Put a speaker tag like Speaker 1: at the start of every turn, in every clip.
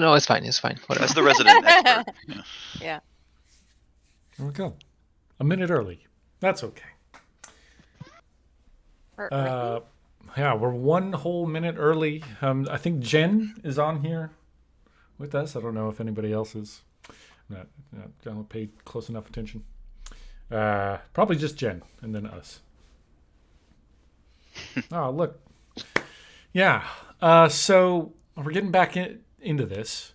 Speaker 1: No, it's fine. It's fine. Whatever.
Speaker 2: As the resident expert. Yeah.
Speaker 3: Yeah.
Speaker 4: There we go. A minute early. That's okay.
Speaker 3: Early?
Speaker 4: Yeah, we're one whole minute early. I think Jen is on here with us. I don't know if anybody else is. I don't pay close enough attention. Probably just Jen and then us. Oh, look. Yeah. So we're getting back into this.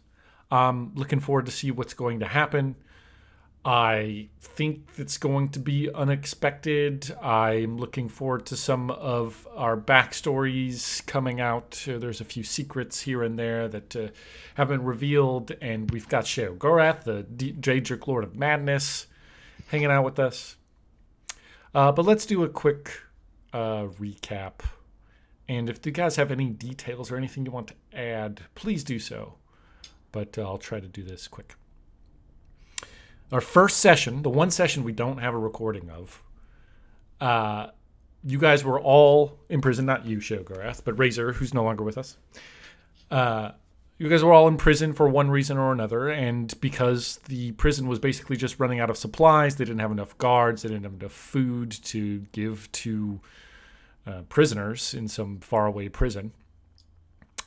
Speaker 4: Looking forward to see what's going to happen. I think it's going to be unexpected. I'm looking forward to some of our backstories coming out. There's a few secrets here and there that have been revealed, and we've got Sheogorath, the Daedric Lord of Madness, hanging out with us. But let's do a quick recap. And if you guys have any details or anything you want to add, please do so. But I'll try to do this quick. Our first session, the one session we don't have a recording of, you guys were all in prison. Not you, Sheogorath, but Razor, who's no longer with us. You guys were all in prison for one reason or another, and because the prison was basically just running out of supplies, they didn't have enough guards, they didn't have enough food to give to prisoners in some faraway prison.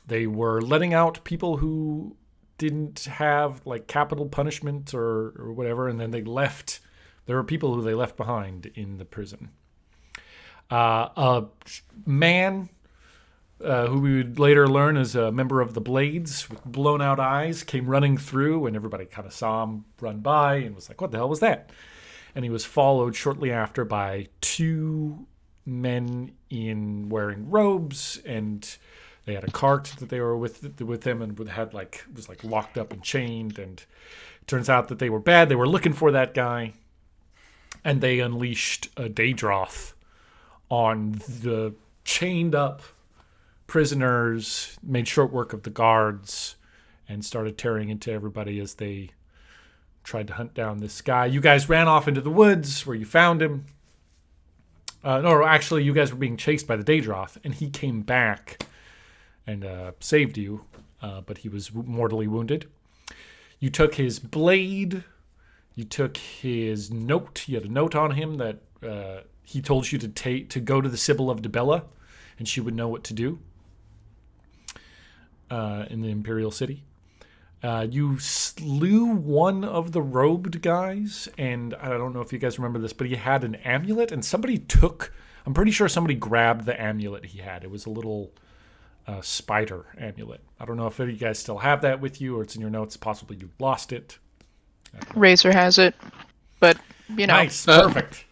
Speaker 4: They were letting out people who didn't have like capital punishment or whatever, and then they left. There were people who they left behind in the prison. A man who we would later learn is a member of the Blades with blown out eyes came running through, and everybody kind of saw him run by and was like, what the hell was that? And he was followed shortly after by two men in wearing robes, and they had a cart that they were with them and had was locked up and chained. And it turns out that they were bad. They were looking for that guy, and they unleashed a Daedroth on the chained up prisoners, made short work of the guards, and started tearing into everybody as they tried to hunt down this guy. You guys ran off into the woods where you found him. No, actually, you guys were being chased by the Daedroth, and he came back and saved you, but he was mortally wounded. You took his blade. You took his note. You had a note on him that he told you to go to the Sibyl of Dibella, and she would know what to do in the Imperial City. You slew one of the robed guys, and I don't know if you guys remember this, but he had an amulet, and I'm pretty sure somebody grabbed the amulet he had. It was a little spider amulet. I don't know if any of you guys still have that with you, or it's in your notes. Possibly you lost it.
Speaker 1: Razor has it, but
Speaker 4: Nice, perfect.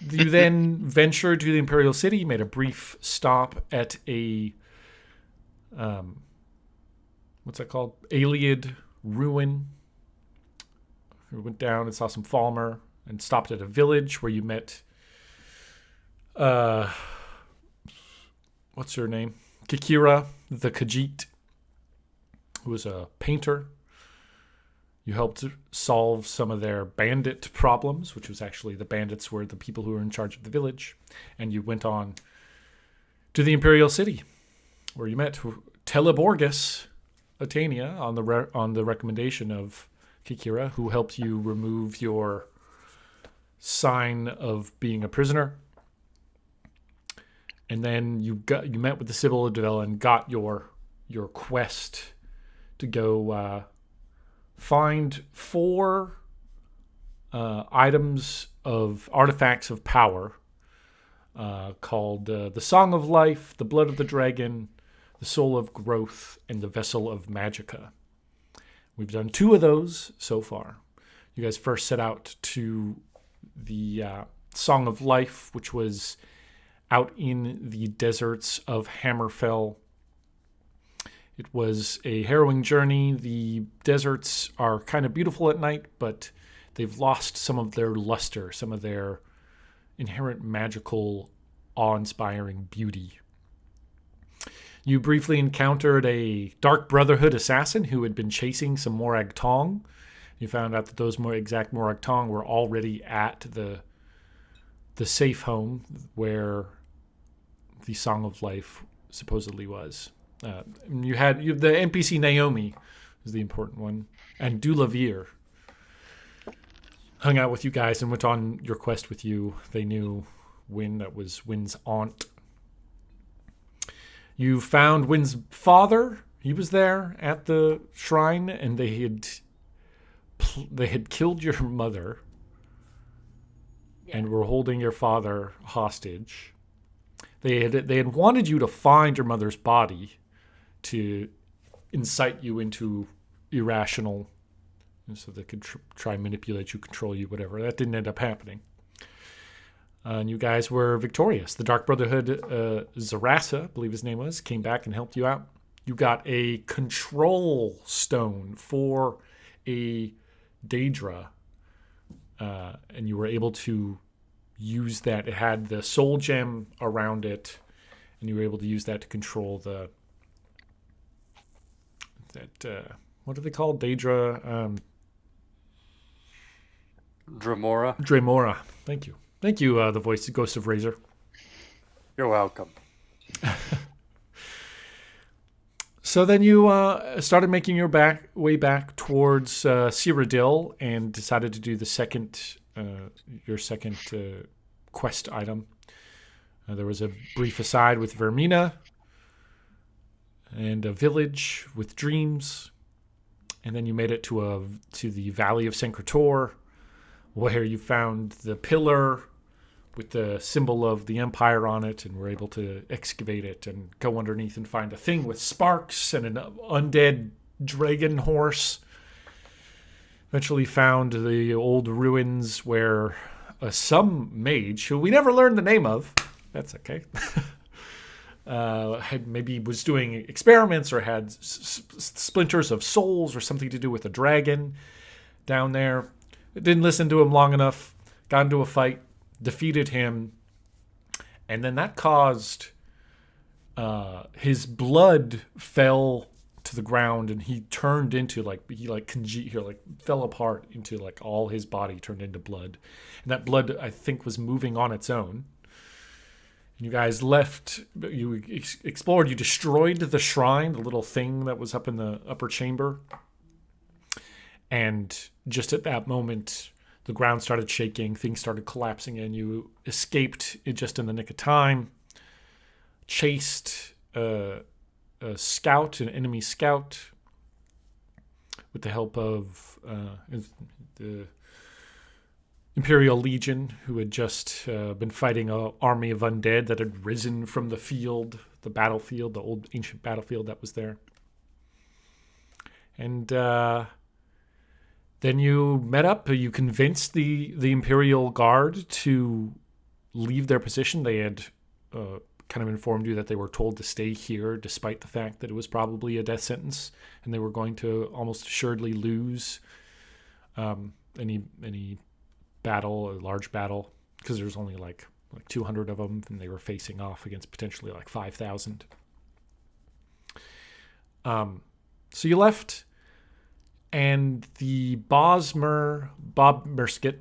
Speaker 4: You then ventured to the Imperial City, made a brief stop at a what's that called? Aliad ruin. You went down and saw some Falmer and stopped at a village where you met what's her name? Kikira the Khajiit, who was a painter. You helped solve some of their bandit problems, which was actually the bandits were the people who were in charge of the village. And you went on to the Imperial City, where you met Teleborgus Atania on the recommendation of Kikira, who helped you remove your sign of being a prisoner. And then you met with the Sibyl of Dibella and got your quest to go find 4 items of artifacts of power called the Song of Life, the Blood of the Dragon, the Soul of Growth, and the Vessel of Magica. We've done 2 of those so far. You guys first set out to the Song of Life, which was out in the deserts of Hammerfell. It was a harrowing journey. The deserts are kind of beautiful at night, but they've lost some of their luster, some of their inherent magical, awe-inspiring beauty. You briefly encountered a Dark Brotherhood assassin who had been chasing some Morag Tong. You found out that those exact Morag Tong were already at the safe home where the Song of Life supposedly was. You had the NPC Naomi is the important one, and Dulavir hung out with you guys and went on your quest with you. They knew Wynn, that was Wynn's aunt. You found Wynn's father. He was there at the shrine, and they had killed your mother and were holding your father hostage. They had wanted you to find your mother's body to incite you into irrational, so they could try and manipulate you, control you, whatever. That didn't end up happening. And you guys were victorious. The Dark Brotherhood, Zarasa, I believe his name was, came back and helped you out. You got a control stone for a Daedra, and you were able to use that. It had the soul gem around it, and you were able to use that to control what are they called? Daedra?
Speaker 2: Dremora.
Speaker 4: Dremora. Thank you. Thank you, the voice, Ghost of Razor.
Speaker 2: You're welcome.
Speaker 4: So then you started making your way back towards Cyrodiil and decided to do your second quest item. There was a brief aside with Vermina and a village with dreams, and then you made it to the Valley of Sencretor, where you found the pillar with the symbol of the Empire on it, and were able to excavate it and go underneath and find a thing with sparks and an undead dragon horse. Eventually found the old ruins where some mage, who we never learned the name of, that's okay, maybe was doing experiments or had splinters of souls or something to do with a dragon down there. Didn't listen to him long enough, got into a fight, defeated him, and then that caused his blood fell to the ground, and he turned into fell apart into all his body turned into blood, and that blood I think was moving on its own. And you guys left. You explored. You destroyed the shrine, the little thing that was up in the upper chamber, and just at that moment, the ground started shaking, things started collapsing, and you escaped just in the nick of time, chased an enemy scout, with the help of the Imperial Legion, who had just been fighting an army of undead that had risen from the battlefield, the old ancient battlefield that was there. And then you met up. You convinced the Imperial Guard to leave their position. They had kind of informed you that they were told to stay here, despite the fact that it was probably a death sentence, and they were going to almost assuredly lose any battle, a large battle, because there was only like 200 of them, and they were facing off against potentially 5,000. So you left. And the Bob Merskit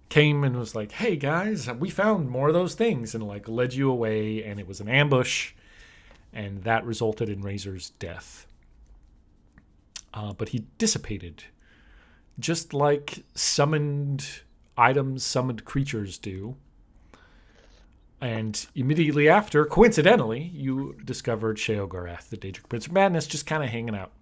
Speaker 4: came and was like, "Hey guys, we found more of those things," and led you away, and it was an ambush, and that resulted in Razor's death. But he dissipated, just like summoned creatures do. And immediately after, coincidentally, you discovered Sheogorath, the Daedric Prince of Madness, just kind of hanging out.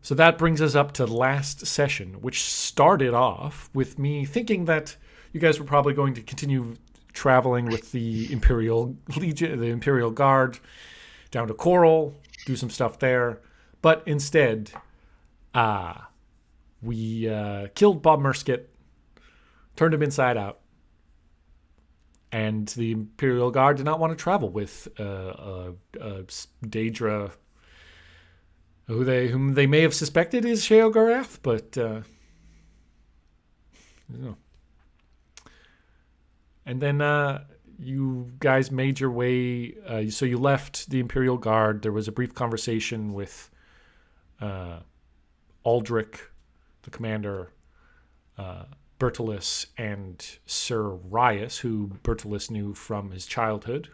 Speaker 4: So that brings us up to last session, which started off with me thinking that you guys were probably going to continue traveling with the Imperial Legion, the Imperial Guard, down to Coral, do some stuff there. But instead, we killed Bob Merskit, turned him inside out. And the Imperial Guard did not want to travel with Daedra, whom they may have suspected is Sheogorath, but And then you guys made your way. So you left the Imperial Guard. There was a brief conversation with Aldrich, the commander, Bertolus and Sir Rias, who Bertolus knew from his childhood.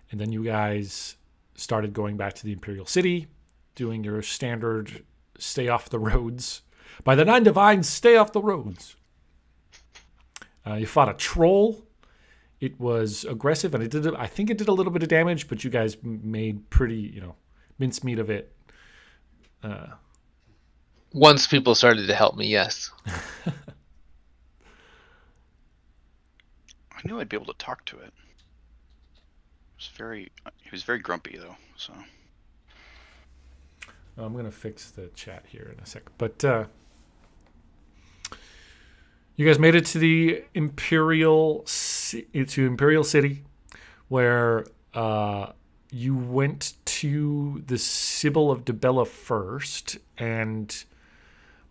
Speaker 4: And then you guys started going back to the Imperial City, doing your standard stay off the roads. By the 9 divines, stay off the roads. You fought a troll. It was aggressive, and I think it did a little bit of damage, but you guys made pretty, mincemeat of it.
Speaker 1: Once people started to help me, yes.
Speaker 3: I knew I'd be able to talk to it. He was very grumpy though, so.
Speaker 4: I'm going to fix the chat here in a sec. But you guys made it to the Imperial City, where you went to the Sibyl of Dibella first and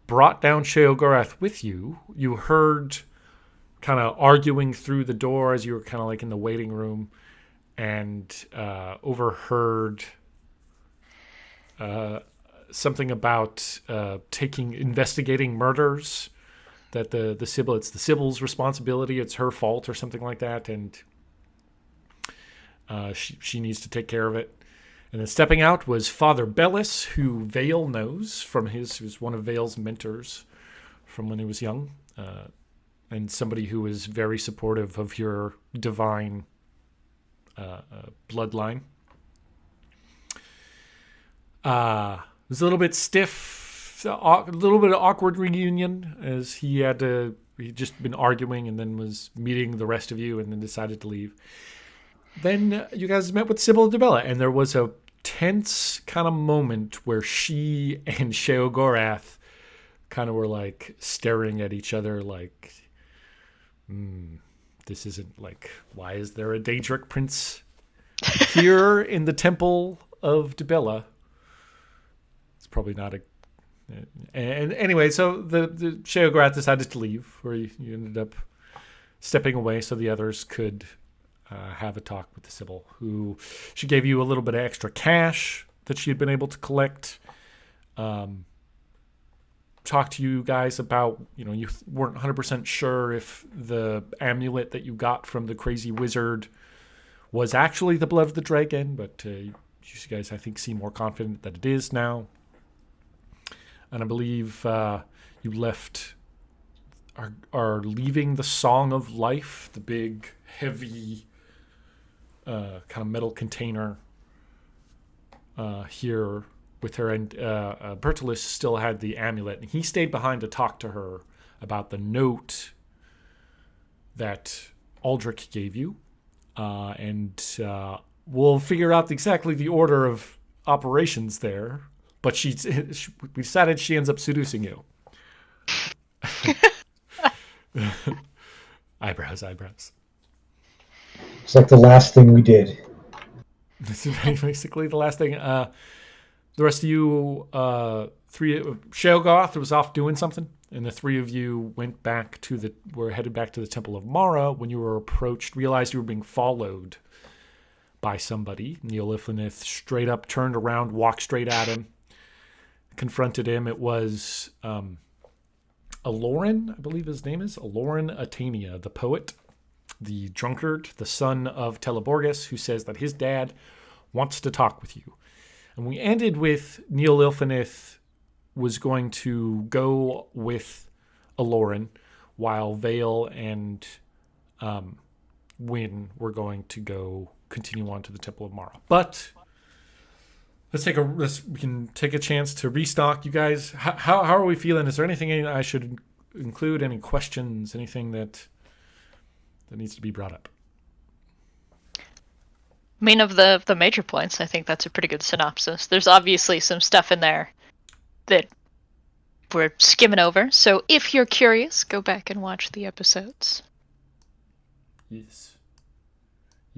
Speaker 4: brought down Sheogorath with you. You heard kind of arguing through the door as you were kind of like in the waiting room, and overheard something about investigating murders. That the Sibyl, it's the Sibyl's responsibility. It's her fault or something like that, and she needs to take care of it. And then stepping out was Father Bellis, who Vayl knows from he was one of Vayl's mentors from when he was young, and somebody who was very supportive of your divine bloodline. It was a little bit stiff, a little bit of awkward reunion, as he'd just been arguing and then was meeting the rest of you and then decided to leave. Then you guys met with Sibyl of Dibella, and there was a tense kind of moment where she and Sheogorath kind of were like staring at each other like, this isn't like, why is there a Daedric prince here in the temple of Dibella? It's probably not a... And anyway, so the Sheogorath decided to leave, where you ended up stepping away so the others could have a talk with the Sibyl, who she gave you a little bit of extra cash that she had been able to collect. Talk to you guys about, you weren't 100% sure if the amulet that you got from the crazy wizard was actually the blood of the dragon, but you guys, I think, seem more confident that it is now. And I believe you are leaving the Song of Life, the big, heavy, kind of metal container here with her, and Bertolus still had the amulet, and he stayed behind to talk to her about the note that Aldrich gave you, and we'll figure out exactly the order of operations there, but we decided she ends up seducing you. Eyebrows.
Speaker 5: It's like the last thing we did.
Speaker 4: This is basically the last thing. The rest of you, Sheogorath was off doing something, and the three of you were headed back to the Temple of Mara when you were approached, realized you were being followed by somebody. Neolithinith straight up turned around, walked straight at him, confronted him. It was Aloran, I believe his name is, Aloran Atania, the poet, the drunkard, the son of Teleborgus, who says that his dad wants to talk with you. And we ended with Neolithinith was going to go with Aloran, while Vayl and Wynn were going to continue on to the Temple of Mara. But we can take a chance to restock. You guys, how are we feeling? Is there anything I should include? Any questions? Anything that needs to be brought up?
Speaker 6: I mean, of the major points, I think that's a pretty good synopsis. There's obviously some stuff in there that we're skimming over. So if you're curious, go back and watch the episodes.
Speaker 4: Yes.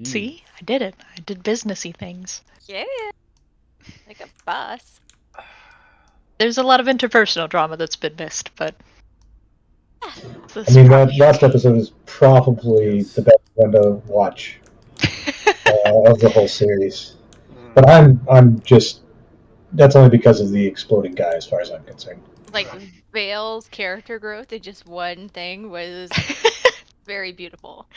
Speaker 6: See? I did it. I did businessy things.
Speaker 7: Yeah. Like a boss.
Speaker 6: There's a lot of interpersonal drama that's been missed, but...
Speaker 5: I mean, that last episode is probably the best one to watch of the whole series. But I'm just... That's only because of the exploding guy, as far as I'm concerned.
Speaker 7: like Vail's character growth in just one thing was very beautiful.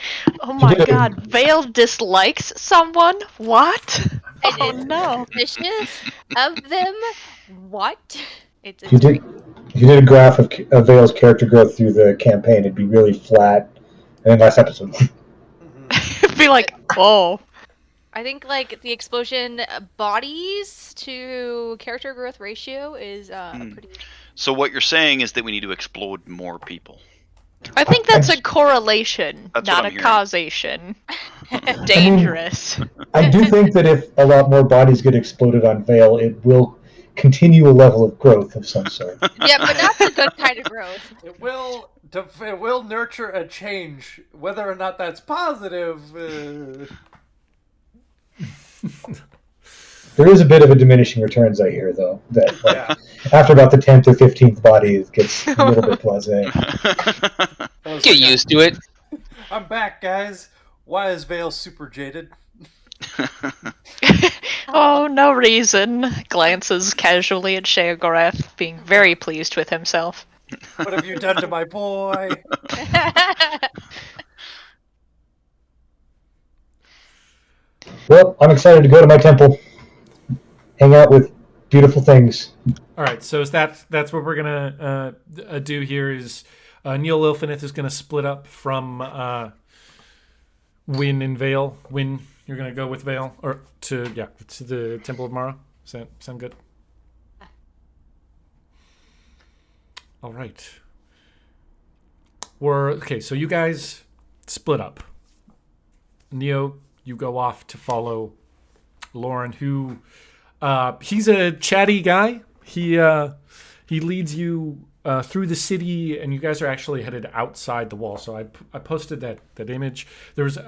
Speaker 6: Oh my
Speaker 5: did it.
Speaker 6: god, Vale dislikes someone? What?
Speaker 7: And
Speaker 6: Oh
Speaker 7: it's
Speaker 6: no.
Speaker 7: suspicious of them. What? It's
Speaker 5: If you
Speaker 7: great.
Speaker 5: did a graph of Vale's character growth through the campaign, it'd be really flat. And then last episode,
Speaker 6: Be like, oh.
Speaker 7: I think like the explosion bodies to character growth ratio is pretty.
Speaker 3: So what you're saying is that we need to explode more people.
Speaker 6: I think that's a correlation,
Speaker 3: That's what
Speaker 6: not
Speaker 3: I'm
Speaker 6: a
Speaker 3: hearing.
Speaker 6: causation. Dangerous.
Speaker 5: I do think that if a lot more bodies get exploded on Vale, it will continue a level of growth of some sort.
Speaker 7: Yeah, but not the good kind of growth.
Speaker 2: It will nurture a change, whether or not that's positive.
Speaker 5: There is a bit of a diminishing returns, I hear, though. That like,
Speaker 2: Yeah.
Speaker 5: after about the 10th or 15th body, it gets a little bit blasé.
Speaker 2: I was
Speaker 1: Get
Speaker 2: like,
Speaker 1: used to it.
Speaker 2: I'm back, guys. Why is Vale super jaded?
Speaker 6: Oh, no reason. Glances casually at Sheogorath, being very pleased with himself.
Speaker 2: What have you done to my boy?
Speaker 5: Well, I'm excited to go to my temple, hang out with beautiful things.
Speaker 4: All right, so is that's what we're gonna do here. Is Neil Ilfinith is gonna split up from Wynn and Vale. Wynn, you're gonna go with Vale or to the Temple of Mara. Does that sound good? All right. Okay. So you guys split up. Neo, you go off to follow Lauren, who he's a chatty guy. He leads you through the city, and you guys are actually headed outside the wall. So I posted that image. There's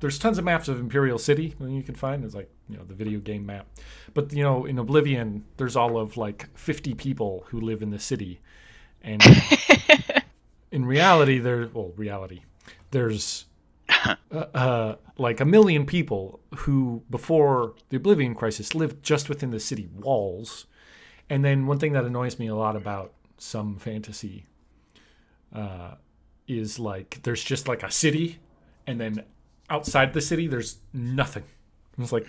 Speaker 4: there's tons of maps of Imperial City that you can find. There's like the video game map, but in Oblivion there's all of like 50 people who live in the city, and in reality there's like 1 million people who, before the Oblivion Crisis, lived just within the city walls. And then one thing that annoys me a lot about some fantasy is like there's just like a city, and then outside the city there's nothing. It's like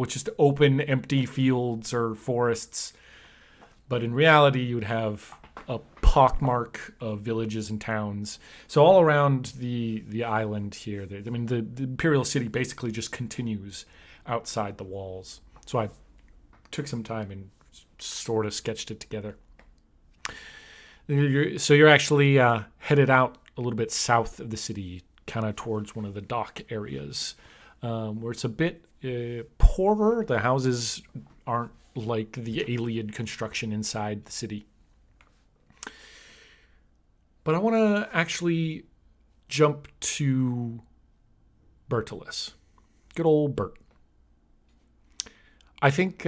Speaker 4: just open, empty fields or forests. But in reality, you would have a pockmark of villages and towns. So all around the island here, the Imperial City basically just continues outside the walls. So I took some time and sort of sketched it together. You're actually headed out a little bit south of the city, kind of towards one of the dock areas, where it's a bit poorer. The houses aren't like the alien construction inside the city. But I want to actually jump to Bertilis. Good old Bert. I think,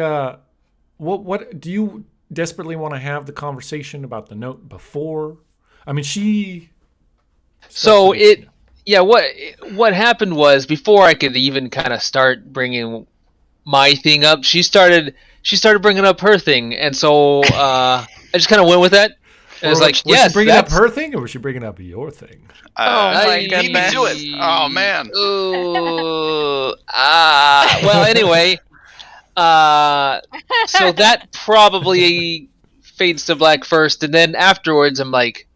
Speaker 4: what do you desperately want to have the conversation about the note before? I mean, she...
Speaker 1: So what happened was, before I could even kind of start bringing my thing up, she started bringing up her thing, and so I just kind of went with that. And it's like,
Speaker 4: was
Speaker 1: yes,
Speaker 4: she bringing up her thing, or was she bringing up your thing?
Speaker 6: Oh my
Speaker 3: Beat me
Speaker 6: goodness.
Speaker 3: to it. Oh man.
Speaker 1: Ooh, well, anyway, so that probably fades to black first, and then afterwards, I'm like,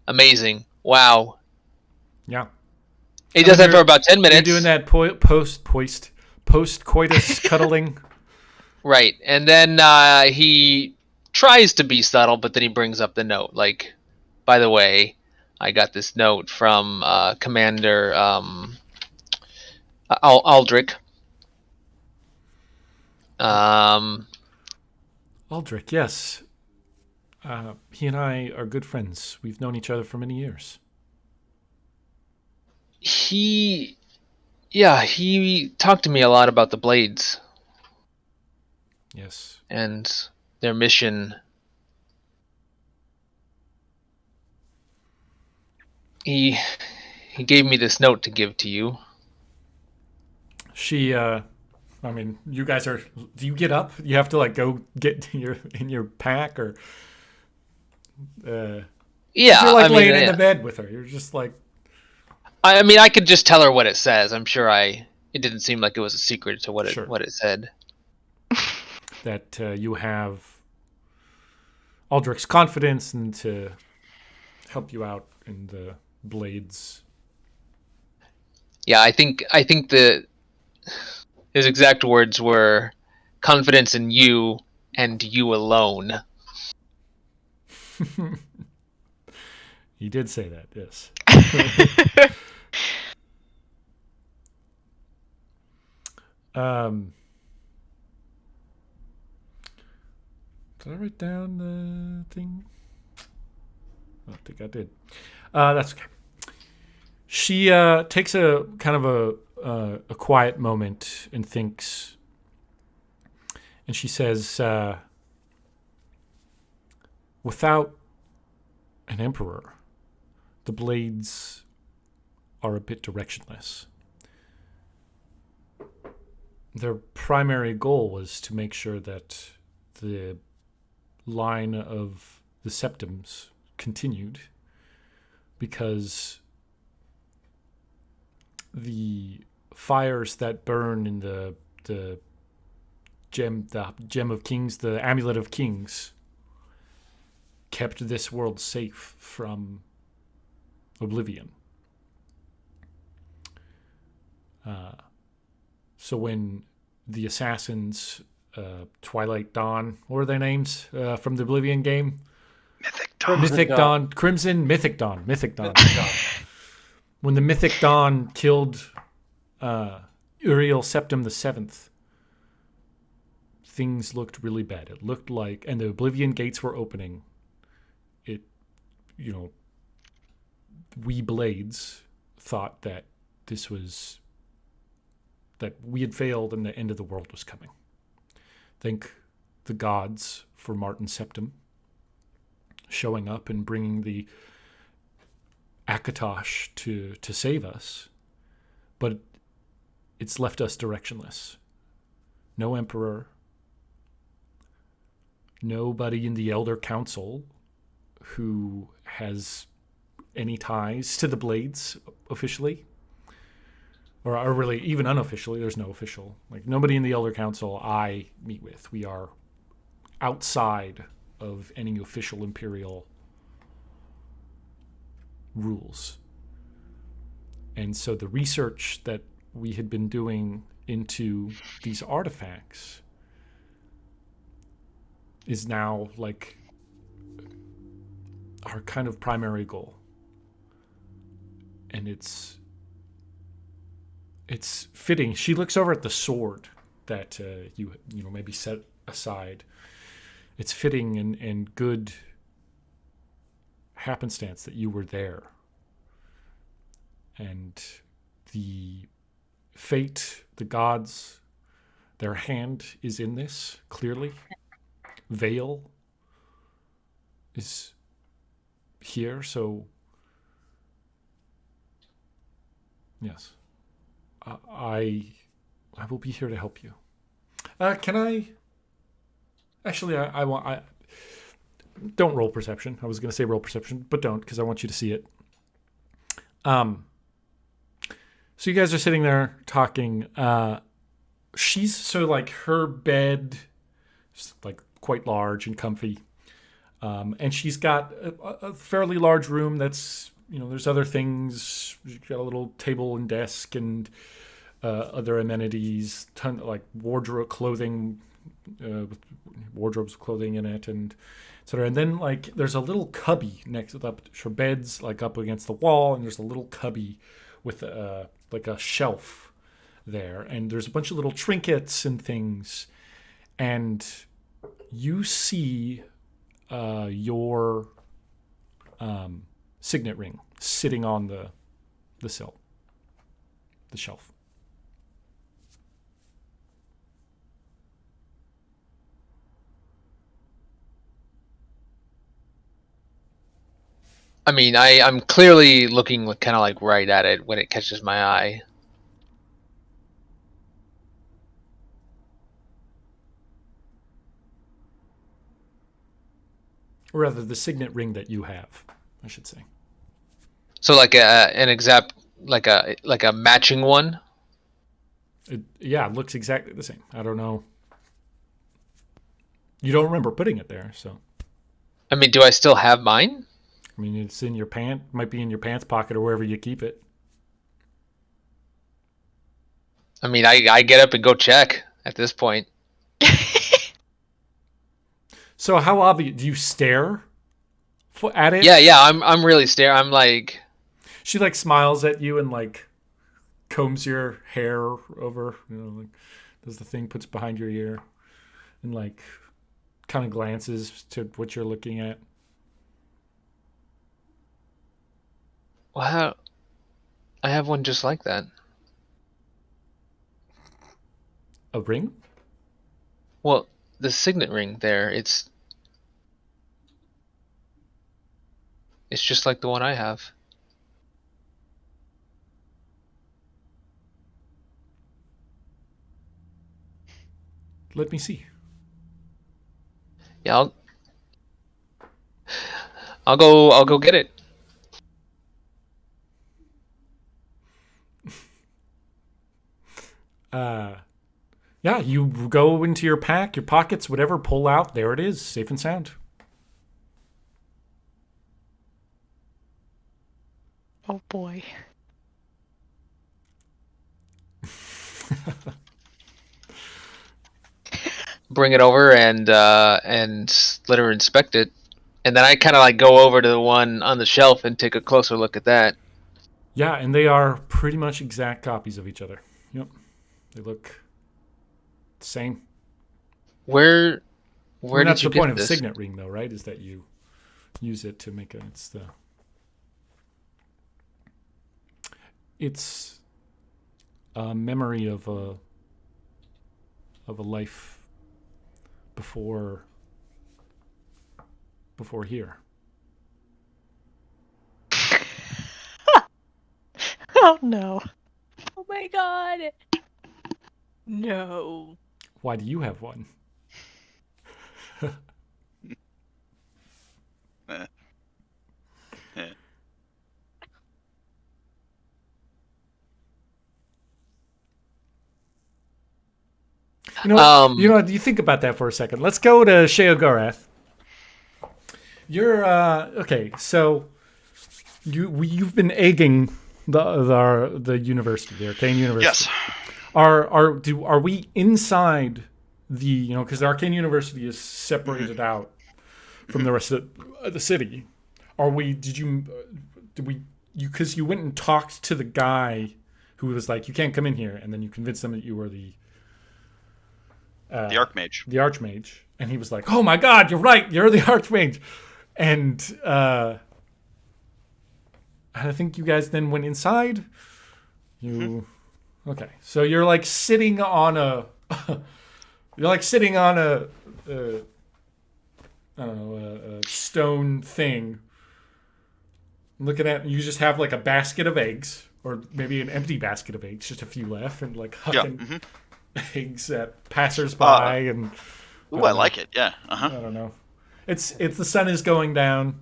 Speaker 1: amazing, wow.
Speaker 4: Yeah.
Speaker 1: It does that for about 10 minutes.
Speaker 4: You're doing that post-coitus cuddling.
Speaker 1: Right, and then he tries to be subtle, but then he brings up the note. Like, by the way, I got this note from Commander Aldrich.
Speaker 4: Aldrich, yes. He and I are good friends. We've known each other for many years.
Speaker 1: He talked to me a lot about the Blades.
Speaker 4: Yes.
Speaker 1: And their mission. He gave me this note to give to you.
Speaker 4: She, I mean, you guys are. Do you get up? You have to like go get in your pack, or
Speaker 1: Yeah,
Speaker 4: You're like
Speaker 1: I mean,
Speaker 4: laying in
Speaker 1: yeah.
Speaker 4: the bed with her. You're just like,
Speaker 1: I mean, I could just tell her what it says. I'm sure it didn't seem like it was a secret to
Speaker 4: Sure.
Speaker 1: what it said.
Speaker 4: that you have Aldrich's confidence and to help you out in the Blades.
Speaker 1: Yeah, I think his exact words were confidence in you and you alone.
Speaker 4: He did say that, yes. Did I write down the thing? I don't think I did. That's okay. She takes a kind of a quiet moment and thinks, and she says, "Without an emperor, the Blades are a bit directionless. Their primary goal was to make sure that the line of the Septums continued, because the fires that burn in the gem of kings, the amulet of kings, kept this world safe from oblivion. So when the assassins, Twilight Dawn, what were their names from the Oblivion game? Mythic Dawn, Crimson, Mythic Dawn. When the Mythic Dawn killed Uriel Septim the Seventh, things looked really bad. It looked like, and the Oblivion gates were opening. It, we Blades thought that that we had failed and the end of the world was coming. Thank the gods for Martin Septim showing up and bringing the Akatosh to save us. But it's left us directionless. No emperor. Nobody in the Elder Council who has any ties to the Blades officially. Or really, even unofficially, there's no official. Like, nobody in the Elder Council I meet with. We are outside of any official imperial rules. And so the research that we had been doing into these artifacts is now like our kind of primary goal. And it's fitting. She looks over at the sword that you maybe set aside. It's fitting and good happenstance that you were there. And the fate, the gods, their hand is in this, clearly. Vayl is here, so yes. I will be here to help you. Can I? Actually, I don't roll perception. I was going to say roll perception, but don't, because I want you to see it. So you guys are sitting there talking. She's so like her bed is like quite large and comfy, and she's got a fairly large room that's, there's other things. She's got a little table and desk and other amenities, like wardrobe clothing, with wardrobes, clothing in it, and etc. And then like there's a little cubby next to her bed's like up against the wall, and there's a little cubby with like a shelf there, and there's a bunch of little trinkets and things, and you see your signet ring sitting on the shelf.
Speaker 1: I mean, I'm clearly looking kind of like right at it when it catches my eye.
Speaker 4: or rather the signet ring that you have, I should say.
Speaker 1: So like an exact like a matching one.
Speaker 4: It looks exactly the same. I don't know. You don't remember putting it there, so.
Speaker 1: I mean, do I still have mine?
Speaker 4: I mean, it's in your might be in your pants pocket or wherever you keep it.
Speaker 1: I mean, I get up and go check at this point.
Speaker 4: So how obvious? Do you stare at it?
Speaker 1: Yeah, I'm really staring. I'm like,
Speaker 4: She like smiles at you and like combs your hair over, like does the thing, puts it behind your ear, and like kind of glances to what you're looking at.
Speaker 1: wow, I have one just like that.
Speaker 4: A ring?
Speaker 1: Well, the signet ring there, it's just like the one I have.
Speaker 4: Let me see.
Speaker 1: Yeah, I'll go get it.
Speaker 4: Yeah, you go into your pack, your pockets, whatever, pull out. There it is, safe and sound.
Speaker 6: Oh boy.
Speaker 1: Bring it over and let her inspect it, and then I kind of like go over to the one on the shelf and take a closer look at that.
Speaker 4: Yeah, and they are pretty much exact copies of each other. Yep, they look the same.
Speaker 1: Where
Speaker 4: Well,
Speaker 1: did
Speaker 4: that's
Speaker 1: you
Speaker 4: the
Speaker 1: get
Speaker 4: point of a
Speaker 1: this?
Speaker 4: signet ring, though, right? Is that you use it to make it's a memory of a life before here.
Speaker 6: Oh no.
Speaker 7: Oh my god. No.
Speaker 4: Why do you have one? You know what? You think about that for a second. Let's go to Sheogorath. You're okay. So you've been egging the university, the Arcane University.
Speaker 3: Yes.
Speaker 4: Are we inside the, because the Arcane University is separated out from the rest of the city? Because you went and talked to the guy who was like, you can't come in here, and then you convinced them that you were the
Speaker 3: Archmage.
Speaker 4: The Archmage, and he was like, "Oh my God, you're right, you're the Archmage," and I think you guys then went inside. Okay, so you're like sitting on a, I don't know, a stone thing. Looking at, you just have like a basket of eggs, or maybe an empty basket of eggs, just a few left, and like hucking eggs at passersby and.
Speaker 3: Ooh, I like it. Yeah.
Speaker 4: I don't know. It's the sun is going down,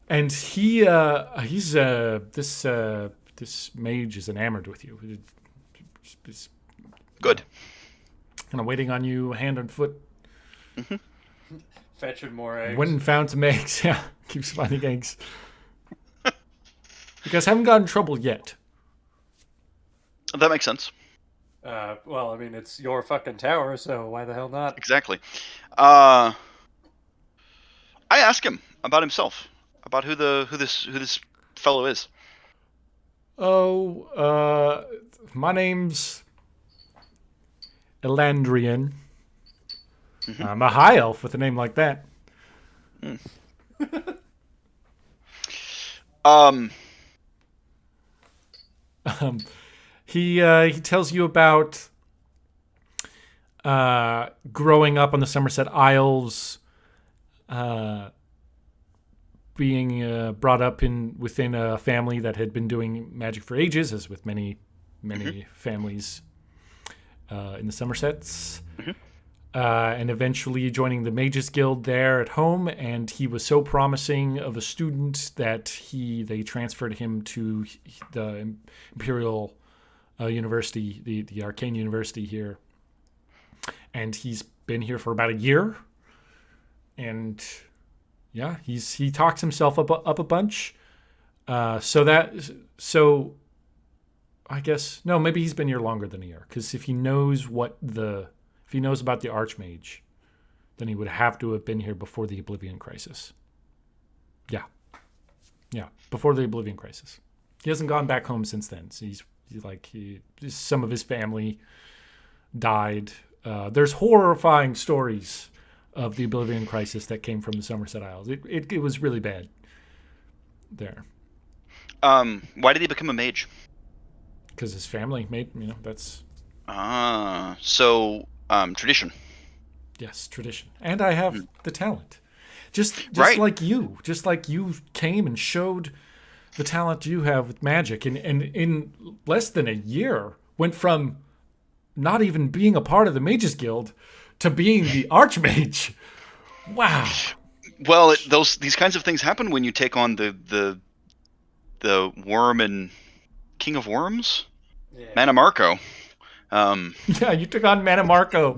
Speaker 4: and this mage is enamored with you. He's
Speaker 3: Good.
Speaker 4: kind of waiting on you, hand and foot.
Speaker 2: Fetching more eggs.
Speaker 4: Went and found some eggs. Yeah, keeps finding eggs. You guys haven't gotten in trouble yet.
Speaker 3: That makes sense.
Speaker 2: Well, I mean, it's your fucking tower, so why the hell not?
Speaker 3: Exactly. I ask him about himself, about who this fellow is.
Speaker 4: Oh, my name's Elandrian. I'm a high elf with a name like that. He tells you about growing up on the Somerset Isles, being brought up within a family that had been doing magic for ages, as with many families in the Somersets. and eventually joining the Mages Guild there at home. And he was so promising of a student that they transferred him to the Imperial University, the Arcane University here. And he's been here for about a year. And yeah, he talks himself up a bunch. So I guess no, maybe he's been here longer than a year, because if he knows about the Archmage, then he would have to have been here before the Oblivion Crisis. Yeah, before the Oblivion Crisis. He hasn't gone back home since then. So some of his family died. There's horrifying stories of the Oblivion Crisis that came from the Somerset Isles. It was really bad there.
Speaker 3: Why did he become a mage?
Speaker 4: Because his family made, that's...
Speaker 3: So, tradition.
Speaker 4: Yes, tradition. And I have the talent. Just
Speaker 3: Right.
Speaker 4: like you. Just like you came and showed the talent you have with magic. And in less than a year, went from not even being a part of the Mages Guild to being the Archmage. Wow.
Speaker 3: Well, these kinds of things happen when you take on the worm and King of Worms?
Speaker 2: Yeah.
Speaker 3: Manamarco.
Speaker 4: Yeah, you took on Manamarco.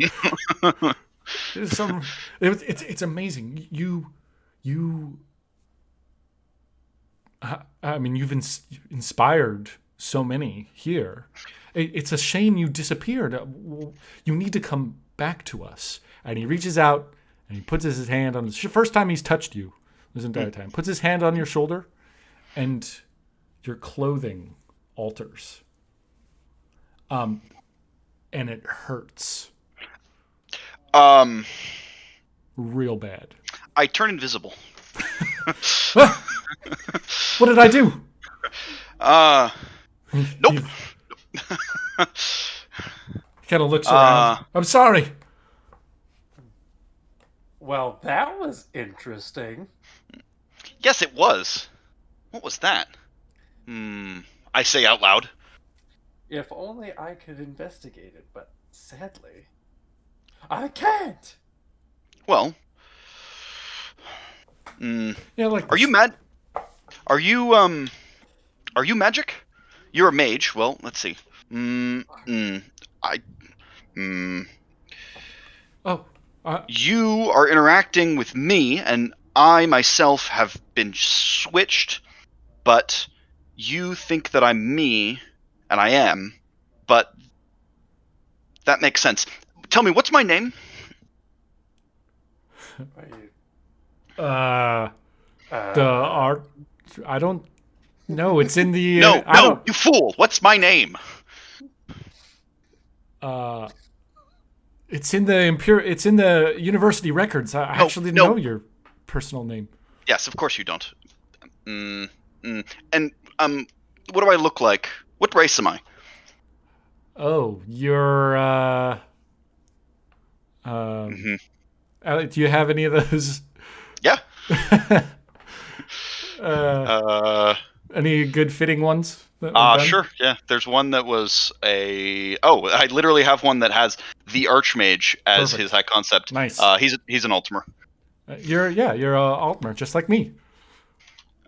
Speaker 4: It's amazing. You've inspired so many here. It's a shame you disappeared. You need to come back to us. And he reaches out and he puts his hand on the first time he's touched you this entire time. Puts his hand on your shoulder, and your clothing alters. And it hurts. Real bad.
Speaker 3: I turn invisible.
Speaker 4: What did I do?
Speaker 3: Nope.
Speaker 4: He kind of looks around. I'm sorry.
Speaker 2: Well, that was interesting.
Speaker 3: Yes, it was. What was that? I say out loud.
Speaker 2: If only I could investigate it, but sadly, I can't.
Speaker 3: Well,
Speaker 4: Yeah, like
Speaker 3: are you mad? Are you magic? You're a mage. Well, let's see. You are interacting with me, and I myself have been switched, but you think that I'm me, and I am, but that makes sense. Tell me, what's my name?
Speaker 2: Are you...
Speaker 4: the art. I don't know. It's in the.
Speaker 3: No, you fool! What's my name?
Speaker 4: It's in the It's in the university records. I actually didn't know your personal name.
Speaker 3: Yes, of course you don't. And what do I look like? What race am I?
Speaker 4: Oh, you're. Do you have any of those?
Speaker 3: Yeah.
Speaker 4: Any good fitting ones?
Speaker 3: Sure. Yeah. There's one that was I literally have one that has the Archmage as
Speaker 4: Perfect.
Speaker 3: his high concept.
Speaker 4: Nice.
Speaker 3: He's an Ultimer.
Speaker 4: You're a Altmer, just like me.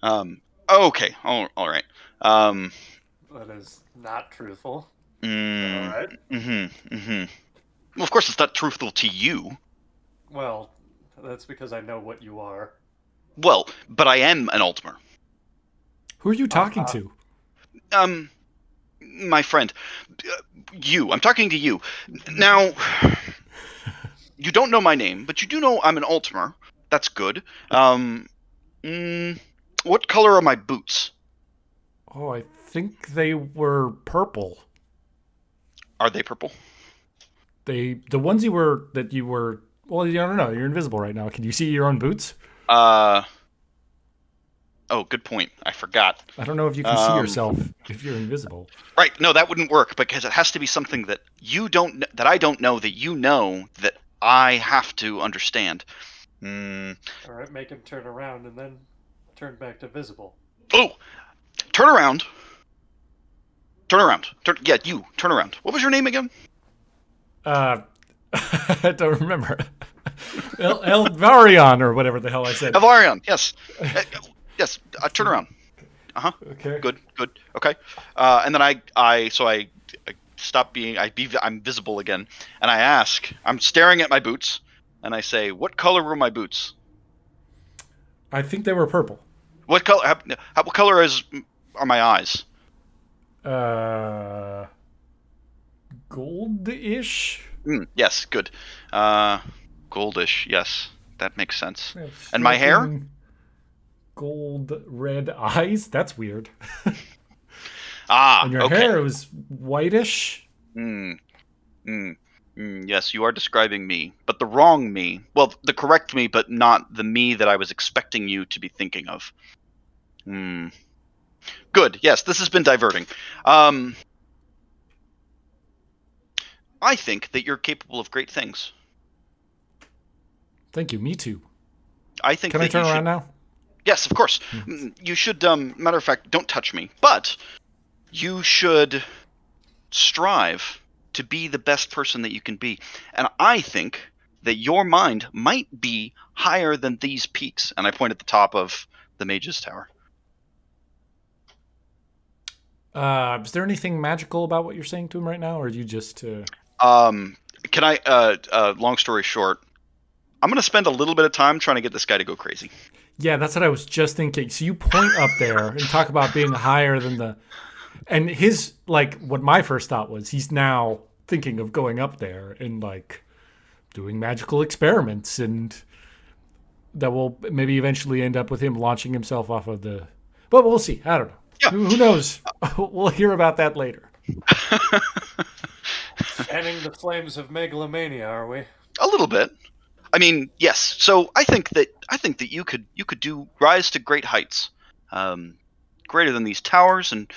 Speaker 3: Okay. All right.
Speaker 2: That is not truthful. All right.
Speaker 3: Well, of course it's not truthful to you.
Speaker 2: Well, that's because I know what you are.
Speaker 3: Well, but I am an Ultimer.
Speaker 4: Who are you talking to?
Speaker 3: My friend. You. I'm talking to you. Now, you don't know my name, but you do know I'm an Ultimer. That's good. What color are my boots?
Speaker 4: Oh, I think they were purple.
Speaker 3: Are they purple?
Speaker 4: The ones you were. Well, I don't know. You're invisible right now. Can you see your own boots?
Speaker 3: Oh, good point. I forgot.
Speaker 4: I don't know if you can see yourself if you're invisible.
Speaker 3: Right. No, that wouldn't work because it has to be something that that I don't know, that you know, that I have to understand.
Speaker 2: All right, make him turn around and then turn back to visible.
Speaker 3: Oh, turn around. Turn around. Yeah, you turn around. What was your name again?
Speaker 4: I don't remember. Elvarion or whatever the hell I said.
Speaker 3: Elvarion, yes. Yes, turn around. Uh-huh.
Speaker 4: Okay.
Speaker 3: Good. Okay. And then I stop being, I'm visible again. And I ask, I'm staring at my boots, and I say, what color were my boots?
Speaker 4: I think they were purple.
Speaker 3: What color, what color are my eyes?
Speaker 4: Goldish?
Speaker 3: Yes, good. Goldish, yes. That makes sense.
Speaker 4: Yeah,
Speaker 3: And my hair?
Speaker 4: Gold red eyes? That's weird.
Speaker 3: Ah,
Speaker 4: and your
Speaker 3: okay.
Speaker 4: hair was whitish?
Speaker 3: Yes, you are describing me, but the wrong me. Well, the correct me, but not the me that I was expecting you to be thinking of. Good. Yes, this has been diverting. I think that you're capable of great things.
Speaker 4: Thank you. Me too.
Speaker 3: I think.
Speaker 4: Can I turn around now?
Speaker 3: Yes, of course. You should. Matter of fact, don't touch me. But you should strive to be the best person that you can be. And I think that your mind might be higher than these peaks. And I point at the top of the Mage's Tower.
Speaker 4: Is there anything magical about what you're saying to him right now, or are you just?
Speaker 3: Can I? Long story short, I'm gonna spend a little bit of time trying to get this guy to go crazy.
Speaker 4: Yeah, that's what I was just thinking. So you point up there and talk about being higher than the, and his like what my first thought was he's now thinking of going up there and like doing magical experiments, and that will maybe eventually end up with him launching himself off of the. But we'll see. I don't know.
Speaker 3: Yeah.
Speaker 4: Who knows? We'll hear about that later.
Speaker 2: Fanning the flames of megalomania, are we?
Speaker 3: A little bit. I mean, yes. So I think that you could do rise to great heights, greater than these towers, and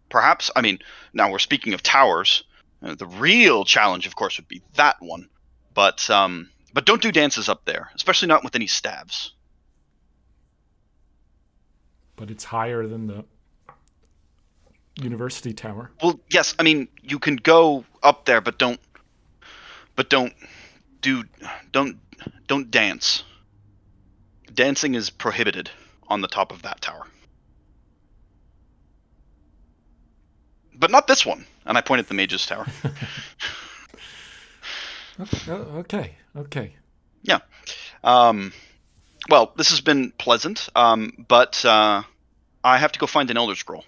Speaker 3: perhaps. I mean, now we're speaking of towers. The real challenge, of course, would be that one. But don't do dances up there, especially not with any stabs.
Speaker 4: But it's higher than the university tower.
Speaker 3: Well, yes. I mean, you can go up there, but don't dance. Dancing is prohibited on the top of that tower. But not this one. And I point at the Mage's Tower.
Speaker 4: Okay.
Speaker 3: Yeah. Well, this has been pleasant, but I have to go find an Elder Scroll.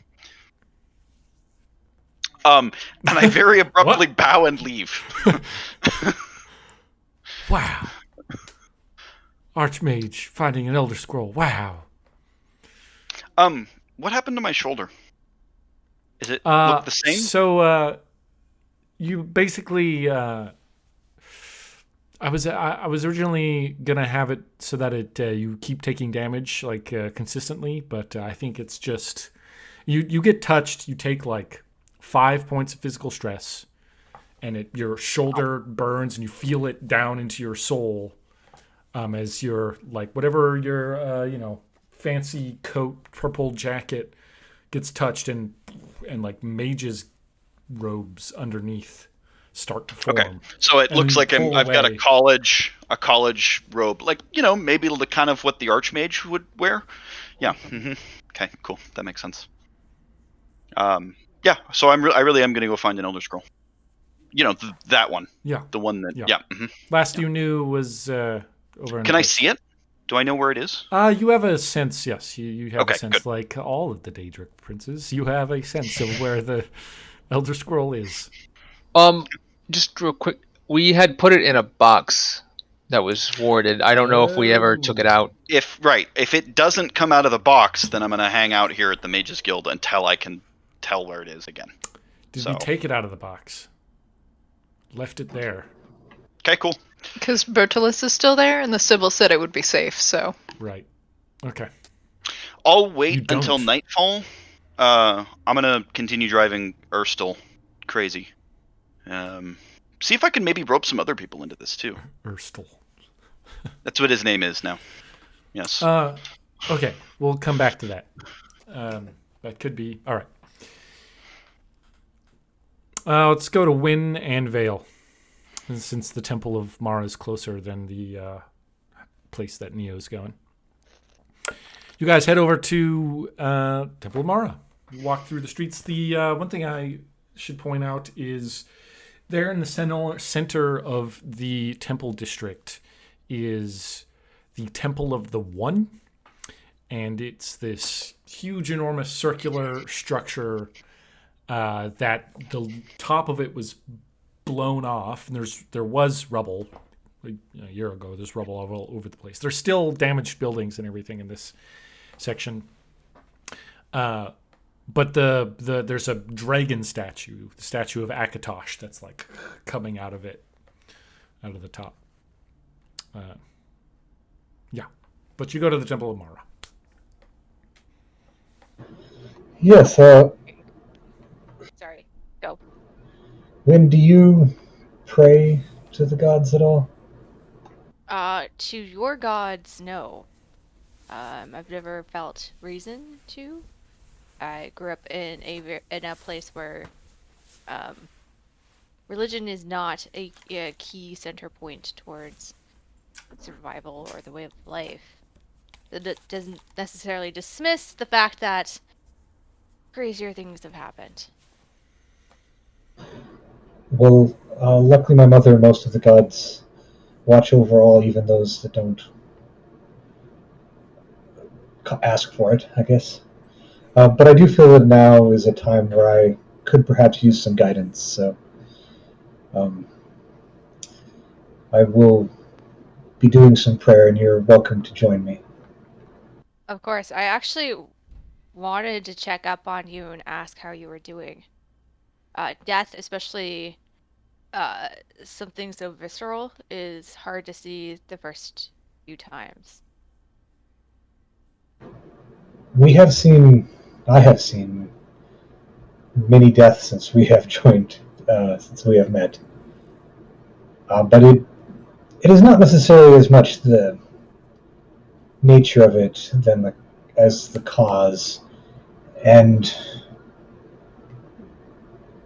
Speaker 3: And I very abruptly bow and leave.
Speaker 4: Wow. Archmage finding an Elder Scroll. Wow.
Speaker 3: What happened to my shoulder? Is it look the same?
Speaker 4: So, you basically, I was originally gonna have it so that you keep taking damage like consistently, but I think it's just you get touched, you take like 5 points of physical stress, and your shoulder burns and you feel it down into your soul, as your like whatever your fancy coat, purple jacket gets touched, and like mage's robes underneath start to form.
Speaker 3: Okay, so it looks like I've got a college robe, like maybe the kind of what the Archmage would wear. Yeah. Mm-hmm. Okay. Cool. That makes sense. Yeah. So I really am gonna go find an Elder Scroll. That one.
Speaker 4: Yeah.
Speaker 3: The one that. Yeah. Mm-hmm.
Speaker 4: Last you knew was over.
Speaker 3: Can I see it? Do I know where it is?
Speaker 4: You have a sense. Yes, you have a sense.
Speaker 3: Good.
Speaker 4: Like all of the Daedric princes, you have a sense of where the Elder Scroll is.
Speaker 1: Just real quick, we had put it in a box that was warded. I don't know if we ever took it out.
Speaker 3: If it doesn't come out of the box, then I'm gonna hang out here at the Mages Guild until I can tell where it is again.
Speaker 4: Did you take it out of the box? Left it there.
Speaker 3: Okay, cool.
Speaker 6: Because Bertolus is still there, and the Sybil said it would be safe, so.
Speaker 4: Right. Okay.
Speaker 3: I'll wait until nightfall. I'm gonna continue driving Erstal crazy. See if I can maybe rope some other people into this too.
Speaker 4: Erstal.
Speaker 3: That's what his name is now. Yes.
Speaker 4: Okay, we'll come back to that. That could be all right. Let's go to Wynn and Vayl. since the Temple of Mara is closer than the place that Neo's going. You guys head over to Temple of Mara. You walk through the streets. The one thing I should point out is there in the center of the temple district is the Temple of the One. And it's this huge, enormous circular structure that the top of it was blown off. And there was rubble a year ago. There's rubble all over the place. There's still damaged buildings and everything in this section. But there's a dragon statue, the statue of Akatosh, that's like coming out of it, out of the top. Yeah. But you go to the Temple of Mara.
Speaker 5: Yes,
Speaker 7: Sorry, go.
Speaker 5: when do you pray to the gods at all?
Speaker 7: To your gods, no. I've never felt reason to. I grew up in a place where religion is not a key center point towards survival or the way of life. It doesn't necessarily dismiss the fact that crazier things have happened.
Speaker 5: Well, luckily my mother and most of the gods watch over all, even those that don't ask for it, I guess. But I do feel that now is a time where I could perhaps use some guidance, so I will be doing some prayer, and you're welcome to join me.
Speaker 7: Of course, I actually wanted to check up on you and ask how you were doing. Death, especially something so visceral, is hard to see the first few times.
Speaker 5: I have seen many deaths since we have joined, since we have met. But it is not necessarily as much the nature of it as the cause. And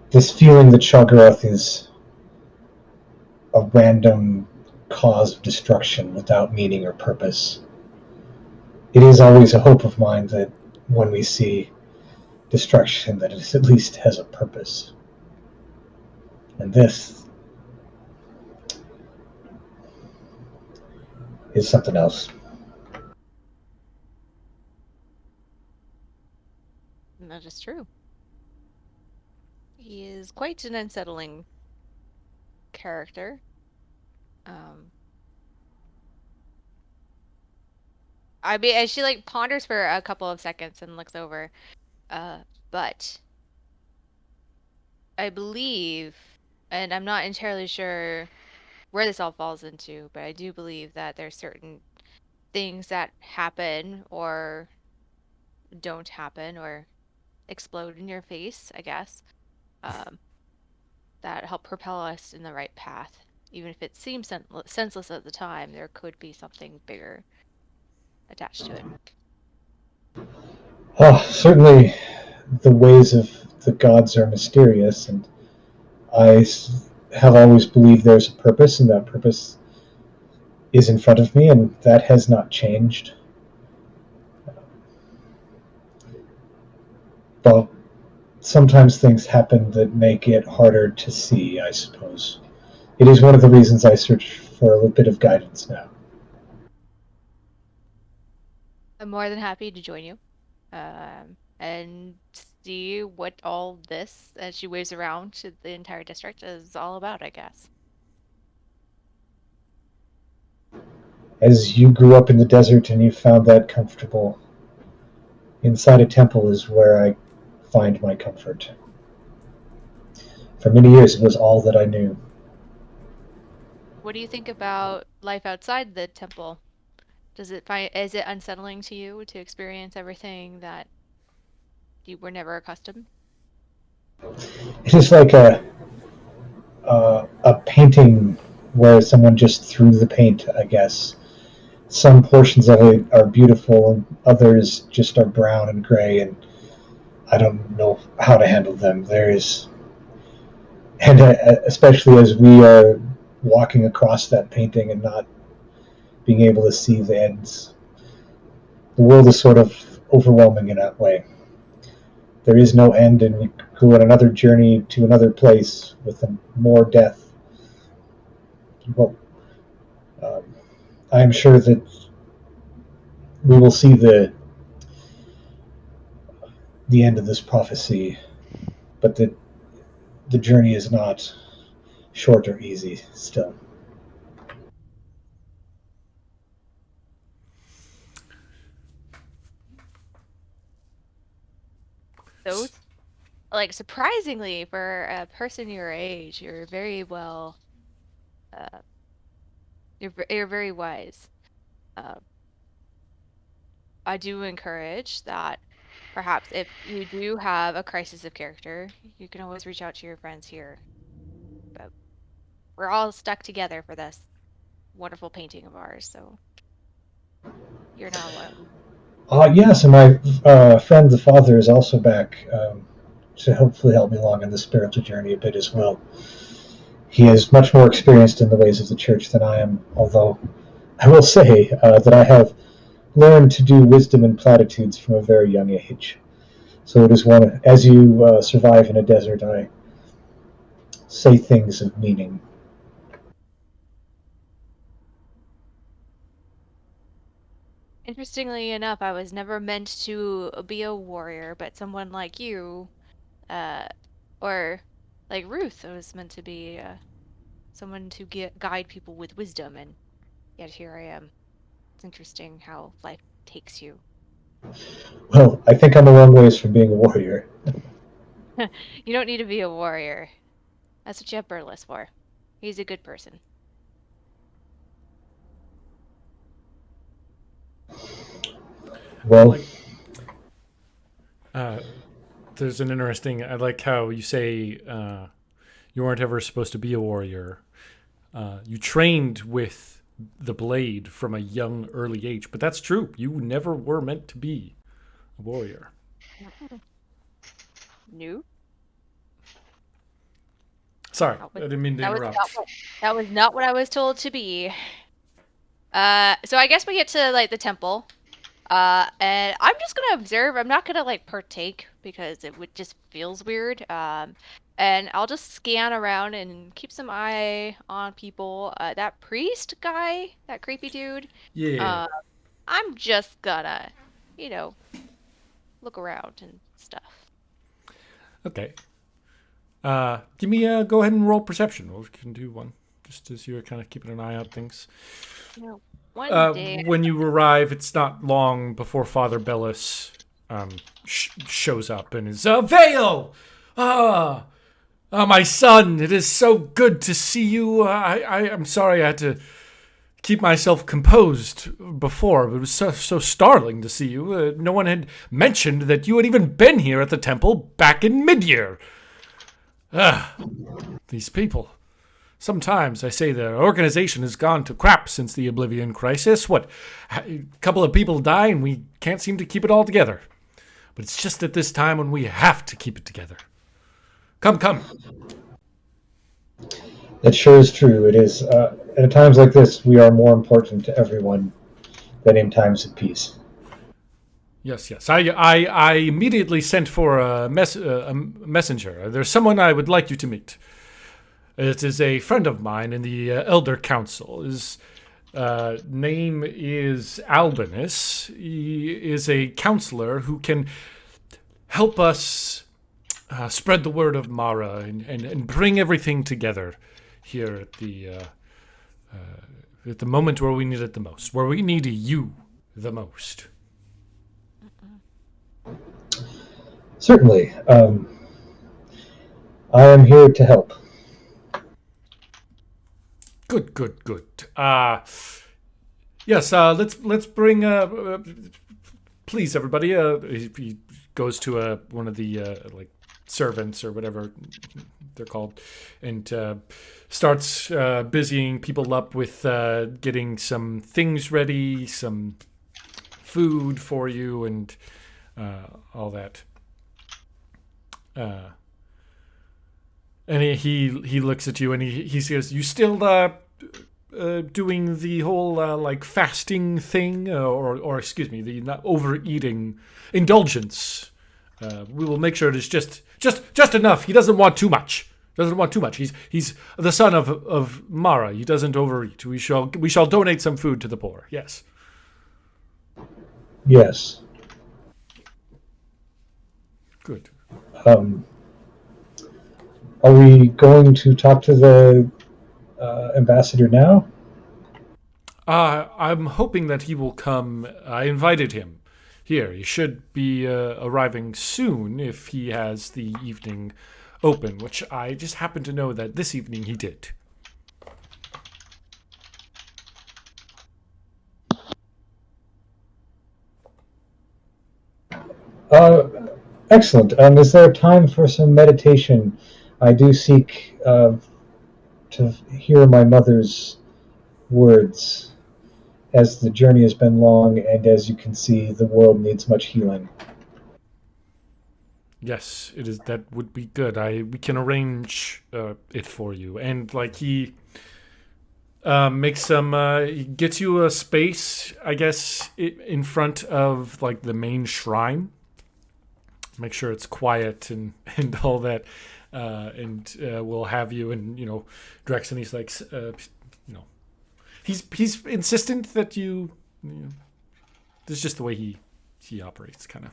Speaker 5: this feeling that Shalgaroth is a random cause of destruction without meaning or purpose. It is always a hope of mine that when we see destruction, that it at least has a purpose. And this is something else.
Speaker 7: That is true. He is quite an unsettling character. I mean, and she like ponders for a couple of seconds and looks over. But I believe, and I'm not entirely sure where this all falls into, but I do believe that there's certain things that happen or don't happen or explode in your face, I guess, that help propel us in the right path. Even if it seems senseless at the time, there could be something bigger attached to it.
Speaker 5: Oh, certainly the ways of the gods are mysterious, and I have always believed there's a purpose, and that purpose is in front of me, and that has not changed. But sometimes things happen that make it harder to see, I suppose. It is one of the reasons I search for a little bit of guidance now.
Speaker 7: I'm more than happy to join you and see what all this, as she waves around to the entire district, is all about, I guess.
Speaker 5: As you grew up in the desert and you found that comfortable, inside a temple is where I find my comfort. For many years, it was all that I knew.
Speaker 7: What do you think about life outside the temple? Is it unsettling to you to experience everything that you were never accustomed?
Speaker 5: It is like a painting where someone just threw the paint, I guess. Some portions of it are beautiful, and others just are brown and gray, and I don't know how to handle them. And especially as we are walking across that painting and not being able to see the ends. The world is sort of overwhelming in that way. There is no end, and we go on another journey to another place with more death. Well, um, I am sure that we will see the end of this prophecy, but the journey is not short or easy still.
Speaker 7: Those, like, surprisingly for a person your age, you're very well. Uh, you're very wise. Uh, I do encourage that perhaps if you do have a crisis of character, you can always reach out to your friends here. But we're all stuck together for this wonderful painting of ours, so you're not alone.
Speaker 5: Yes, and my friend the father is also back to hopefully help me along in the spiritual journey a bit as well. He is much more experienced in the ways of the church than I am, although I will say that I have learned to do wisdom and platitudes from a very young age. So it is one, as you survive in a desert, I say things of meaning.
Speaker 7: Interestingly enough, I was never meant to be a warrior, but someone like you, uh, or like Ruth, I was meant to be someone to guide people with wisdom, and yet here I am. It's interesting how life takes you.
Speaker 5: Well, I think I'm a long ways from being a warrior.
Speaker 7: You don't need to be a warrior. That's what you have Burles for. He's a good person.
Speaker 5: Well,
Speaker 4: There's an interesting. I like how you say you weren't ever supposed to be a warrior. You trained with the blade from a young, early age, but that's true. You never were meant to be a warrior.
Speaker 7: No,
Speaker 4: Sorry, I didn't mean to interrupt.
Speaker 7: That was not what I was told to be. So I guess we get to like the temple. And I'm just gonna observe. I'm not gonna like partake because it would just feels weird. And I'll just scan around and keep some eye on people. That priest guy, that creepy dude.
Speaker 4: Yeah.
Speaker 7: I'm just gonna, you know, look around and stuff.
Speaker 4: Okay. Give me go ahead and roll perception. We can do one, just as you're kind of keeping an eye out things.
Speaker 7: You know, one day.
Speaker 4: When you arrive, it's not long before Father Bellis shows up and is Vayl! My son, it is so good to see you. I'm sorry I had to keep myself composed before, but it was so startling to see you. No one had mentioned that you had even been here at the temple back in mid-year. These people. Sometimes I say their organization has gone to crap since the Oblivion Crisis. What, a couple of people die and we can't seem to keep it all together. But it's just at this time when we have to keep it together. Come.
Speaker 5: it sure is true. It is. At times like this, we are more important to everyone than in times of peace.
Speaker 4: Yes. I immediately sent for a messenger. There's someone I would like you to meet. It is a friend of mine in the Elder Council. His name is Albinus. He is a counselor who can help us spread the word of Mara and bring everything together here at the moment where we need it the most, where we need you the most.
Speaker 5: Certainly. I am here to help.
Speaker 4: Good. Yes, let's bring. Please, everybody. He goes to one of the like servants or whatever they're called, and starts busying people up with getting some things ready, some food for you, and all that. And he looks at you and he says, "You still doing the whole like fasting thing, or excuse me, the not overeating indulgence? We will make sure it is just enough. He doesn't want too much. Doesn't want too much. He's the son of Mara. He doesn't overeat. We shall donate some food to the poor. Yes."
Speaker 5: Yes.
Speaker 4: Good.
Speaker 5: Are we going to talk to the ambassador now?
Speaker 4: I'm hoping that he will come. I invited him here. He should be arriving soon if he has the evening open, which I just happen to know that this evening he did.
Speaker 5: Excellent. Is there time for some meditation? I do seek to hear my mother's words, as the journey has been long, and as you can see, the world needs much healing.
Speaker 4: Yes, it is. That would be good. We can arrange it for you. And like he makes some. He gets you a space, I guess, in front of like the main shrine. Make sure it's quiet and all that. And we'll have you and Drex, and he's like, he's insistent that you know, this is just the way he operates, kind of.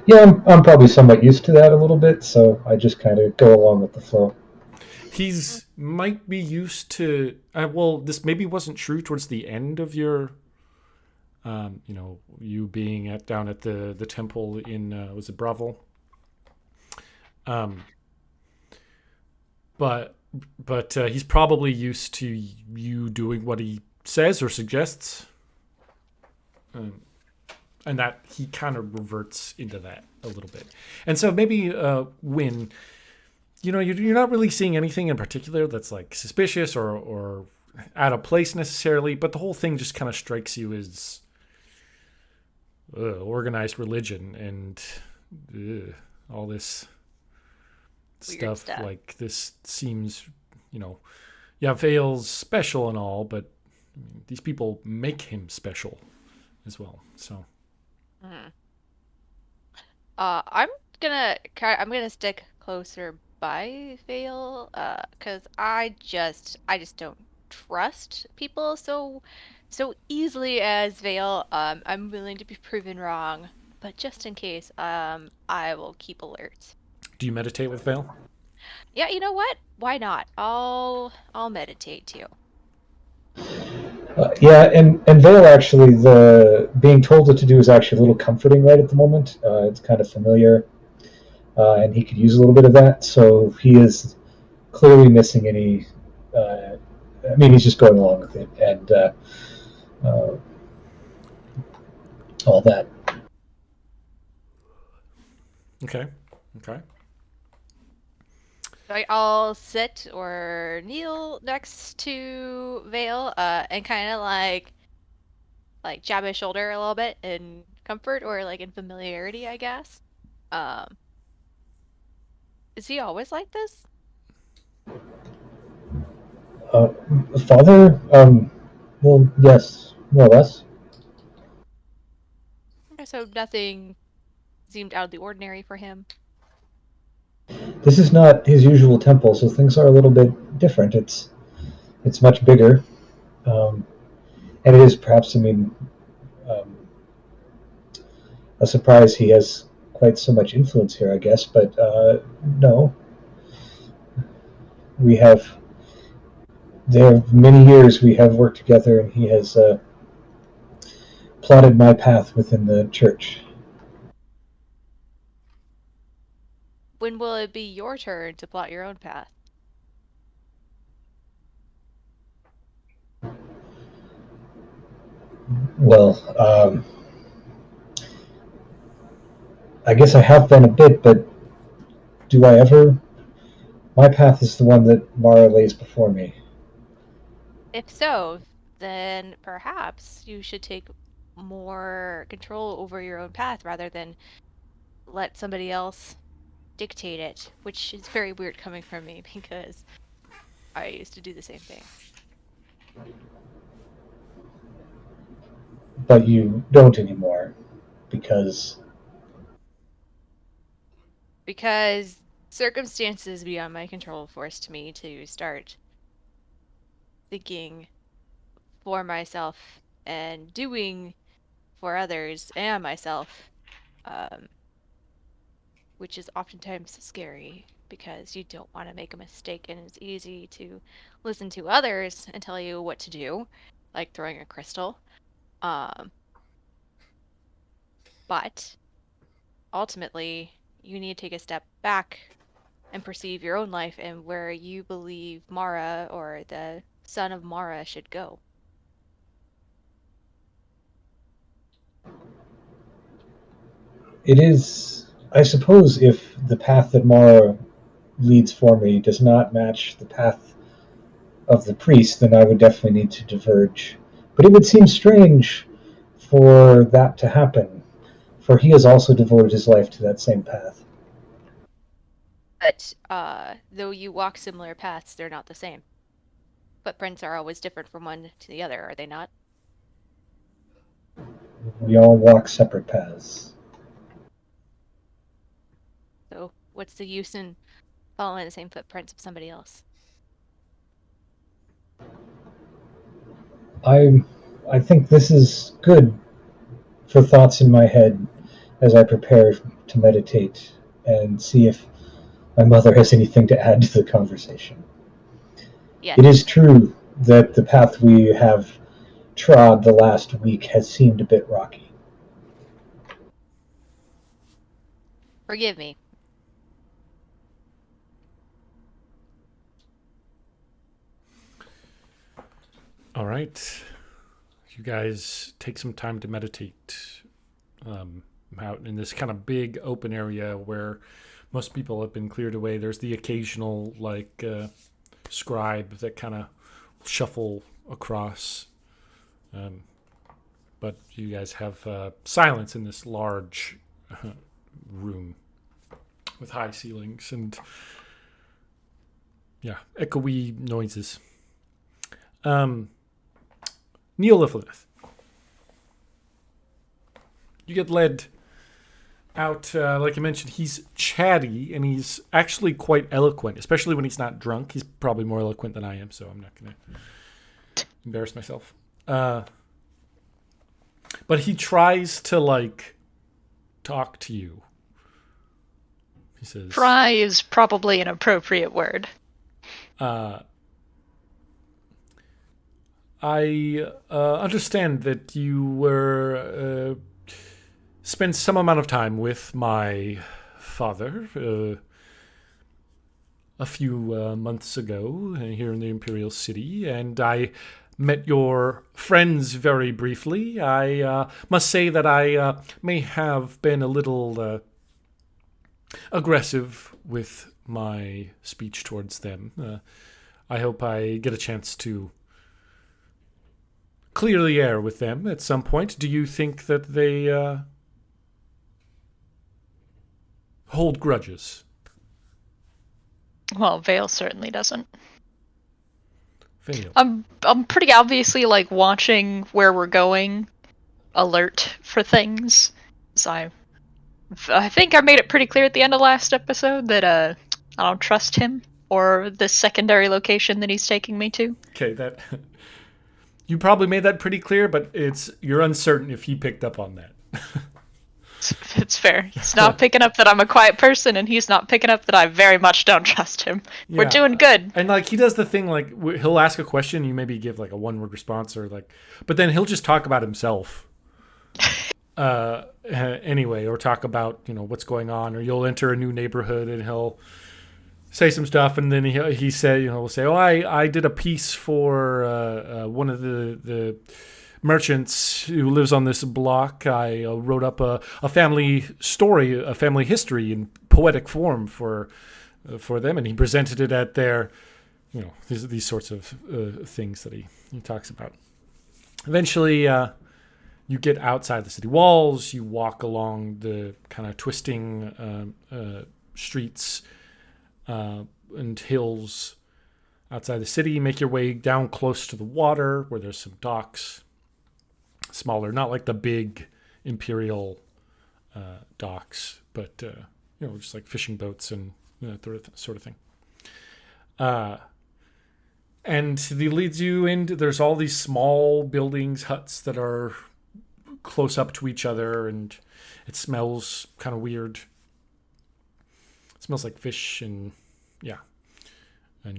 Speaker 5: Yeah, I'm probably somewhat used to that a little bit, so I just kind of go along with the flow.
Speaker 4: He's might be used to. Well, this maybe wasn't true towards the end of your, you being down at the temple in was it Bravo? But he's probably used to you doing what he says or suggests, and that he kind of reverts into that a little bit. And so maybe when you're not really seeing anything in particular that's like suspicious or out of place necessarily, but the whole thing just kind of strikes you as organized religion and all this stuff. Like this seems, yeah, Vayl's special and all, but these people make him special as well. So,
Speaker 7: I'm gonna stick closer by Vayl, because I just don't trust people so easily as Vayl. I'm willing to be proven wrong, but just in case, I will keep alert.
Speaker 4: do you meditate with Vayl?
Speaker 7: Yeah, you know what? Why not? I'll meditate too.
Speaker 5: Yeah, and Vale actually, the being told what to do is actually a little comforting right at the moment. It's kind of familiar, and he could use a little bit of that. So he is clearly missing any. He's just going along with it and all that.
Speaker 4: Okay.
Speaker 7: I'll sit or kneel next to Vayl, and kind of like jab his shoulder a little bit in comfort or like in familiarity, I guess. Is he always like this?
Speaker 5: Father, well, yes, more or less.
Speaker 7: Okay, so nothing seemed out of the ordinary for him.
Speaker 5: This is not his usual temple, so things are a little bit different. It's much bigger, and it is perhaps, a surprise he has quite so much influence here, I guess. But no, there are many years we have worked together, and he has plotted my path within the church.
Speaker 7: When will it be your turn to plot your own path?
Speaker 5: Well, I guess I have been a bit, but do I ever? My path is the one that Mara lays before me.
Speaker 7: If so, then perhaps you should take more control over your own path rather than let somebody else dictate it, which is very weird coming from me because I used to do the same thing.
Speaker 5: But you don't anymore because
Speaker 7: Because circumstances beyond my control forced me to start thinking for myself and doing for others and myself, um, which is oftentimes scary because you don't want to make a mistake, and it's easy to listen to others and tell you what to do, like throwing a crystal. Um, but ultimately, you need to take a step back and perceive your own life and where you believe Mara or the son of Mara should go.
Speaker 5: it is, I suppose, if the path that Mara leads for me does not match the path of the priest, then I would definitely need to diverge. But it would seem strange for that to happen, for he has also devoted his life to that same path.
Speaker 7: But though you walk similar paths, they're not the same. Footprints are always different from one to the other, are they not?
Speaker 5: We all walk separate paths.
Speaker 7: So what's the use in following the same footprints of somebody else?
Speaker 5: I think this is good for thoughts in my head as I prepare to meditate and see if my mother has anything to add to the conversation.
Speaker 7: Yes.
Speaker 5: It is true that the path we have trod the last week has seemed a bit rocky.
Speaker 7: Forgive me.
Speaker 4: All right. You guys take some time to meditate out in this kind of big open area where most people have been cleared away. There's the occasional scribe that kind of shuffle across. But you guys have silence in this large room with high ceilings and echoey noises. Neolithith. You get led out, like I mentioned, he's chatty and he's actually quite eloquent, especially when he's not drunk. He's probably more eloquent than I am, so I'm not going to embarrass myself. But he tries to, talk to you. He says...
Speaker 6: Try is probably an appropriate word.
Speaker 4: I understand that you were spent some amount of time with my father a few months ago here in the Imperial City, and I met your friends very briefly. I must say that I may have been a little aggressive with my speech towards them. I hope I get a chance to clear the air with them at some point. Do you think that they hold grudges?
Speaker 6: Well, Vayl certainly doesn't.
Speaker 4: Vayl.
Speaker 6: I'm pretty obviously watching where we're going, alert for things. So I think I made it pretty clear at the end of last episode that I don't trust him or the secondary location that he's taking me to.
Speaker 4: Okay, that you probably made that pretty clear, but you're uncertain if he picked up on that.
Speaker 6: It's fair. He's not picking up that I'm a quiet person, and he's not picking up that I very much don't trust him. Yeah. We're doing good.
Speaker 4: And he does the thing he'll ask a question, you maybe give a one-word response but then he'll just talk about himself. Anyway, or talk about what's going on, or you'll enter a new neighborhood and he'll say some stuff, and then he said we'll say, oh, I did a piece for one of the merchants who lives on this block. I wrote up a family story, a family history in poetic form for them, and he presented it at their these sorts of things that he talks about. Eventually you get outside the city walls, you walk along the kind of twisting streets and hills outside the city. Make your way down close to the water where there's some docks. Smaller, not like the big imperial docks, but just like fishing boats and that sort of thing. And he leads you into, there's all these small buildings, huts that are close up to each other, and it smells kind of weird. It smells like fish and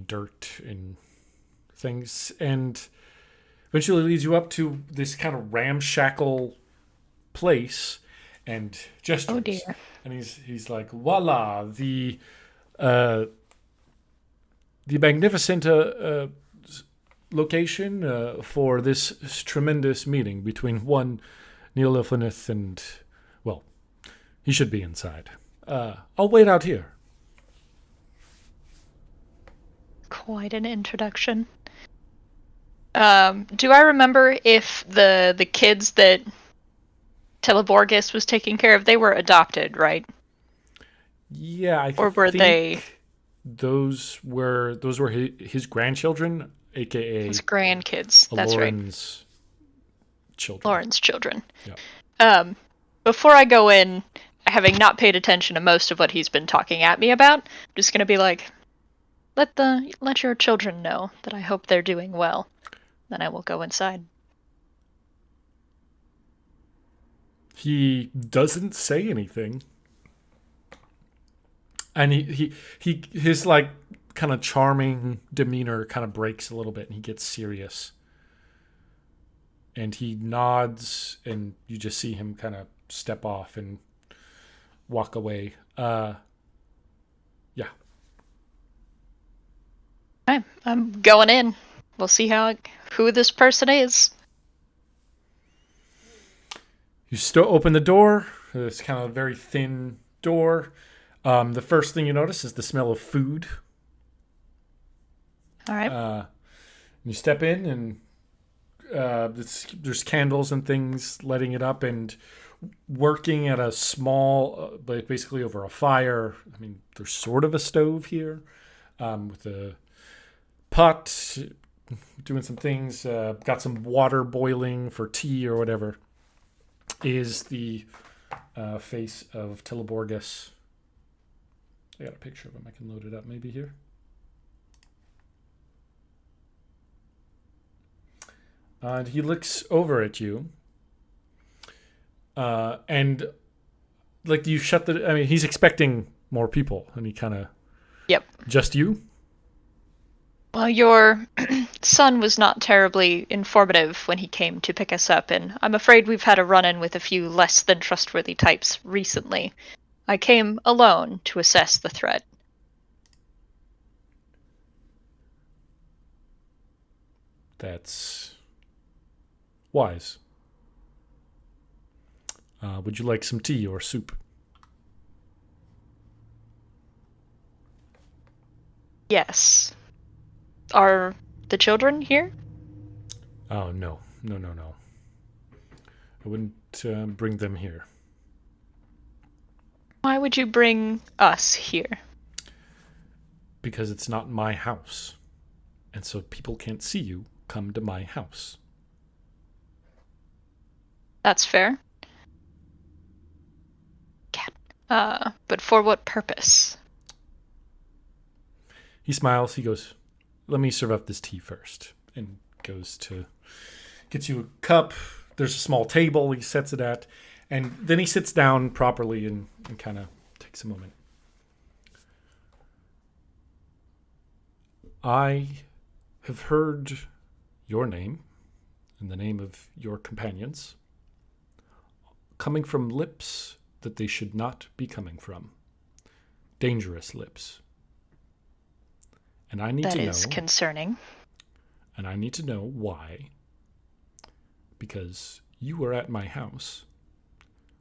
Speaker 4: dirt and things. And eventually leads you up to this kind of ramshackle place and gestures.
Speaker 6: Oh dear.
Speaker 4: And he's like, voila, the magnificent location for this tremendous meeting between one Neil Ilfinith and, well, he should be inside. I'll wait out here.
Speaker 6: Quite an introduction. Do I remember if the kids that Teleborgus was taking care of, they were adopted, right?
Speaker 4: Yeah,
Speaker 6: Or were they
Speaker 4: those were his grandchildren, aka
Speaker 6: his grandkids? That's right.
Speaker 4: Lauren's children.
Speaker 6: Lauren's children.
Speaker 4: Yeah.
Speaker 6: Before I go in, having not paid attention to most of what he's been talking at me about, I'm just gonna be like, let your children know that I hope they're doing well. Then I will go inside.
Speaker 4: He doesn't say anything. And his like kind of charming demeanor kind of breaks a little bit, and he gets serious. And he nods, and you just see him kind of step off and walk away. Yeah.
Speaker 6: Okay, I'm going in. We'll see who this person is.
Speaker 4: You still open the door. It's kind of a very thin door. The first thing you notice is the smell of food.
Speaker 6: All right.
Speaker 4: You step in, and there's candles and things lighting it up, and working at a small, basically over a fire. I mean, there's sort of a stove here with a pot, doing some things. Got some water boiling for tea or whatever. Is the face of Teleborgus. I got a picture of him. I can load it up maybe here. And he looks over at you. And like you shut the... I mean, he's expecting more people. And he kind of...
Speaker 6: Yep.
Speaker 4: Just you?
Speaker 6: Well, your son was not terribly informative when he came to pick us up, and I'm afraid we've had a run-in with a few less than trustworthy types recently. I came alone to assess the threat.
Speaker 4: That's wise. Would you like some tea or soup?
Speaker 6: Yes. Are the children here?
Speaker 4: Oh, no. No. I wouldn't bring them here.
Speaker 6: Why would you bring us here?
Speaker 4: Because it's not my house. And so people can't see you come to my house.
Speaker 6: That's fair. Cat. But for what purpose?
Speaker 4: He smiles. He goes, let me serve up this tea first. And gets you a cup. There's a small table he sets it at. And then he sits down properly and kind of takes a moment. I have heard your name and the name of your companions coming from lips that they should not be coming from. Dangerous lips. And I need to know...
Speaker 6: That is concerning.
Speaker 4: And I need to know why. Because you were at my house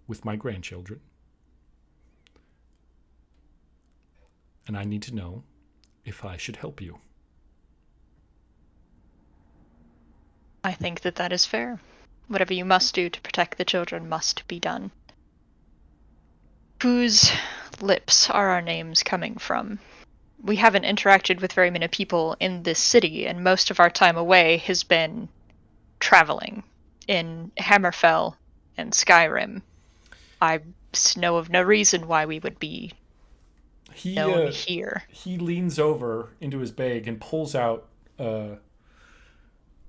Speaker 4: with my grandchildren. And I need to know if I should help you.
Speaker 6: I think that is fair. Whatever you must do to protect the children must be done. Whose lips are our names coming from? We haven't interacted with very many people in this city, and most of our time away has been traveling in Hammerfell and Skyrim. I know of no reason why we would be known here.
Speaker 4: He leans over into his bag and pulls out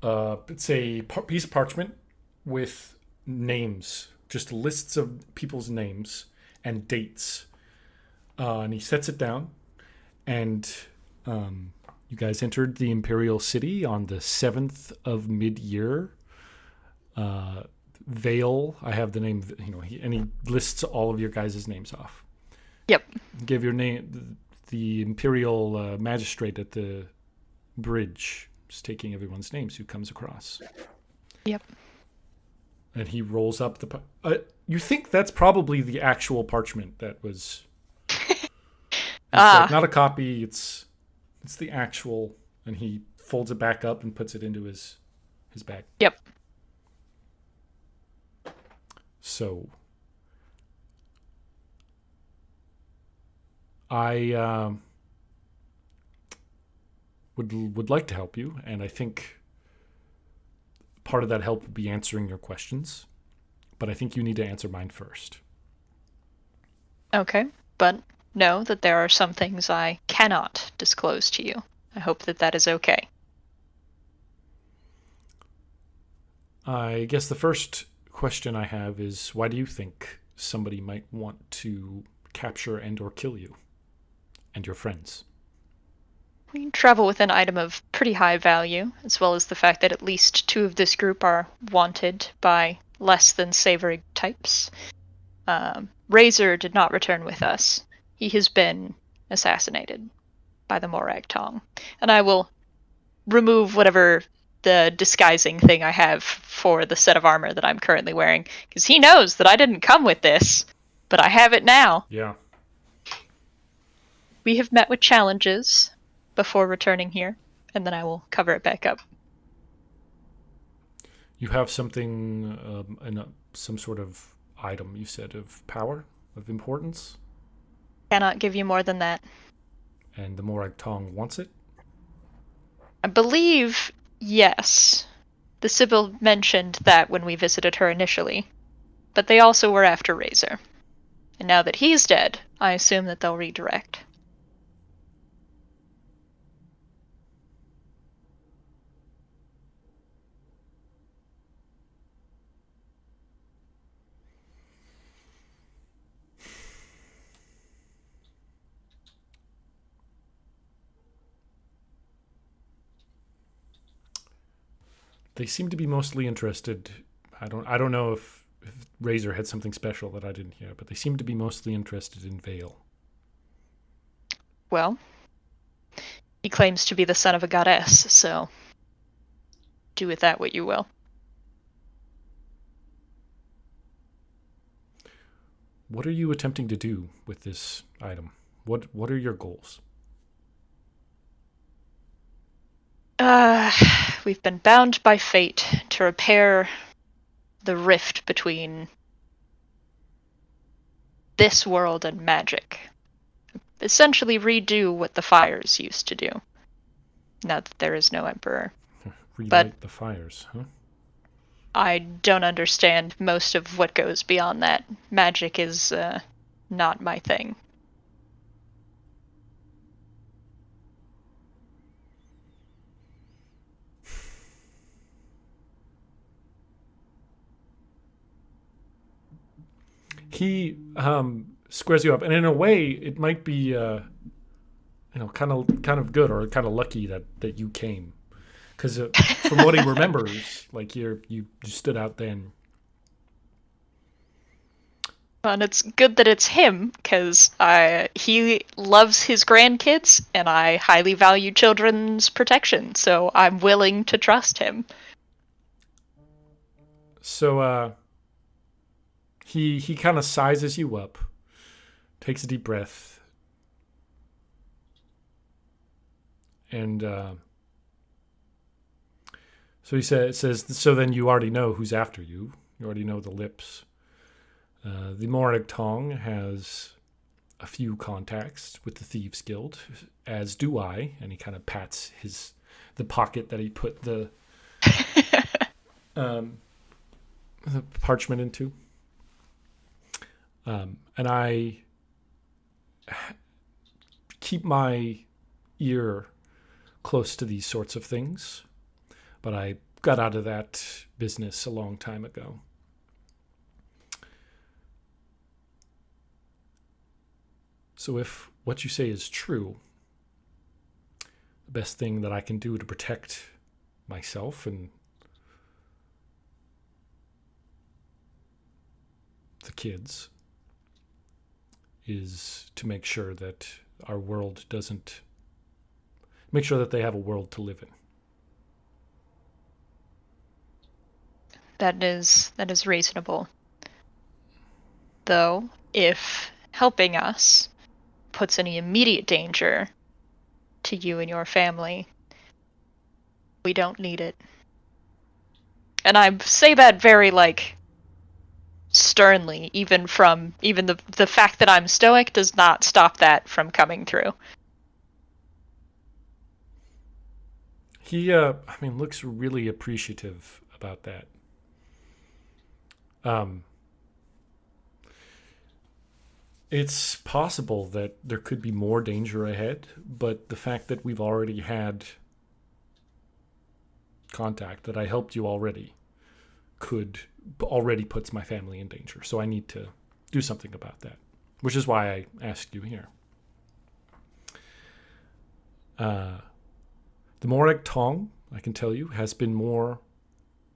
Speaker 4: it's a piece of parchment with names, just lists of people's names and dates. And he sets it down, and you guys entered the Imperial City on the 7th of mid-year. Vayl, I have the name, and he lists all of your guys' names off.
Speaker 6: Yep.
Speaker 4: Give your name, the Imperial magistrate at the bridge is taking everyone's names who comes across.
Speaker 6: Yep.
Speaker 4: And he rolls up the... you think that's probably the actual parchment that was... not a copy, it's the actual, and he folds it back up and puts it into his bag.
Speaker 6: Yep.
Speaker 4: So I would like to help you, and I think part of that help would be answering your questions, but I think you need to answer mine first.
Speaker 6: Okay, but know that there are some things I cannot disclose to you. I hope that that is okay.
Speaker 4: I guess the first question I have is, why do you think somebody might want to capture and or kill you and your friends?
Speaker 6: We travel with an item of pretty high value, as well as the fact that at least 2 of this group are wanted by less than savory types. Razor did not return with us. He has been assassinated by the Morag Tong. And I will remove whatever the disguising thing I have for the set of armor that I'm currently wearing, because he knows that I didn't come with this, but I have it now.
Speaker 4: Yeah.
Speaker 6: We have met with challenges before returning here, and then I will cover it back up.
Speaker 4: You have something, some sort of item, you said, of power, of importance?
Speaker 6: Cannot give you more than that.
Speaker 4: And the Morag Tong wants it?
Speaker 6: I believe, yes. The Sibyl mentioned that when we visited her initially, but they also were after Razor. And now that he's dead, I assume that they'll redirect.
Speaker 4: They seem to be mostly interested. I don't know if Razor had something special that I didn't hear, but they seem to be mostly interested in Vayl.
Speaker 6: Well, he claims to be the son of a goddess, so do with that what you will.
Speaker 4: What are you attempting to do with this item? What are your goals?
Speaker 6: We've been bound by fate to repair the rift between this world and magic. Essentially redo what the fires used to do, now that there is no emperor.
Speaker 4: Relight the fires, huh?
Speaker 6: I don't understand most of what goes beyond that. Magic is not my thing.
Speaker 4: He squares you up, and in a way, it might be, kind of good or kind of lucky that you came, because from what he remembers, like you stood out then.
Speaker 6: And it's good that it's him, because he loves his grandkids, and I highly value children's protection, so I'm willing to trust him.
Speaker 4: So he kind of sizes you up, takes a deep breath, and so he says, so then you already know who's after you. You already know the lips. The Morag Tong has a few contacts with the Thieves Guild, as do I. And he kind of pats the pocket that he put the parchment into. And I keep my ear close to these sorts of things, but I got out of that business a long time ago. So if what you say is true, the best thing that I can do to protect myself and the kids is to make sure that our world doesn't, make sure that they have a world to live in.
Speaker 6: That is reasonable. Though, if helping us puts any immediate danger to you and your family, we don't need it. And I say that very, sternly, even the fact that I'm stoic does not stop that from coming through.
Speaker 4: He, looks really appreciative about that. It's possible that there could be more danger ahead, but the fact that we've already had contact, that I helped you already, already puts my family in danger. So I need to do something about that, which is why I asked you here. The Morag Tong, I can tell you, has been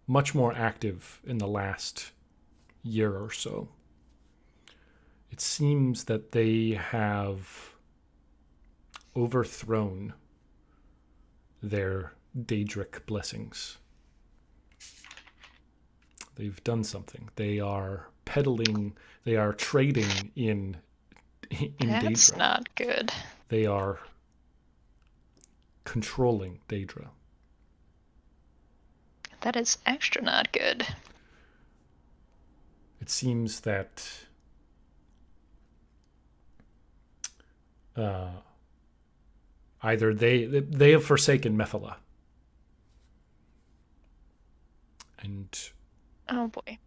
Speaker 4: much more active in the last year or so. It seems that they have overthrown their Daedric blessings. They've done something. They are trading in
Speaker 6: That's
Speaker 4: Daedra.
Speaker 6: not good.
Speaker 4: They are controlling Daedra.
Speaker 6: That is extra not good.
Speaker 4: It seems that either they have forsaken Methala, and
Speaker 6: Oh boy.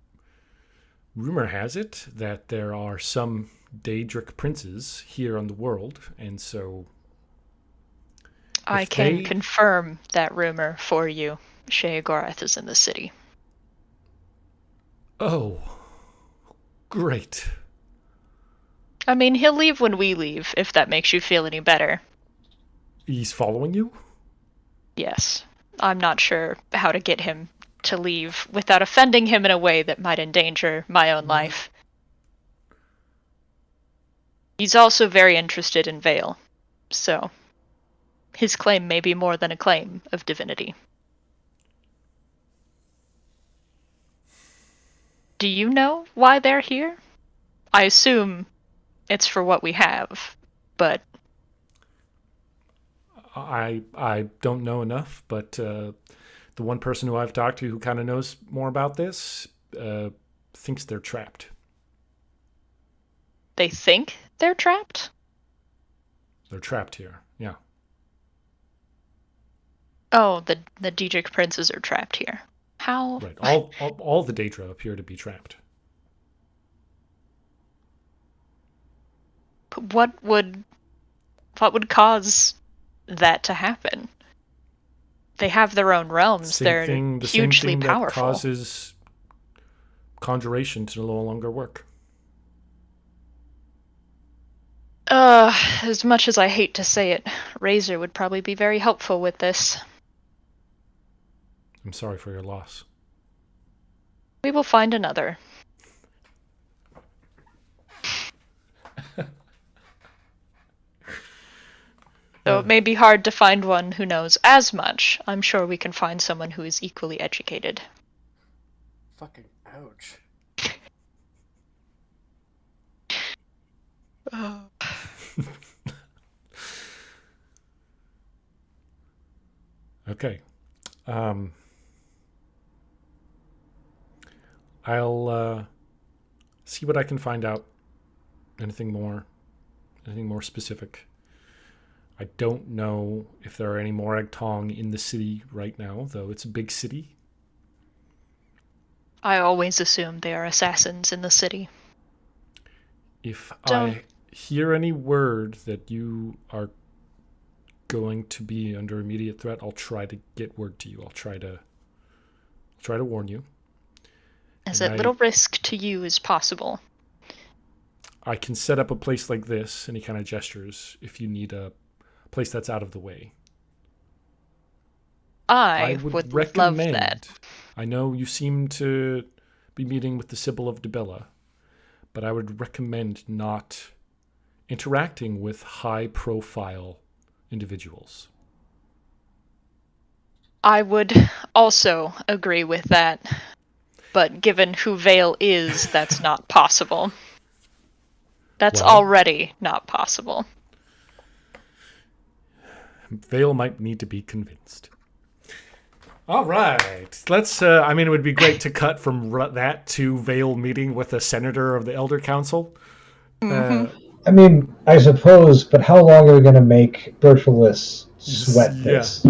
Speaker 4: rumor has it that there are some Daedric princes here on the world, and so
Speaker 6: I can confirm that rumor for you. Sheogorath is in the city.
Speaker 4: Oh, great.
Speaker 6: I mean, he'll leave when we leave, if that makes you feel any better.
Speaker 4: He's following you?
Speaker 6: Yes. I'm not sure how to get him to leave without offending him in a way that might endanger my own life. He's also very interested in Vayl, so his claim may be more than a claim of divinity. Do you know why they're here? I assume it's for what we have, but
Speaker 4: I don't know enough, but the one person who I've talked to who kind of knows more about this thinks they're trapped.
Speaker 6: they think they're trapped?
Speaker 4: They're trapped here, yeah.
Speaker 6: Oh, the Daedric princes are trapped here. How?
Speaker 4: Right. All the Daedra appear to be trapped.
Speaker 6: What would cause that to happen? They have their own realms. They're
Speaker 4: The
Speaker 6: hugely
Speaker 4: same thing
Speaker 6: powerful.
Speaker 4: that causes conjuration to no longer work.
Speaker 6: As much as I hate to say it, Razor would probably be very helpful with this.
Speaker 4: I'm sorry for your loss.
Speaker 6: We will find another. Though it may be hard to find one who knows as much, I'm sure we can find someone who is equally educated.
Speaker 2: Fucking ouch.
Speaker 4: Okay. I'll see what I can find out. Anything more anything more specific. I don't know if there are any more Agtong in the city right now, though it's a big city.
Speaker 6: I always assume they are assassins in the city.
Speaker 4: If
Speaker 6: Don't-
Speaker 4: I hear any word that you are going to be under immediate threat, I'll try to get word to you. I'll try to warn you.
Speaker 6: As
Speaker 4: And
Speaker 6: at little risk to you as possible.
Speaker 4: I can set up a place like this, and he kind of gestures, if you need a place that's out of the way.
Speaker 6: I
Speaker 4: would
Speaker 6: would
Speaker 4: recommend,
Speaker 6: love that.
Speaker 4: I know you seem to be meeting with the Sibyl of Debella, but I would recommend not interacting with high-profile individuals.
Speaker 6: I would also agree with that. But given who Vayl is, that's not possible. That's
Speaker 4: Well-
Speaker 6: already not possible.
Speaker 4: Vayl might need to be convinced. All right. Let's, I mean, it would be great to cut from that to Vayl meeting with a senator of the Elder Council.
Speaker 5: I mean, I suppose, but how long are we going to make Bertolus sweat this?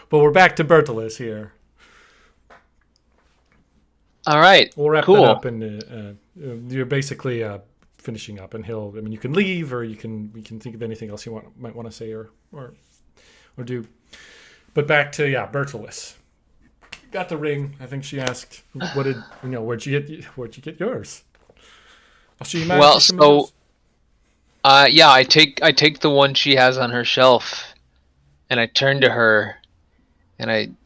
Speaker 4: But we're back to Bertolus here.
Speaker 1: All right.
Speaker 4: We'll wrap
Speaker 1: cool.
Speaker 4: that up, and you're basically finishing up. And he'll, I mean, you can leave, or we can think of anything else you might want to say or do. But back to Bertolus. Got the ring. I think she asked, "Where'd you get yours?" I'll show you mine.
Speaker 1: Well, so I take the one she has on her shelf, and I turn to her, and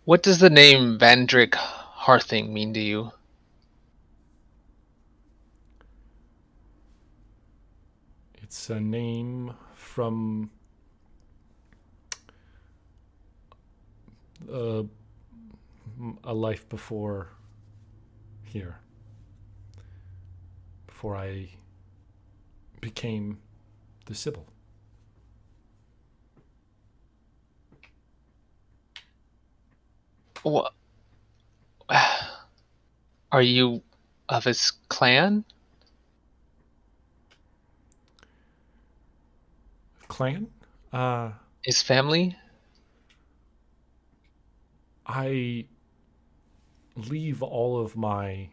Speaker 1: what does the name Vandrick Harthing mean to you?
Speaker 4: It's a name from a life before here. Before I became the Sibyl.
Speaker 1: What? Are you of his clan?
Speaker 4: Clan?
Speaker 1: His family?
Speaker 4: I leave all of my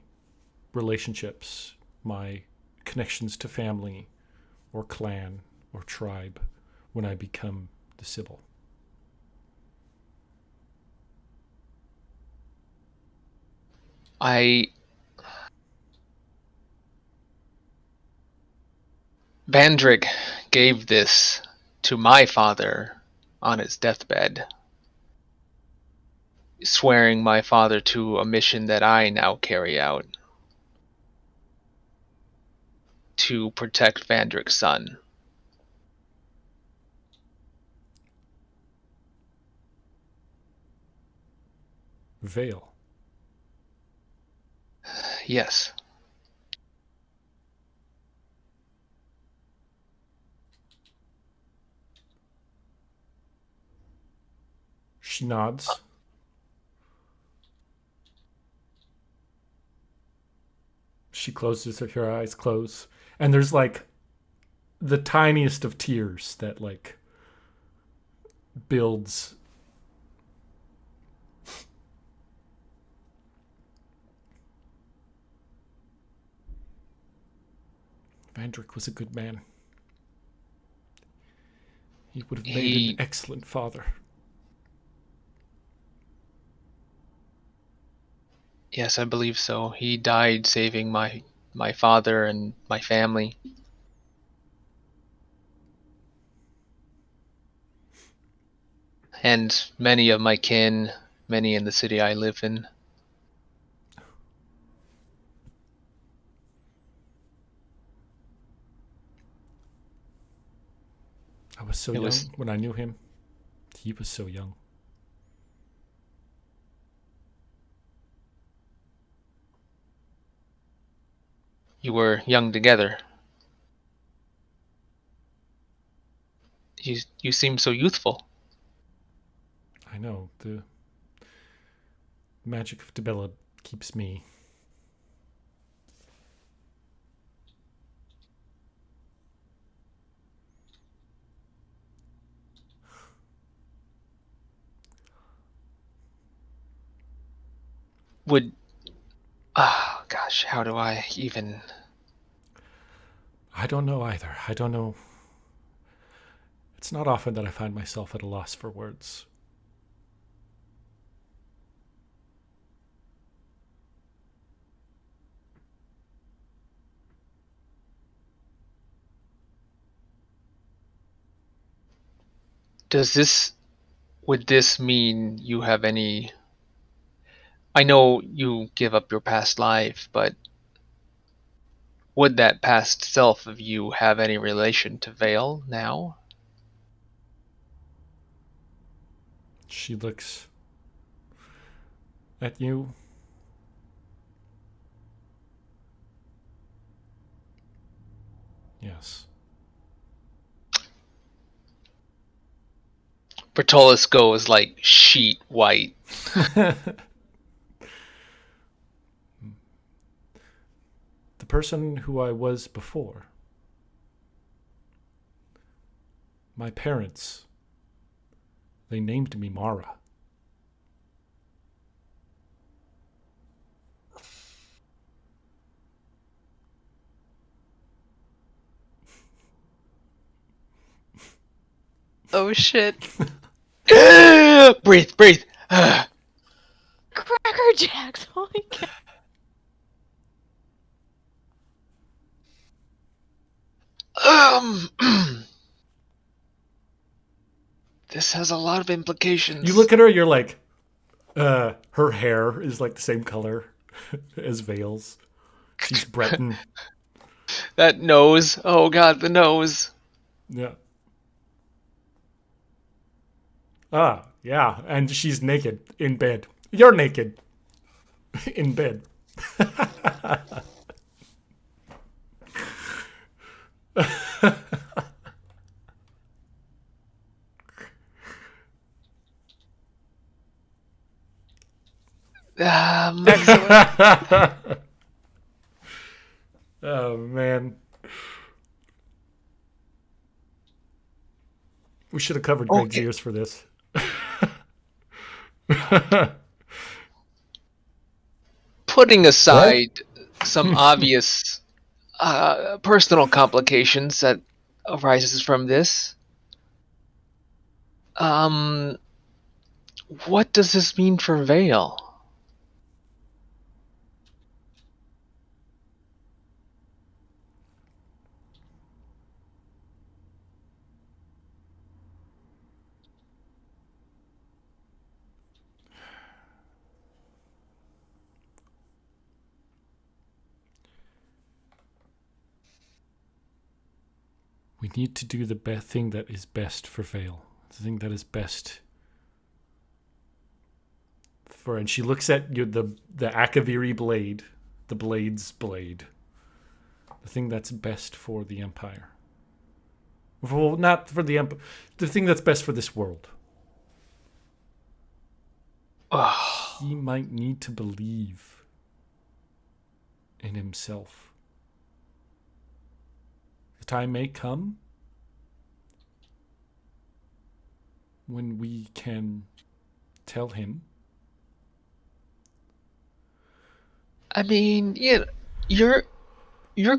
Speaker 4: relationships, my connections to family or clan or tribe when I become the Sibyl.
Speaker 1: Vandrick gave this to my father on his deathbed, swearing my father to a mission that I now carry out to protect Vandrick's son.
Speaker 4: Vayl.
Speaker 1: Yes.
Speaker 4: She nods. She closes her eyes close. And there's like the tiniest of tears that like builds. Vandrick was a good man. He would have made an excellent father.
Speaker 1: Yes, I believe so. He died saving my father and my family. And many of my kin, many in the city I live in.
Speaker 4: I was so young when I knew him. He was so young.
Speaker 1: You were young together. You seem so youthful.
Speaker 4: I know. Magic of Dibella keeps me.
Speaker 1: Would oh gosh, how do I even?
Speaker 4: I don't know either. I don't know. It's not often that I find myself at a loss for words.
Speaker 1: Would this mean you have any? I know you give up your past life, but would that past self of you have any relation to Vayl now?
Speaker 4: She looks at you. Yes.
Speaker 1: Bertolus goes like sheet white.
Speaker 4: The person who I was before. My parents. They named me Mara.
Speaker 6: Oh shit.
Speaker 1: Breathe, breathe.
Speaker 7: Cracker Jacks. Holy cow.
Speaker 1: This has a lot of implications.
Speaker 4: You look at her, you're like, her hair is like the same color as Vayl's. She's Breton.
Speaker 1: That nose. Oh god, the nose.
Speaker 4: Yeah. Ah, yeah. And she's naked in bed. You're naked in bed.
Speaker 1: Excellent.
Speaker 4: Oh, man. We should have covered Greg's ears for this.
Speaker 1: Putting aside some obvious personal complications that arises from this, what does this mean for Vayl?
Speaker 4: We need to do the thing that is best for Vayl. The thing that is best for... And she looks at you, the Akaviri blade. The blade's blade. The thing that's best for the Empire. Well, not for the Empire. The thing that's best for this world. He might need to believe in himself. The time may come when we can tell him.
Speaker 1: I mean, you're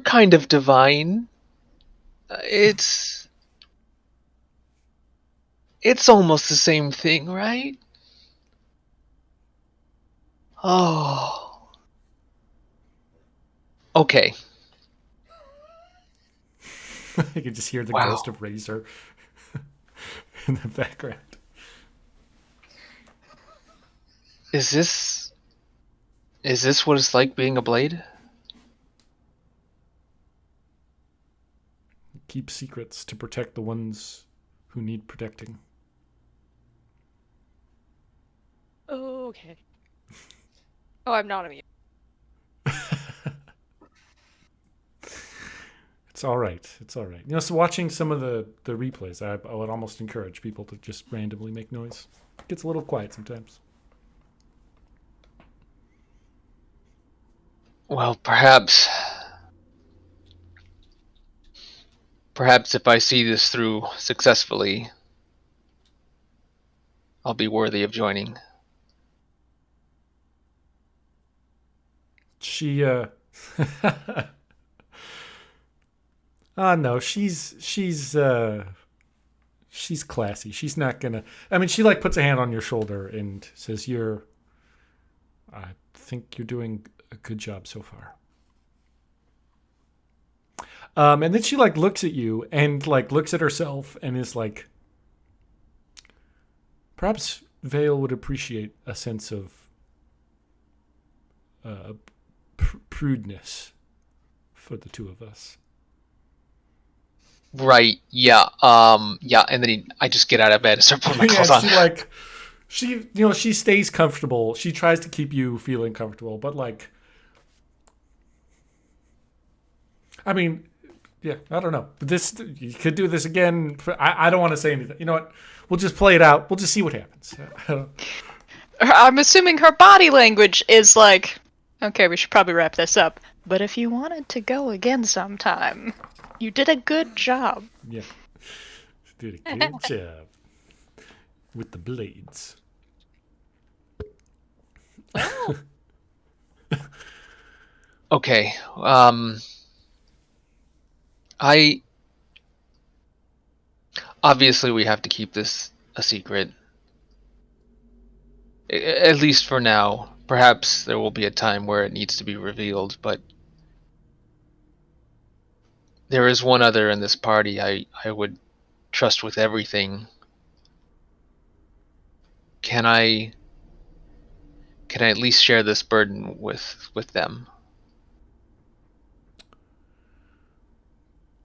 Speaker 1: kind of divine. It's almost the same thing, right? Oh. Okay.
Speaker 4: I can just hear the
Speaker 1: Wow.
Speaker 4: ghost of Razor in the background.
Speaker 1: Is this what it's like being a blade?
Speaker 4: Keep secrets to protect the ones who need protecting.
Speaker 7: Okay. Oh, I'm not immune.
Speaker 4: It's all right. It's all right. You know, so watching some of the replays, I would almost encourage people to just randomly make noise. It gets a little quiet sometimes.
Speaker 1: Well, perhaps if I see this through successfully, I'll be worthy of joining.
Speaker 4: She no, she's classy. She's not gonna. I mean, she like puts a hand on your shoulder and says, I think you're doing a good job so far." And then she like looks at you and like looks at herself and is like, "Perhaps Vale would appreciate a sense of prudeness for the two of us."
Speaker 1: Right, yeah, yeah, and then I just get out of bed and start putting my clothes on.
Speaker 4: She stays comfortable. She tries to keep you feeling comfortable, but like, I mean, yeah, I don't know. This, you could do this again. I don't want to say anything. You know what? We'll just play it out. We'll just see what happens.
Speaker 6: I'm assuming her body language is like, okay, we should probably wrap this up. But if you wanted to go again sometime, you did a good job.
Speaker 4: Yeah. Did a good job with the blades.
Speaker 1: Okay, obviously we have to keep this a secret. At least for now. Perhaps there will be a time where it needs to be revealed, but there is one other in this party I would trust with everything. Can I at least share this burden with them?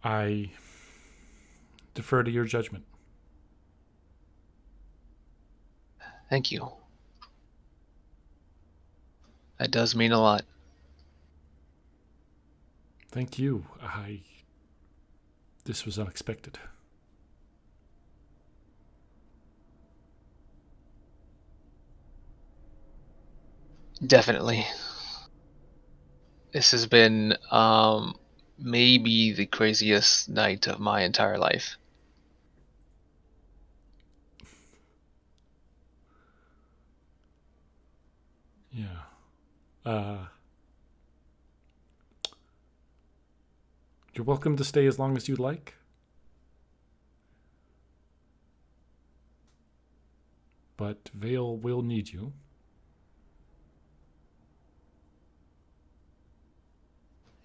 Speaker 4: I defer to your judgment.
Speaker 1: Thank you. That does mean a lot.
Speaker 4: Thank you. This was unexpected.
Speaker 1: Definitely. This has been maybe the craziest night of my entire life.
Speaker 4: Yeah. You're welcome to stay as long as you'd like. But Vale will need you.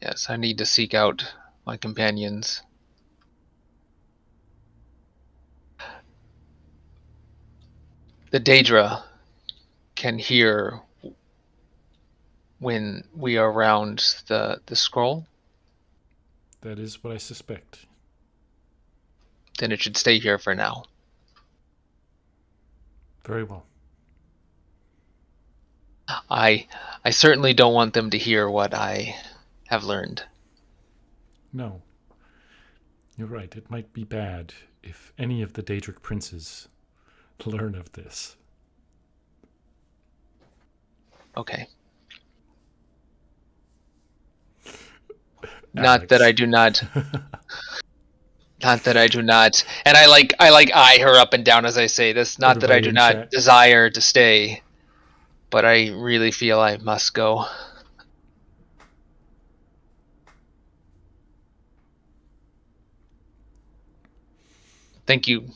Speaker 1: Yes, I need to seek out my companions. The Daedra can hear when we are around the scroll.
Speaker 4: That is what I suspect.
Speaker 1: Then it should stay here for now.
Speaker 4: Very well.
Speaker 1: I certainly don't want them to hear what I have learned.
Speaker 4: No. You're right. It might be bad if any of the Daedric princes learn of this.
Speaker 1: Okay. Not that I do not. Not that I do not. And I eye her up and down as I say this. Not that I do not desire to stay, but I really feel I must go. Thank you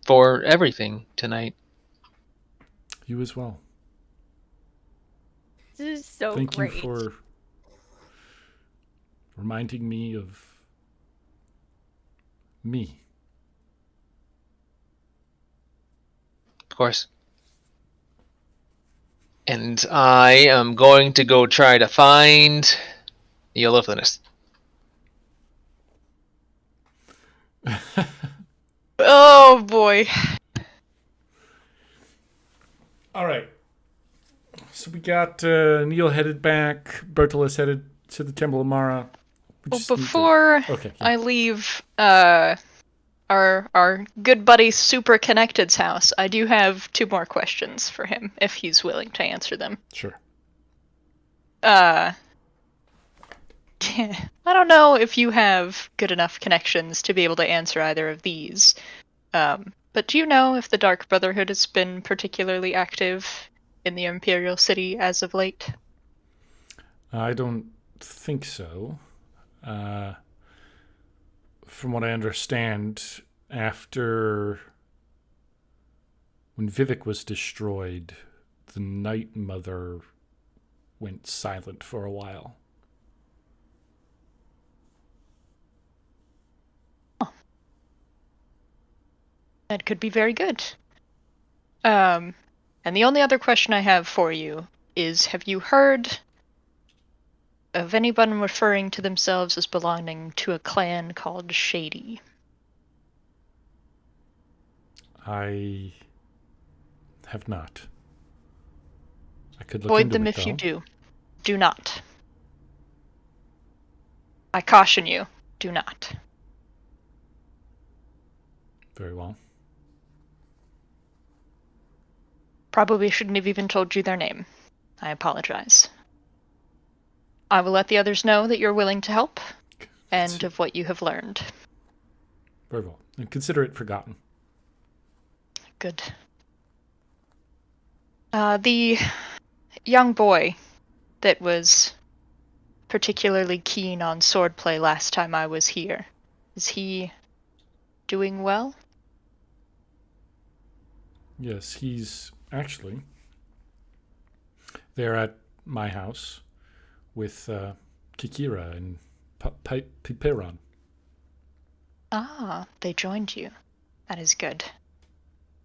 Speaker 1: for everything tonight.
Speaker 4: You as well.
Speaker 7: This is so
Speaker 4: Thank
Speaker 7: great.
Speaker 4: you for reminding me of me.
Speaker 1: Of course. And I am going to go try to find the Oliphanist.
Speaker 6: Oh boy.
Speaker 4: All right. So we got Neil headed back. Bertola's headed to the Temple of Mara.
Speaker 6: Well, before I leave our good buddy Super Connected's house, I do have 2 more questions for him, if he's willing to answer them.
Speaker 4: Sure.
Speaker 6: I don't know if you have good enough connections to be able to answer either of these. But do you know if the Dark Brotherhood has been particularly active in the Imperial City as of late?
Speaker 4: I don't think so. From what I understand, after when Vivek was destroyed, the Night Mother went silent for a while.
Speaker 6: That could be very good. And the only other question I have for you is, have you heard of anyone referring to themselves as belonging to a clan called Shady?
Speaker 4: I have not. I could look
Speaker 6: Avoid
Speaker 4: into
Speaker 6: them
Speaker 4: it,
Speaker 6: if you
Speaker 4: though.
Speaker 6: do. Do not. I caution you, do not.
Speaker 4: Very well.
Speaker 6: Probably shouldn't have even told you their name. I apologize. I will let the others know that you're willing to help, and of what you have learned.
Speaker 4: Very well. And consider it forgotten.
Speaker 6: Good. The young boy that was particularly keen on swordplay last time I was here, is he doing well?
Speaker 4: Yes, he's actually there at my house with Kikira and Piperon.
Speaker 6: Ah, they joined you. That is good.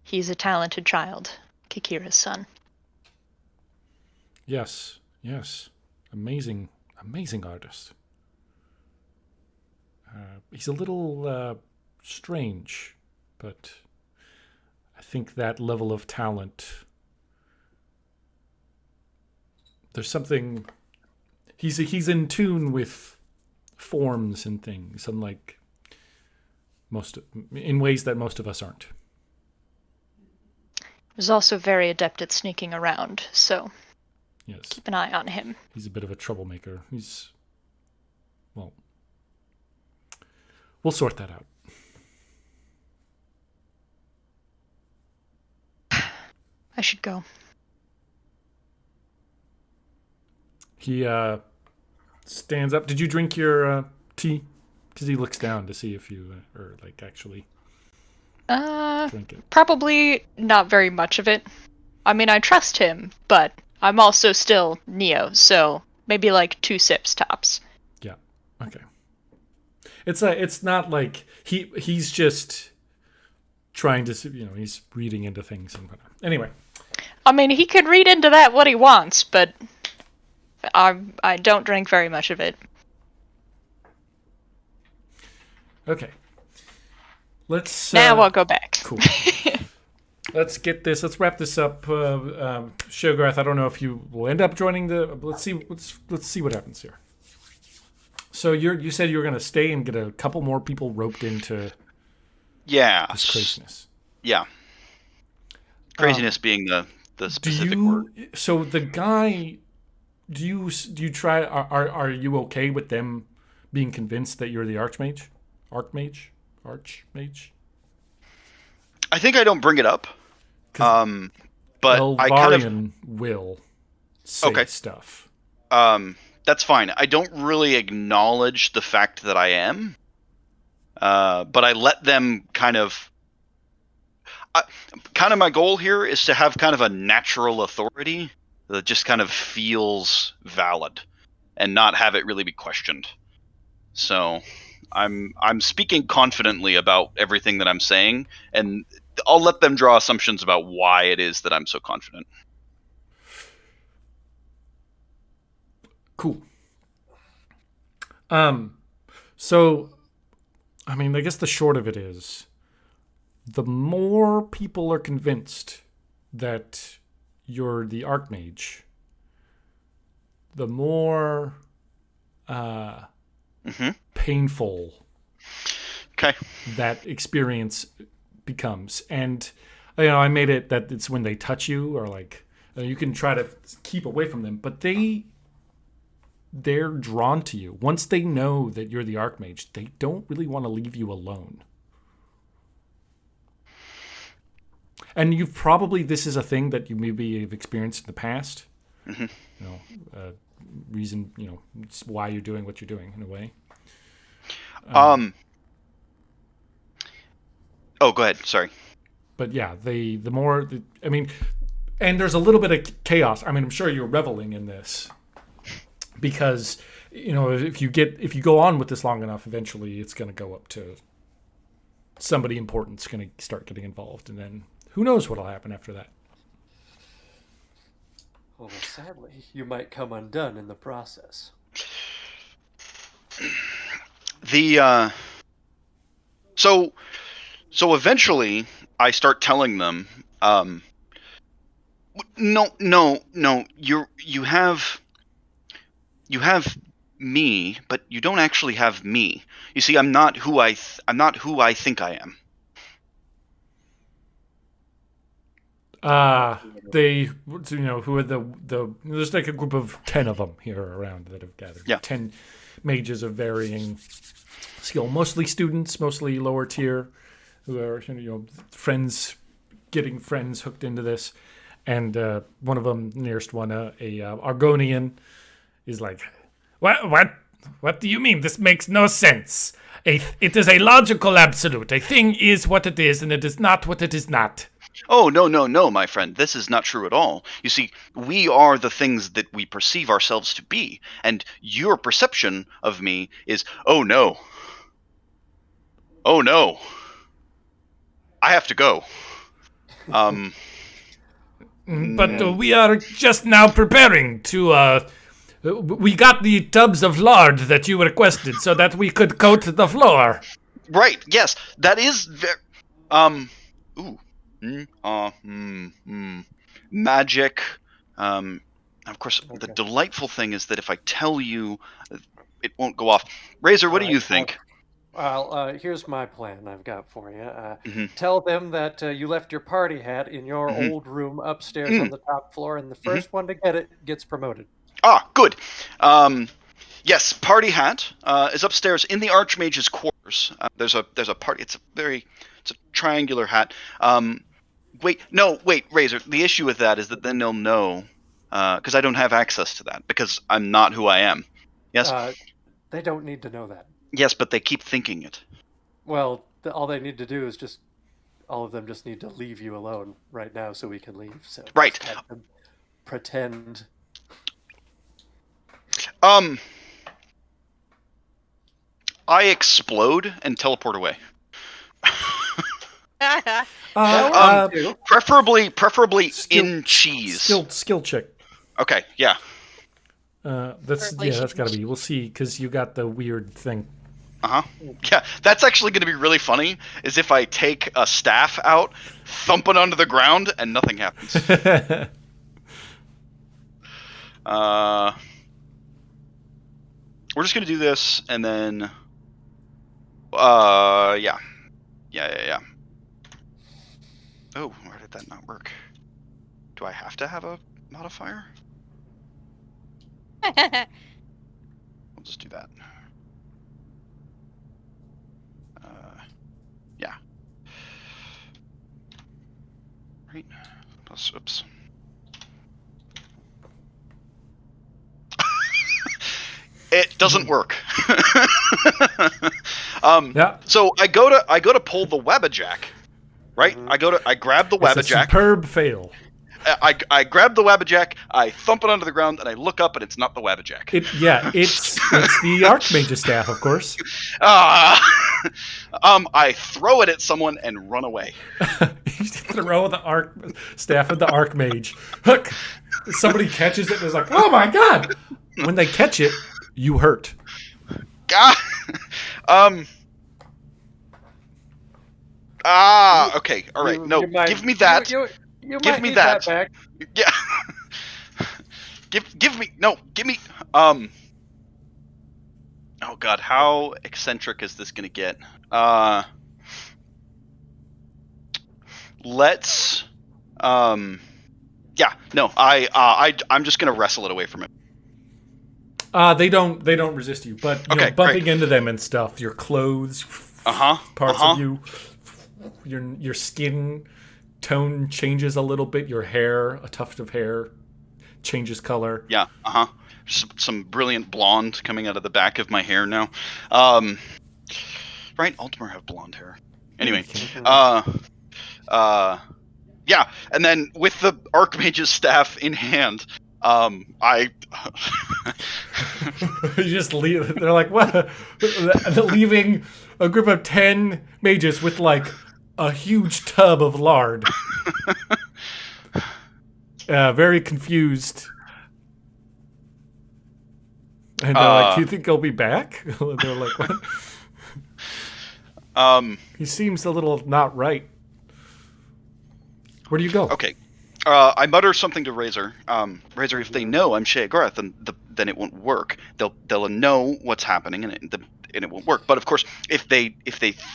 Speaker 6: He's a talented child, Kikira's son.
Speaker 4: Yes, yes. Amazing, amazing artist. He's a little strange, but I think that level of talent, there's something, he's in tune with forms and things, unlike in ways that most of us aren't.
Speaker 6: He's also very adept at sneaking around, so
Speaker 4: Yes,
Speaker 6: keep an eye on him.
Speaker 4: he's a bit of a troublemaker. Well, we'll sort that out.
Speaker 6: I should go.
Speaker 4: He stands up. Did you drink your tea? Because he looks down to see if you are actually drink it.
Speaker 6: Probably not very much of it. I mean, I trust him, but I'm also still Neo, so maybe 2 sips tops.
Speaker 4: Yeah. Okay. It's not like he's just trying to, he's reading into things and whatnot. Anyway.
Speaker 6: I mean, he could read into that what he wants, but I don't drink very much of it.
Speaker 4: Okay. Let's
Speaker 6: now I'll go back.
Speaker 4: Cool. Let's wrap this up. Shogarth, I don't know if you will end up joining let's see what happens here. So you said you were going to stay and get a couple more people roped into this craziness.
Speaker 3: Yeah. Craziness being the specific word.
Speaker 4: So the guy, do you try, are you okay with them being convinced that you're the Archmage? Archmage?
Speaker 3: I think I don't bring it up. But I kind of
Speaker 4: will say stuff.
Speaker 3: That's fine. I don't really acknowledge the fact that I am. But I let them kind of my goal here is to have kind of a natural authority that just kind of feels valid and not have it really be questioned. So I'm speaking confidently about everything that I'm saying, and I'll let them draw assumptions about why it is that I'm so confident.
Speaker 4: Cool. So, I mean, I guess the short of it is, the more people are convinced that you're the Archmage, the more painful that experience becomes. And I made it that it's when they touch you, or you can try to keep away from them, but they they're drawn to you. Once they know that you're the Archmage, they don't really want to leave you alone. And you've probably, this is a thing that you maybe have experienced in the past.
Speaker 3: Mm-hmm.
Speaker 4: You know, reason, you know, it's why you're doing what you're doing in a way.
Speaker 3: Oh, go ahead. Sorry.
Speaker 4: But yeah, I mean, and there's a little bit of chaos. I mean, I'm sure you're reveling in this because, you know, if you go on with this long enough, eventually it's going to go up to somebody important's going to start getting involved, and then who knows what'll happen after that.
Speaker 2: Well, sadly, you might come undone in the process.
Speaker 3: So eventually I start telling them, no, you have me, but you don't actually have me. You see, I'm not who I think I am.
Speaker 4: They, you know, who are there's like a group of 10 of them here around that have gathered.
Speaker 3: Yeah.
Speaker 4: 10 mages of varying skill, mostly students, mostly lower tier, who are, you know, friends, getting friends hooked into this. And one of them, nearest one, a Argonian, is like, what do you mean? This makes no sense. It is a logical absolute. A thing is what it is, and it is not what it is not.
Speaker 3: Oh, no, my friend. This is not true at all. You see, we are the things that we perceive ourselves to be, and your perception of me is, oh no, I have to go.
Speaker 4: But we are just now preparing to, we got the tubs of lard that you requested so that we could coat the floor.
Speaker 3: Right, yes, that is magic. Of course, the delightful thing is that if I tell you, it won't go off. Razor, what do you think?
Speaker 2: Well, here's my plan I've got for you.
Speaker 3: Mm-hmm.
Speaker 2: Tell them that you left your party hat in your old room upstairs on the top floor, and the first one to get it gets promoted.
Speaker 3: Ah, good. Yes, party hat is upstairs in the Archmage's quarters. There's a party. It's a triangular hat. Wait, Razor. The issue with that is that then they'll know, because I don't have access to that because I'm not who I am. Yes.
Speaker 2: They don't need to know that.
Speaker 3: Yes, but they keep thinking it.
Speaker 2: Well, all they need to do is all of them just need to leave you alone right now so we can leave. So
Speaker 3: right.
Speaker 2: Just have them pretend.
Speaker 3: I explode and teleport away. Preferably in cheese.
Speaker 4: Skill check.
Speaker 3: Okay, yeah.
Speaker 4: That's got to be. We'll see, because you got the weird thing.
Speaker 3: Yeah, that's actually going to be really funny. Is if I take a staff out, thump it onto the ground, and nothing happens. We're just going to do this, and then, yeah. Oh, why did that not work? Do I have to have a modifier? We'll just do that. Yeah. Right. Plus, oops. It doesn't work.
Speaker 4: Yeah.
Speaker 3: So I go to pull the Wabbajack, right? I grab the Wabbajack.
Speaker 4: It's a superb fail.
Speaker 3: I grab the Wabbajack, I thump it onto the ground, and I look up, and it's not the Wabbajack.
Speaker 4: It's the Archmage's staff, of course.
Speaker 3: I throw it at someone and run away.
Speaker 4: You throw the staff at the Archmage. Hook! Somebody catches it and is like, oh my god! When they catch it, you hurt.
Speaker 3: Okay, all right. No, give me that. Give me that.
Speaker 2: Back.
Speaker 3: Yeah. give me. Oh god, how eccentric is this gonna get? Let's. Yeah. No, I'm just gonna wrestle it away from him.
Speaker 4: They don't resist you, but you know,
Speaker 3: Okay,
Speaker 4: bumping
Speaker 3: great.
Speaker 4: into them and stuff, your clothes, parts of you, your skin tone changes a little bit. Your hair, a tuft of hair, changes color.
Speaker 3: Yeah, some brilliant blonde coming out of the back of my hair now. Right, Altmer have blonde hair. Anyway, yeah, and then with the Archmage's staff in hand, I
Speaker 4: You just leave. They're like, what? They're leaving a group of 10 mages with like a huge tub of lard. Very confused. And they're like, do you think he'll be back? They're like, what? He seems a little not right. Where do you go?
Speaker 3: Okay. I mutter something to Razor. Razor, if they know I'm Sheogorath, then it won't work. They'll know what's happening, and it won't work. But of course, if they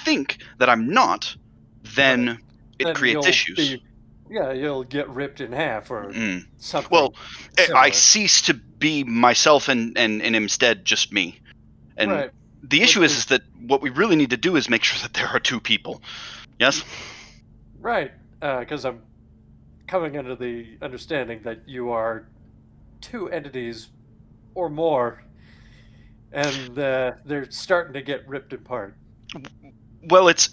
Speaker 3: think that I'm not, then it
Speaker 2: Then
Speaker 3: creates
Speaker 2: you'll
Speaker 3: issues.
Speaker 2: you'll get ripped in half or something.
Speaker 3: Well, I
Speaker 2: similar.
Speaker 3: cease to be myself and instead just me. And
Speaker 2: Right.
Speaker 3: the issue is that what we really need to do is make sure that there are two people. Yes?
Speaker 2: Right, because I'm coming under the understanding that you are two entities or more, and they're starting to get ripped apart.
Speaker 3: Well, it's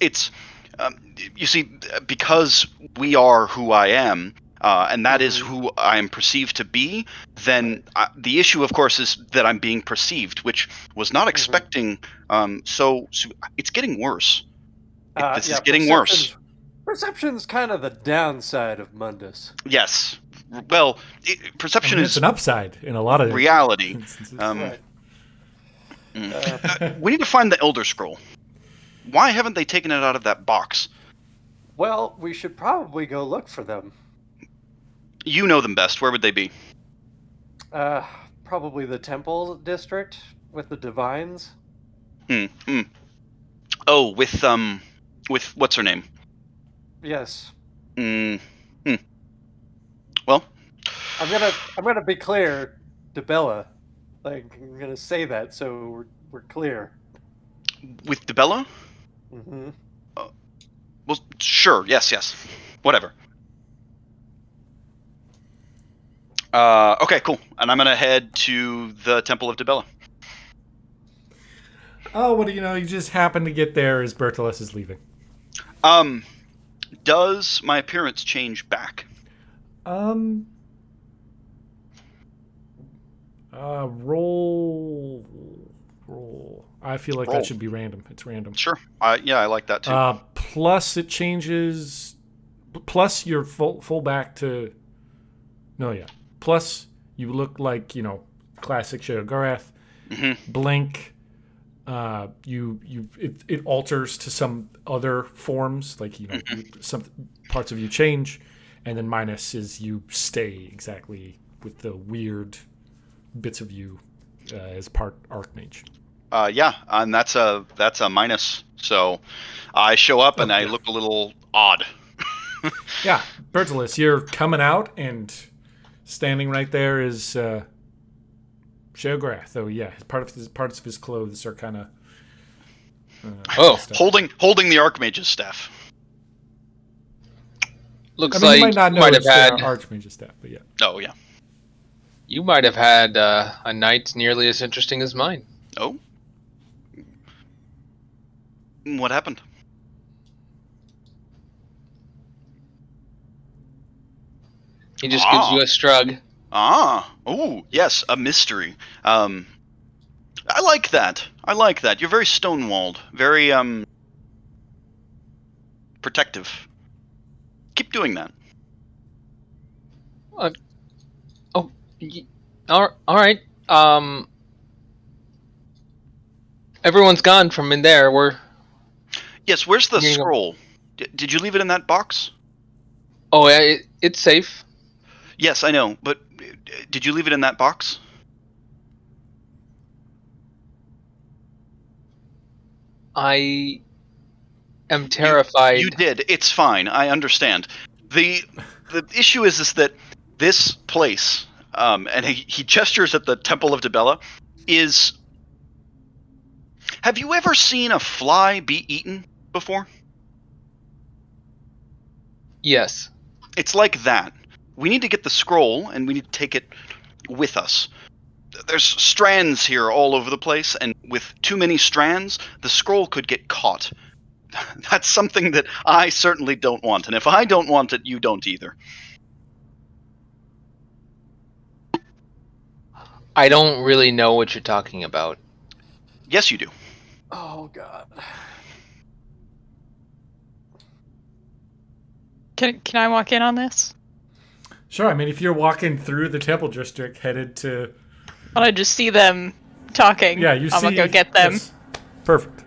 Speaker 3: you see, because we are who I am, and that is who I am perceived to be, then the issue, of course, is that I'm being perceived, which was not expecting. So it's getting worse. This is getting worse.
Speaker 2: Perception's kind of the downside of Mundus.
Speaker 3: Yes. Well, perception
Speaker 4: it's
Speaker 3: is
Speaker 4: an upside in a lot of
Speaker 3: reality.
Speaker 4: instances.
Speaker 2: Right.
Speaker 3: We need to find the Elder Scroll. Why haven't they taken it out of that box?
Speaker 2: Well, we should probably go look for them.
Speaker 3: You know them best. Where would they be?
Speaker 2: Probably the temple district with the divines.
Speaker 3: Oh, with what's her name?
Speaker 2: Yes.
Speaker 3: Well,
Speaker 2: I'm gonna be clear to Bella. Like, I'm gonna say that so we're clear.
Speaker 3: with DeBella?
Speaker 2: Mm-hmm.
Speaker 3: Well, sure. Yes. Whatever. Okay, cool. And I'm gonna head to the Temple of DeBella.
Speaker 4: Oh, what do you know? You just happen to get there as Bertolus is leaving.
Speaker 3: Does my appearance change back?
Speaker 4: Roll. I feel like
Speaker 3: Roll.
Speaker 4: that should be random. It's random.
Speaker 3: Sure. Yeah, I like that too.
Speaker 4: Plus it changes. Plus you're full back to. No, yeah. Plus you look like classic Sheogorath. Blink. It alters to some other forms, like some parts of you change, and then minus is you stay exactly with the weird bits of you as part Archmage.
Speaker 3: Yeah, and that's a minus. So I show up and I look a little odd.
Speaker 4: Yeah, Bertolus, you're coming out and standing right there is Sheogorath. Oh yeah, parts of his clothes are kind of
Speaker 3: holding the Archmage's staff.
Speaker 1: Looks
Speaker 4: you
Speaker 1: like
Speaker 4: might not
Speaker 1: you
Speaker 4: know
Speaker 1: might have
Speaker 4: it's
Speaker 1: had
Speaker 4: Archmage's staff, but yeah.
Speaker 3: Oh yeah.
Speaker 1: You might have had a night nearly as interesting as mine.
Speaker 3: Oh. What happened?
Speaker 1: He just gives you a shrug.
Speaker 3: Oh, yes, a mystery. I like that. You're very stonewalled, very protective. Keep doing that.
Speaker 1: All right. Everyone's gone from in there.
Speaker 3: Yes, where's the scroll? Did you leave it in that box?
Speaker 1: Oh, yeah, it's safe.
Speaker 3: Yes, I know, but did you leave it in that box?
Speaker 1: I am terrified.
Speaker 3: You did. It's fine. I understand. The issue is that this place, and he gestures at the Temple of DeBella, is... Have you ever seen a fly be eaten before?
Speaker 1: Yes.
Speaker 3: It's like that. We need to get the scroll, and we need to take it with us. There's strands here all over the place, and with too many strands, the scroll could get caught. That's something that I certainly don't want, and if I don't want it, you don't either.
Speaker 1: I don't really know what you're talking about.
Speaker 3: Yes, you do.
Speaker 2: Oh God.
Speaker 6: Can I walk in on this?
Speaker 4: Sure. I mean, if you're walking through the temple district, headed to
Speaker 6: When I just see them talking,
Speaker 4: yeah, you
Speaker 6: I'm
Speaker 4: see.
Speaker 6: gonna go get them.
Speaker 4: Yes. Perfect.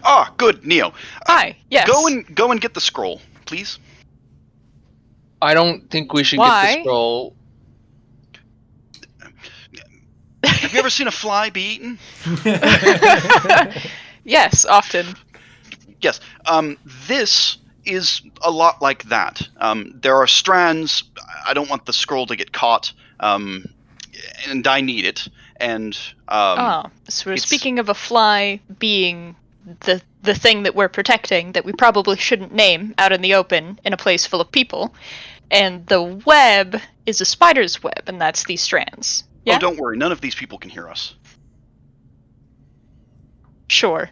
Speaker 3: Ah, good, Neo.
Speaker 6: Hi. Yes.
Speaker 3: Go and get the scroll, please.
Speaker 1: I don't think we should
Speaker 6: Why?
Speaker 1: get the scroll.
Speaker 3: Have you ever seen a fly be eaten?
Speaker 6: Yes, often.
Speaker 3: Yes. This is a lot like that. There are strands. I don't want the scroll to get caught, and I need it. And
Speaker 6: So we're speaking of a fly being the thing that we're protecting that we probably shouldn't name out in the open in a place full of people, and the web is a spider's web, and that's these strands. Yeah?
Speaker 3: Oh, don't worry. None of these people can hear us.
Speaker 6: Sure.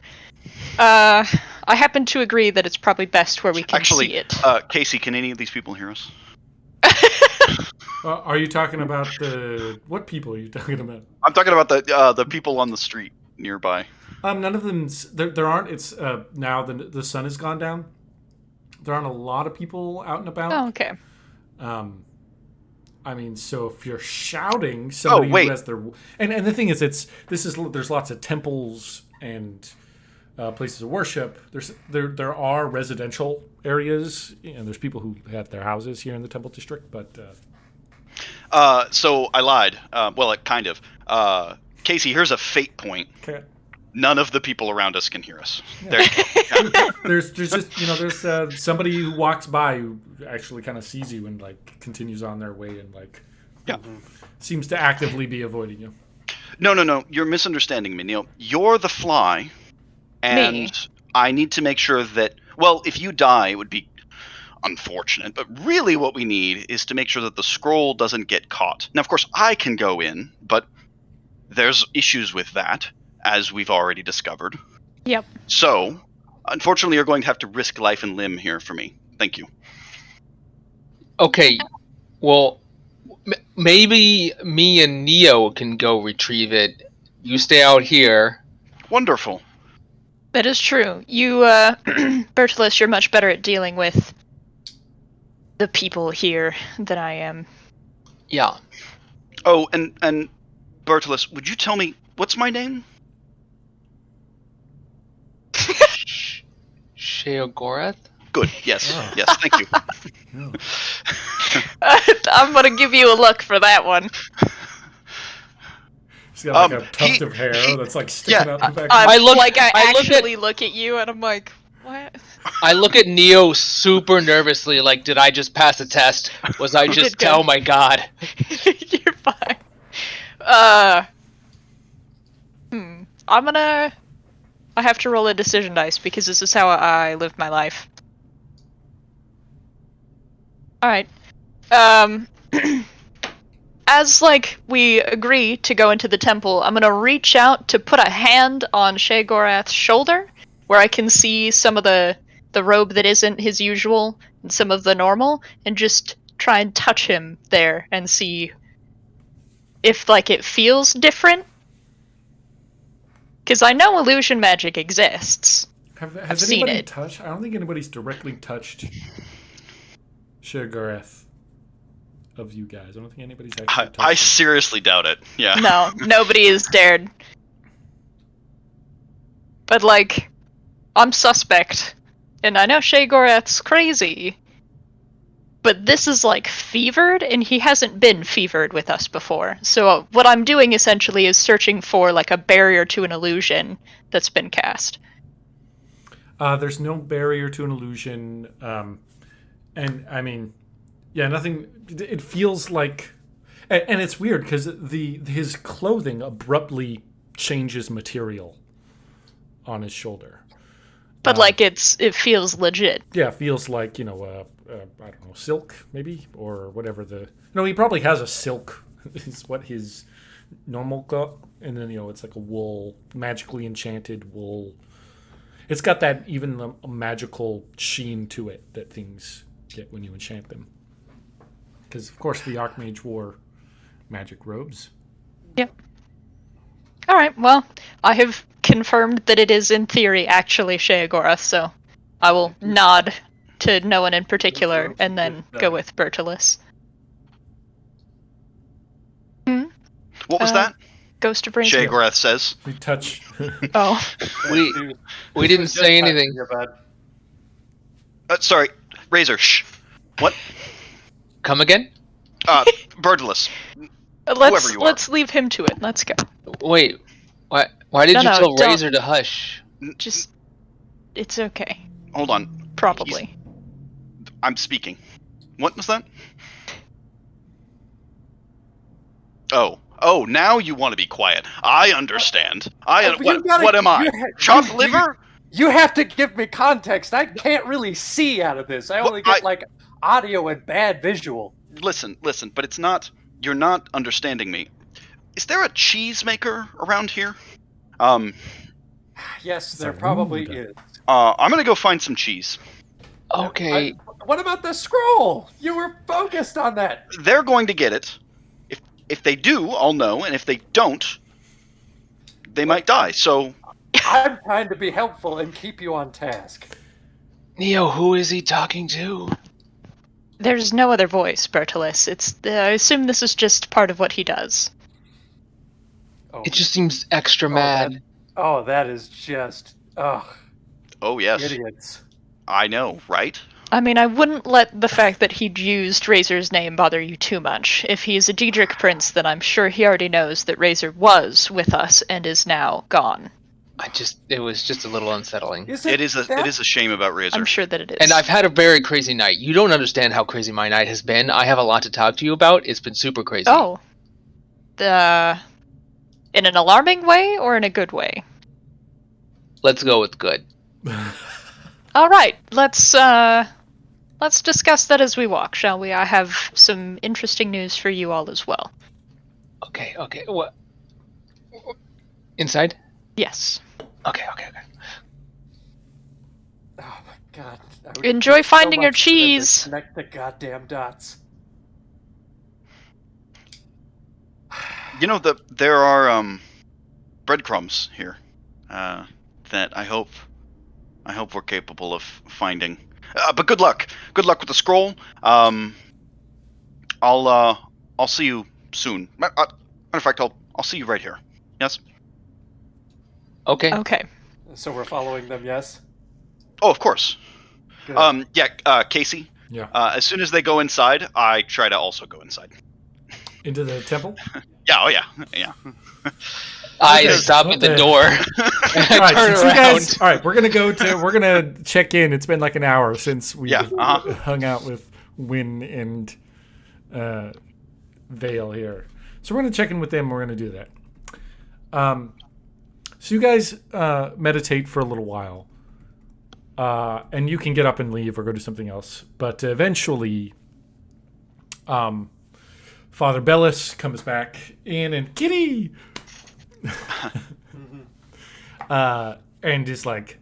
Speaker 6: I happen to agree that it's probably best where we can
Speaker 3: Actually,
Speaker 6: see it.
Speaker 3: Casey, can any of these people hear us?
Speaker 4: Are you talking about what people are you talking about?
Speaker 3: I'm talking about the people on the street nearby.
Speaker 4: None of them. There aren't. It's now the sun has gone down. There aren't a lot of people out and about.
Speaker 6: Oh, okay.
Speaker 4: I mean, so if you're shouting, somebody who has their and the thing is, there's lots of temples and places of worship. There are residential areas, and there's people who have their houses here in the temple district, but.
Speaker 3: So I lied. Well, kind of. Casey, here's a fate point.
Speaker 4: Okay.
Speaker 3: None of the people around us can hear us.
Speaker 4: Yeah.
Speaker 3: There you go.
Speaker 4: There's just there's somebody who walks by who actually kind of sees you and like continues on their way and like seems to actively be avoiding you.
Speaker 3: No. You're misunderstanding me, Neil. You're the fly, and
Speaker 6: Me.
Speaker 3: I need to make sure that. Well, if you die, it would be unfortunate, but really what we need is to make sure that the scroll doesn't get caught. Now, of course, I can go in, but there's issues with that, as we've already discovered.
Speaker 6: Yep.
Speaker 3: So, unfortunately, you're going to have to risk life and limb here for me. Thank you.
Speaker 1: Okay, well, maybe me and Neo can go retrieve it. You stay out here.
Speaker 3: Wonderful.
Speaker 6: That is true. You, Bertolus, you're much better at dealing with the people here than I am.
Speaker 1: Yeah.
Speaker 3: Oh, and Bertolus, would you tell me, what's my name?
Speaker 1: Sheogorath?
Speaker 3: Good. Yes. Yes. Thank you.
Speaker 6: I'm gonna give you a look for that one.
Speaker 4: He's got like a tuft of hair that's like sticking out the back.
Speaker 6: I
Speaker 1: look
Speaker 6: actually look at you and I'm like, what?
Speaker 1: I look at Neo super nervously, like, did I just pass a test? Was I just,
Speaker 6: Good.
Speaker 1: oh my god.
Speaker 6: You're fine. I have to roll a decision dice because this is how I live my life. Alright. As, like, we agree to go into the temple, I'm gonna reach out to put a hand on Sheogorath's shoulder, where I can see some of the robe that isn't his usual, and some of the normal, and just try and touch him there and see if, like, it feels different. Because I know illusion magic exists.
Speaker 4: Has
Speaker 6: seen
Speaker 4: anybody
Speaker 6: it.
Speaker 4: touched? I don't think anybody's directly touched Sheogorath of you guys. I don't think anybody's actually touched
Speaker 3: I
Speaker 4: him.
Speaker 3: seriously doubt it. Yeah.
Speaker 6: No, nobody has dared. But, like, I'm suspect. And I know Sheogorath's crazy. But this is, like, fevered, and he hasn't been fevered with us before. So what I'm doing, essentially, is searching for, like, a barrier to an illusion that's been cast.
Speaker 4: There's no barrier to an illusion. And, I mean, yeah, nothing... It feels like... And it's weird because his clothing abruptly changes material on his shoulder.
Speaker 6: But like it feels legit.
Speaker 4: Yeah, it feels like, I don't know, silk maybe, or whatever No, he probably has a silk is what his normal cloth, and then it's like a wool, magically enchanted wool. It's got that even a magical sheen to it that things get when you enchant them. Because of course the Archmage wore magic robes.
Speaker 6: Yep. All right. Well, I have confirmed that it is in theory actually Sheogorath, so I will nod to no one in particular and then go with Bertolus.
Speaker 3: What was that?
Speaker 6: Ghost of Razor.
Speaker 3: Sheogorath says.
Speaker 4: We touch.
Speaker 6: Oh.
Speaker 1: We didn't say anything.
Speaker 3: Sorry, Razor. Shh. What?
Speaker 1: Come again?
Speaker 3: Bertolus.
Speaker 6: Let's leave him to it. Let's go.
Speaker 1: Wait. Why did you tell
Speaker 6: don't.
Speaker 1: Razor to hush?
Speaker 6: Just, it's okay.
Speaker 3: Hold on.
Speaker 6: Probably.
Speaker 3: I'm speaking. What was that? Oh, now you want to be quiet. I understand. What am I? Chopped liver?
Speaker 2: You have to give me context. I can't really see out of this. I only get audio and bad visual.
Speaker 3: Listen, but it's not. You're not understanding me. Is there a cheesemaker around here?
Speaker 2: Yes, there probably is.
Speaker 3: I'm gonna go find some cheese.
Speaker 1: Okay.
Speaker 2: What about the scroll? You were focused on that.
Speaker 3: They're going to get it. If they do, I'll know, and if they don't, they might die. So
Speaker 2: I'm trying to be helpful and keep you on task.
Speaker 1: Neo, who is he talking to?
Speaker 6: There's no other voice, Bertolus. I assume this is just part of what he does.
Speaker 1: It just seems extra mad.
Speaker 2: That is just...
Speaker 3: Oh, yes.
Speaker 2: Idiots.
Speaker 3: I know, right?
Speaker 6: I mean, I wouldn't let the fact that he'd used Razor's name bother you too much. If he's a Daedric prince, then I'm sure he already knows that Razor was with us and is now gone.
Speaker 1: It was just a little unsettling.
Speaker 3: It is a shame about Razor.
Speaker 6: I'm sure that it is.
Speaker 1: And I've had a very crazy night. You don't understand how crazy my night has been. I have a lot to talk to you about. It's been super crazy.
Speaker 6: Oh. In an alarming way or in a good way?
Speaker 1: Let's go with good.
Speaker 6: All right, let's discuss that as we walk, shall we? I have some interesting news for you all as well.
Speaker 1: Okay. What? Inside?
Speaker 6: Yes.
Speaker 1: Okay.
Speaker 2: Oh my god.
Speaker 6: Enjoy finding your cheese.
Speaker 2: Connect the goddamn dots.
Speaker 3: There are breadcrumbs here that I hope we're capable of finding. But good luck. Good luck with the scroll. I'll see you soon. Matter of fact, I'll see you right here. Yes.
Speaker 6: Okay.
Speaker 2: So we're following them, yes?
Speaker 3: Oh, of course.
Speaker 2: Good.
Speaker 3: Casey.
Speaker 4: Yeah.
Speaker 3: As soon as they go inside, I try to also go inside.
Speaker 4: Into the temple?
Speaker 3: Yeah. Oh yeah.
Speaker 1: I stop at the door.
Speaker 4: All right,
Speaker 1: Turn
Speaker 4: since
Speaker 1: around.
Speaker 4: you guys, all right, we're gonna check in. It's been like an hour since we hung out with Win and Vayl here, so we're gonna check in with them. We're gonna do that. So you guys meditate for a little while, and you can get up and leave or go do something else. But eventually, Father Bellis comes back in and Kitty. And is like,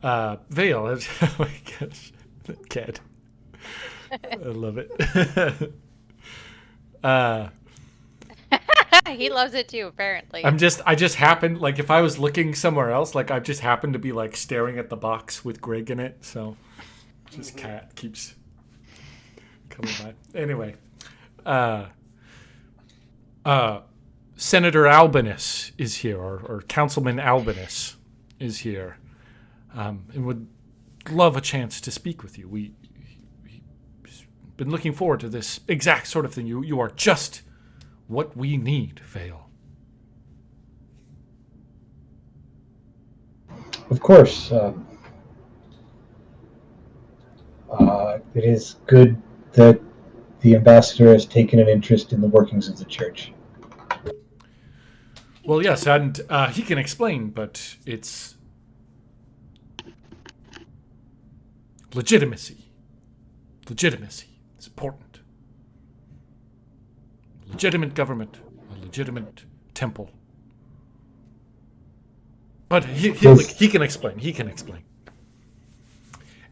Speaker 4: Vayl, oh my gosh, that cat. I love it.
Speaker 7: He loves it too, apparently.
Speaker 3: Oh,
Speaker 4: I just happened, like, if I was looking somewhere else, like, I just happened to be, like, staring at the box with Greg in it, so this cat keeps coming by. Anyway, Senator Albinus is here, or Councilman Albinus is here, and would love a chance to speak with you. We've been looking forward to this exact sort of thing. You are just what we need, Vayl.
Speaker 5: Of course. It is good that the ambassador has taken an interest in the workings of the church.
Speaker 4: Well, yes, and he can explain, but it's legitimacy. Legitimacy is important. Legitimate government, a legitimate temple. But he can explain. He can explain.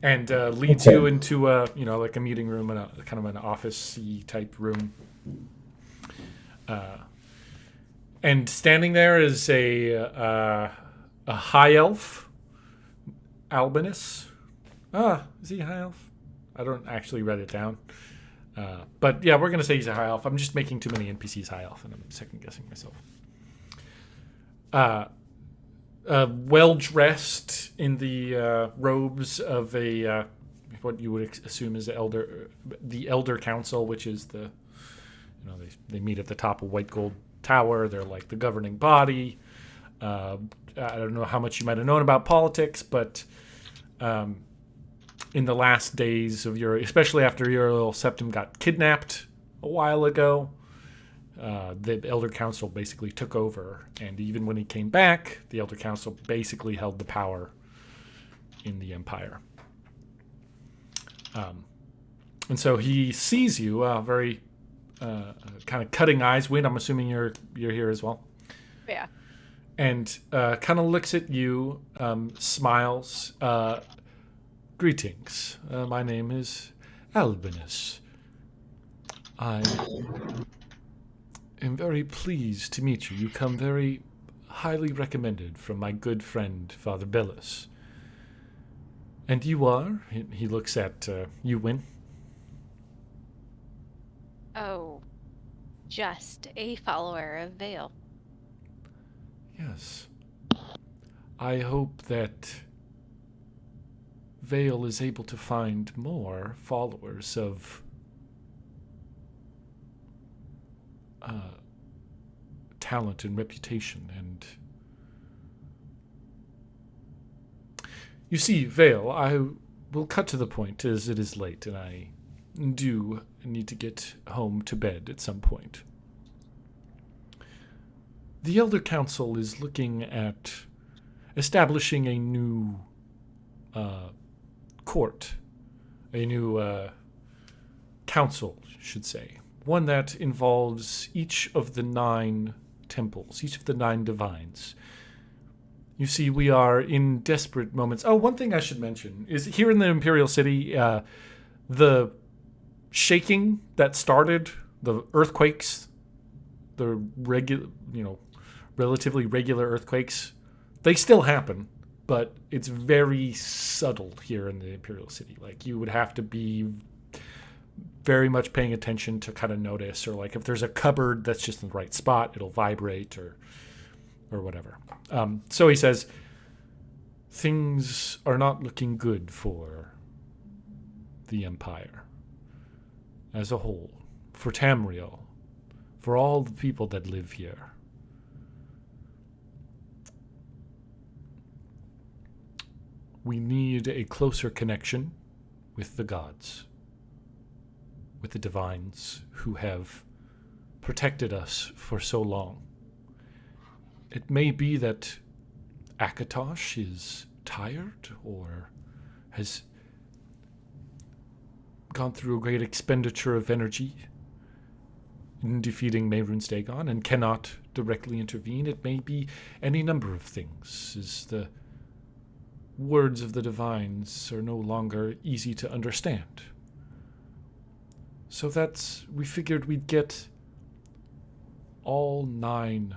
Speaker 4: And leads you into like a meeting room and a kind of an office-y type room. And standing there is a high elf, Albinus. Is he a high elf? I don't actually write it down. But yeah, we're going to say he's a high elf. I'm just making too many NPCs high elf, and I'm second-guessing myself. Well-dressed in the robes of what you would assume is the Elder Council, which is they meet at the top of White Gold Tower. They're like the governing body. I don't know how much you might have known about politics, but in the last days of especially after Uriel Septim got kidnapped a while ago, the Elder Council basically took over, and even when he came back, the Elder Council basically held the power in the Empire. And so he sees you, very kind of cutting eyes. Win, I'm assuming you're here as well.
Speaker 7: Yeah.
Speaker 4: And kind of looks at you, smiles. Greetings. My name is Albinus. I am very pleased to meet you. You come very highly recommended from my good friend, Father Bellis. And you are? He looks at you, Win.
Speaker 7: Oh, just a follower of Vayl.
Speaker 4: Yes. I hope that Vayl is able to find more followers of talent and reputation. And you see, Vayl, I will cut to the point, as it is late, and I do need to get home to bed at some point. The Elder Council is looking at establishing a new court, a new council, should say. One that involves each of the 9 temples, each of the 9 divines. You see, we are in desperate moments. Oh, one thing I should mention is here in the Imperial City, the shaking that started, the earthquakes, the relatively regular earthquakes, they still happen, but it's very subtle here in the Imperial City. Like, you would have to be very much paying attention to kind of notice, or like if there's a cupboard that's just in the right spot, it'll vibrate or whatever. So he says, things are not looking good for the Empire as a whole, for Tamriel, for all the people that live here. We need a closer connection with the gods, with the divines who have protected us for so long. It may be that Akatosh is tired or has gone through a great expenditure of energy in defeating Mehrun's Dagon and cannot directly intervene. It may be any number of things, as the words of the divines are no longer easy to understand. So we figured we'd get all 9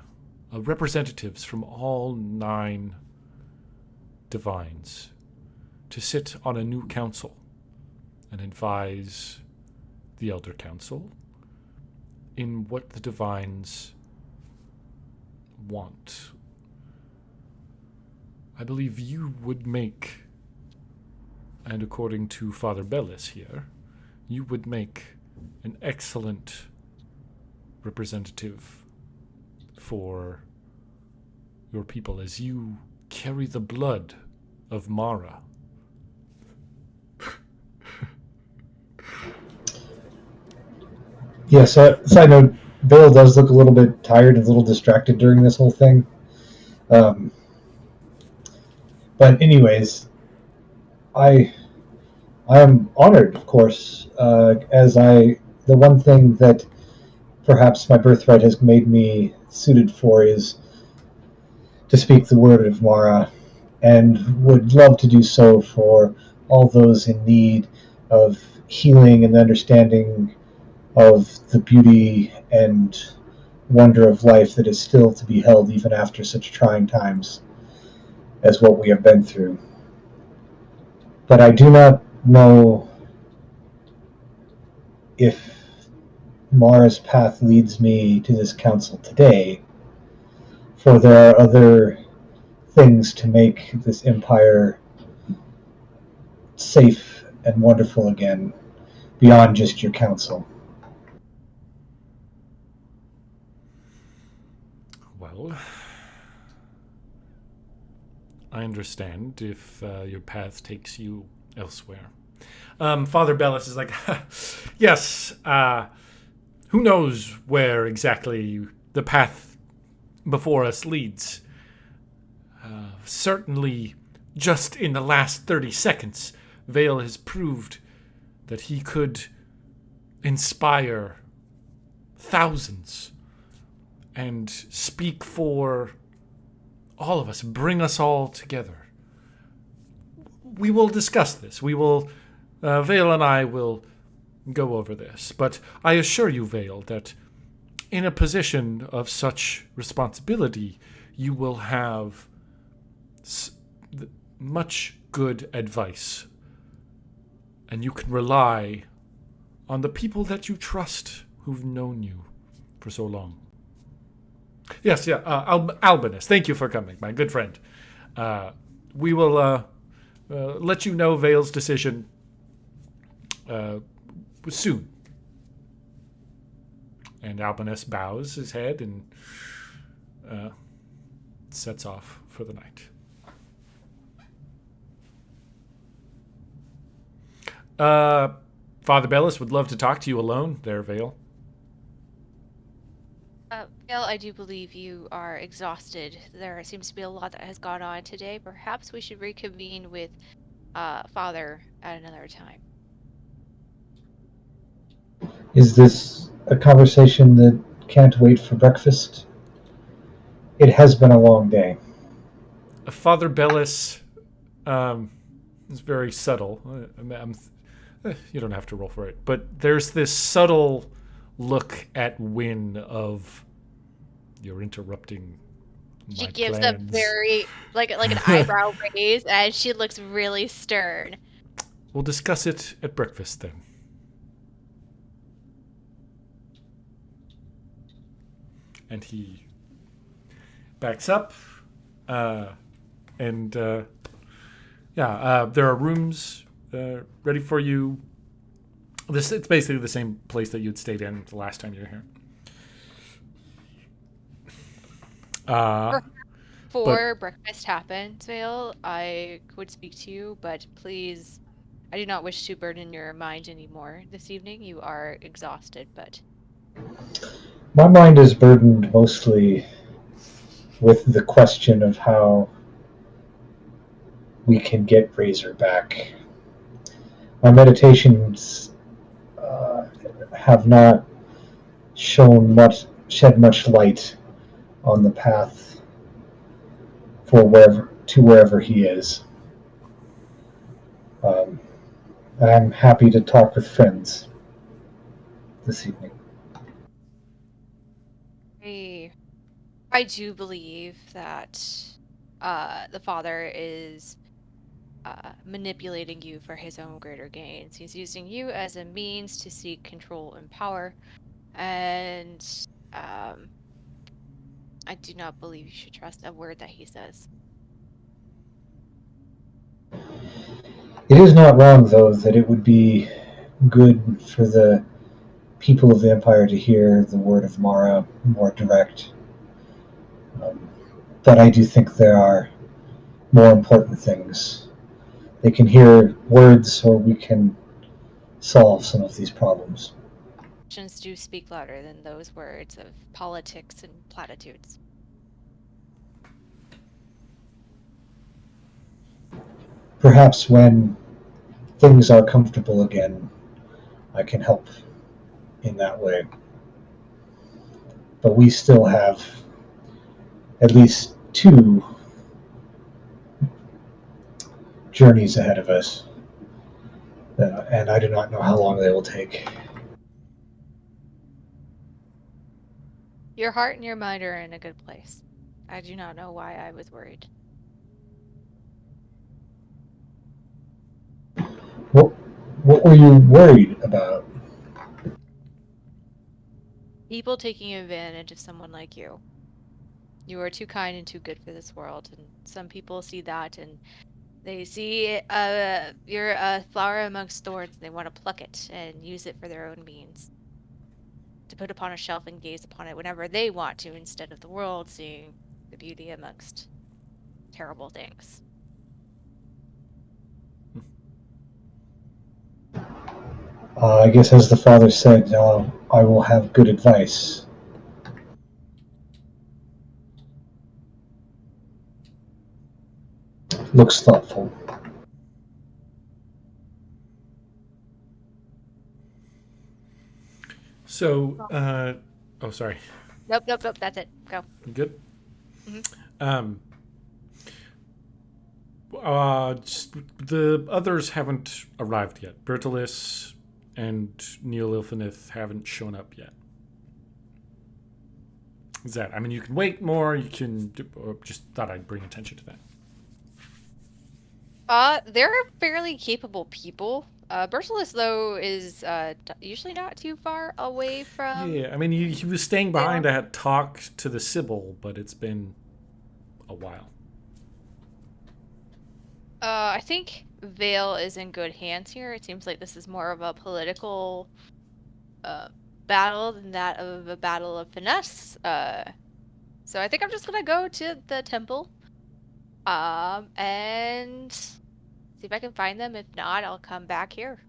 Speaker 4: representatives from all 9 divines to sit on a new council and advise the Elder Council in what the divines want. I believe you would make, and according to Father Bellis here, you would make an excellent representative for your people, as you carry the blood of Mara.
Speaker 5: Yes, side note, Bill does look a little bit tired and a little distracted during this whole thing. Um, but anyways, I I am honored, of course, as the one thing that perhaps my birthright has made me suited for is to speak the word of Mara, and would love to do so for all those in need of healing and understanding of the beauty and wonder of life that is still to be held even after such trying times as what we have been through. But I do not know if Mara's path leads me to this council today, for there are other things to make this empire safe and wonderful again, beyond just your council.
Speaker 4: Well, I understand if your path takes you elsewhere. Father Bellis is like, yes, who knows where exactly the path before us leads. Certainly, just in the last 30 seconds, Vayl has proved that he could inspire thousands and speak for all of us, bring us all together. We will discuss this. Vayl and I will go over this. But I assure you, Vayl, that in a position of such responsibility, you will have much good advice. And you can rely on the people that you trust who've known you for so long. Yes, yeah, Albinus, thank you for coming, my good friend. We will let you know Vayl's decision soon. And Albinus bows his head and sets off for the night. Father Bellis would love to talk to you alone there, Vayl.
Speaker 7: Vayl, I do believe you are exhausted. There seems to be a lot that has gone on today. Perhaps we should reconvene with Father at another time.
Speaker 5: Is this a conversation that can't wait for breakfast? It has been a long day.
Speaker 4: Father Bellis is very subtle. You don't have to roll for it, but there's this subtle look at Wynn of you're interrupting my
Speaker 7: She gives
Speaker 4: plans.
Speaker 7: a very like an eyebrow raise, and she looks really stern.
Speaker 4: We'll discuss it at breakfast then. And he backs up, and there are rooms ready for you. It's basically the same place that you'd stayed in the last time you were here.
Speaker 7: Before breakfast happens, Vayl, I would speak to you, but please, I do not wish to burden your mind anymore this evening. You are exhausted, but...
Speaker 5: My mind is burdened mostly with the question of how we can get Razor back. My meditations have not shed much light on the path for wherever he is. I'm happy to talk with friends this evening.
Speaker 7: I do believe that the Father is manipulating you for his own greater gains. He's using you as a means to seek control and power, and I do not believe you should trust a word that he says.
Speaker 5: It is not wrong, though, that it would be good for the people of the Empire to hear the word of Mara more direct. But I do think there are more important things. They can hear words, or we can solve some of these problems.
Speaker 7: actions do speak louder than those words of politics and platitudes.
Speaker 5: Perhaps when things are comfortable again, I can help in that way. But we still have at least 2 journeys ahead of us, and I do not know how long they will take.
Speaker 7: Your heart and your mind are in a good place. I do not know why I was worried.
Speaker 5: What were you worried about?
Speaker 7: People taking advantage of someone like you. You are too kind and too good for this world, and some people see that and they see you're a flower amongst thorns and they want to pluck it and use it for their own means. To put upon a shelf and gaze upon it whenever they want to, instead of the world seeing the beauty amongst terrible things.
Speaker 5: I guess, as the father said, I will have good advice. Looks thoughtful.
Speaker 4: So, oh, sorry.
Speaker 7: Nope, that's it. Go.
Speaker 4: You good?
Speaker 7: Mm-hmm.
Speaker 4: The others haven't arrived yet. Bertilis and Neil Ilfinith haven't shown up yet. Is that? I mean, you can wait more. You can. Just thought I'd bring attention to that.
Speaker 7: They're fairly capable people. Bertilis, though, is usually not too far away from...
Speaker 4: Yeah, I mean, he was staying behind. I had talked to the Sybil, but it's been a while.
Speaker 7: I think Vayl is in good hands here. It seems like this is more of a political battle than that of a battle of finesse. So I think I'm just gonna go to the temple and see if I can find them. If not, I'll come back here.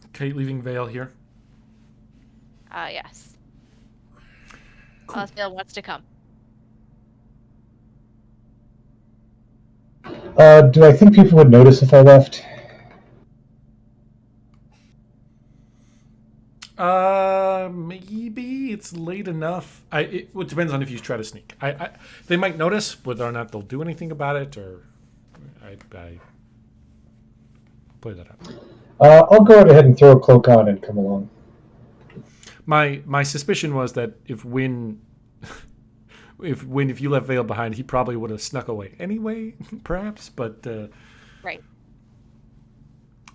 Speaker 4: Okay, leaving Vayl here.
Speaker 7: Yes.
Speaker 4: Cool.
Speaker 7: Unless Vayl wants to come.
Speaker 5: Do I think people would notice if I left?
Speaker 4: Maybe it's late enough. It depends on if you try to sneak. They might notice whether or not they'll do anything about it, or I play that out.
Speaker 5: I'll go ahead and throw a cloak on and come along.
Speaker 4: My suspicion was that if you left Vayl behind, he probably would have snuck away anyway, perhaps. But
Speaker 7: right.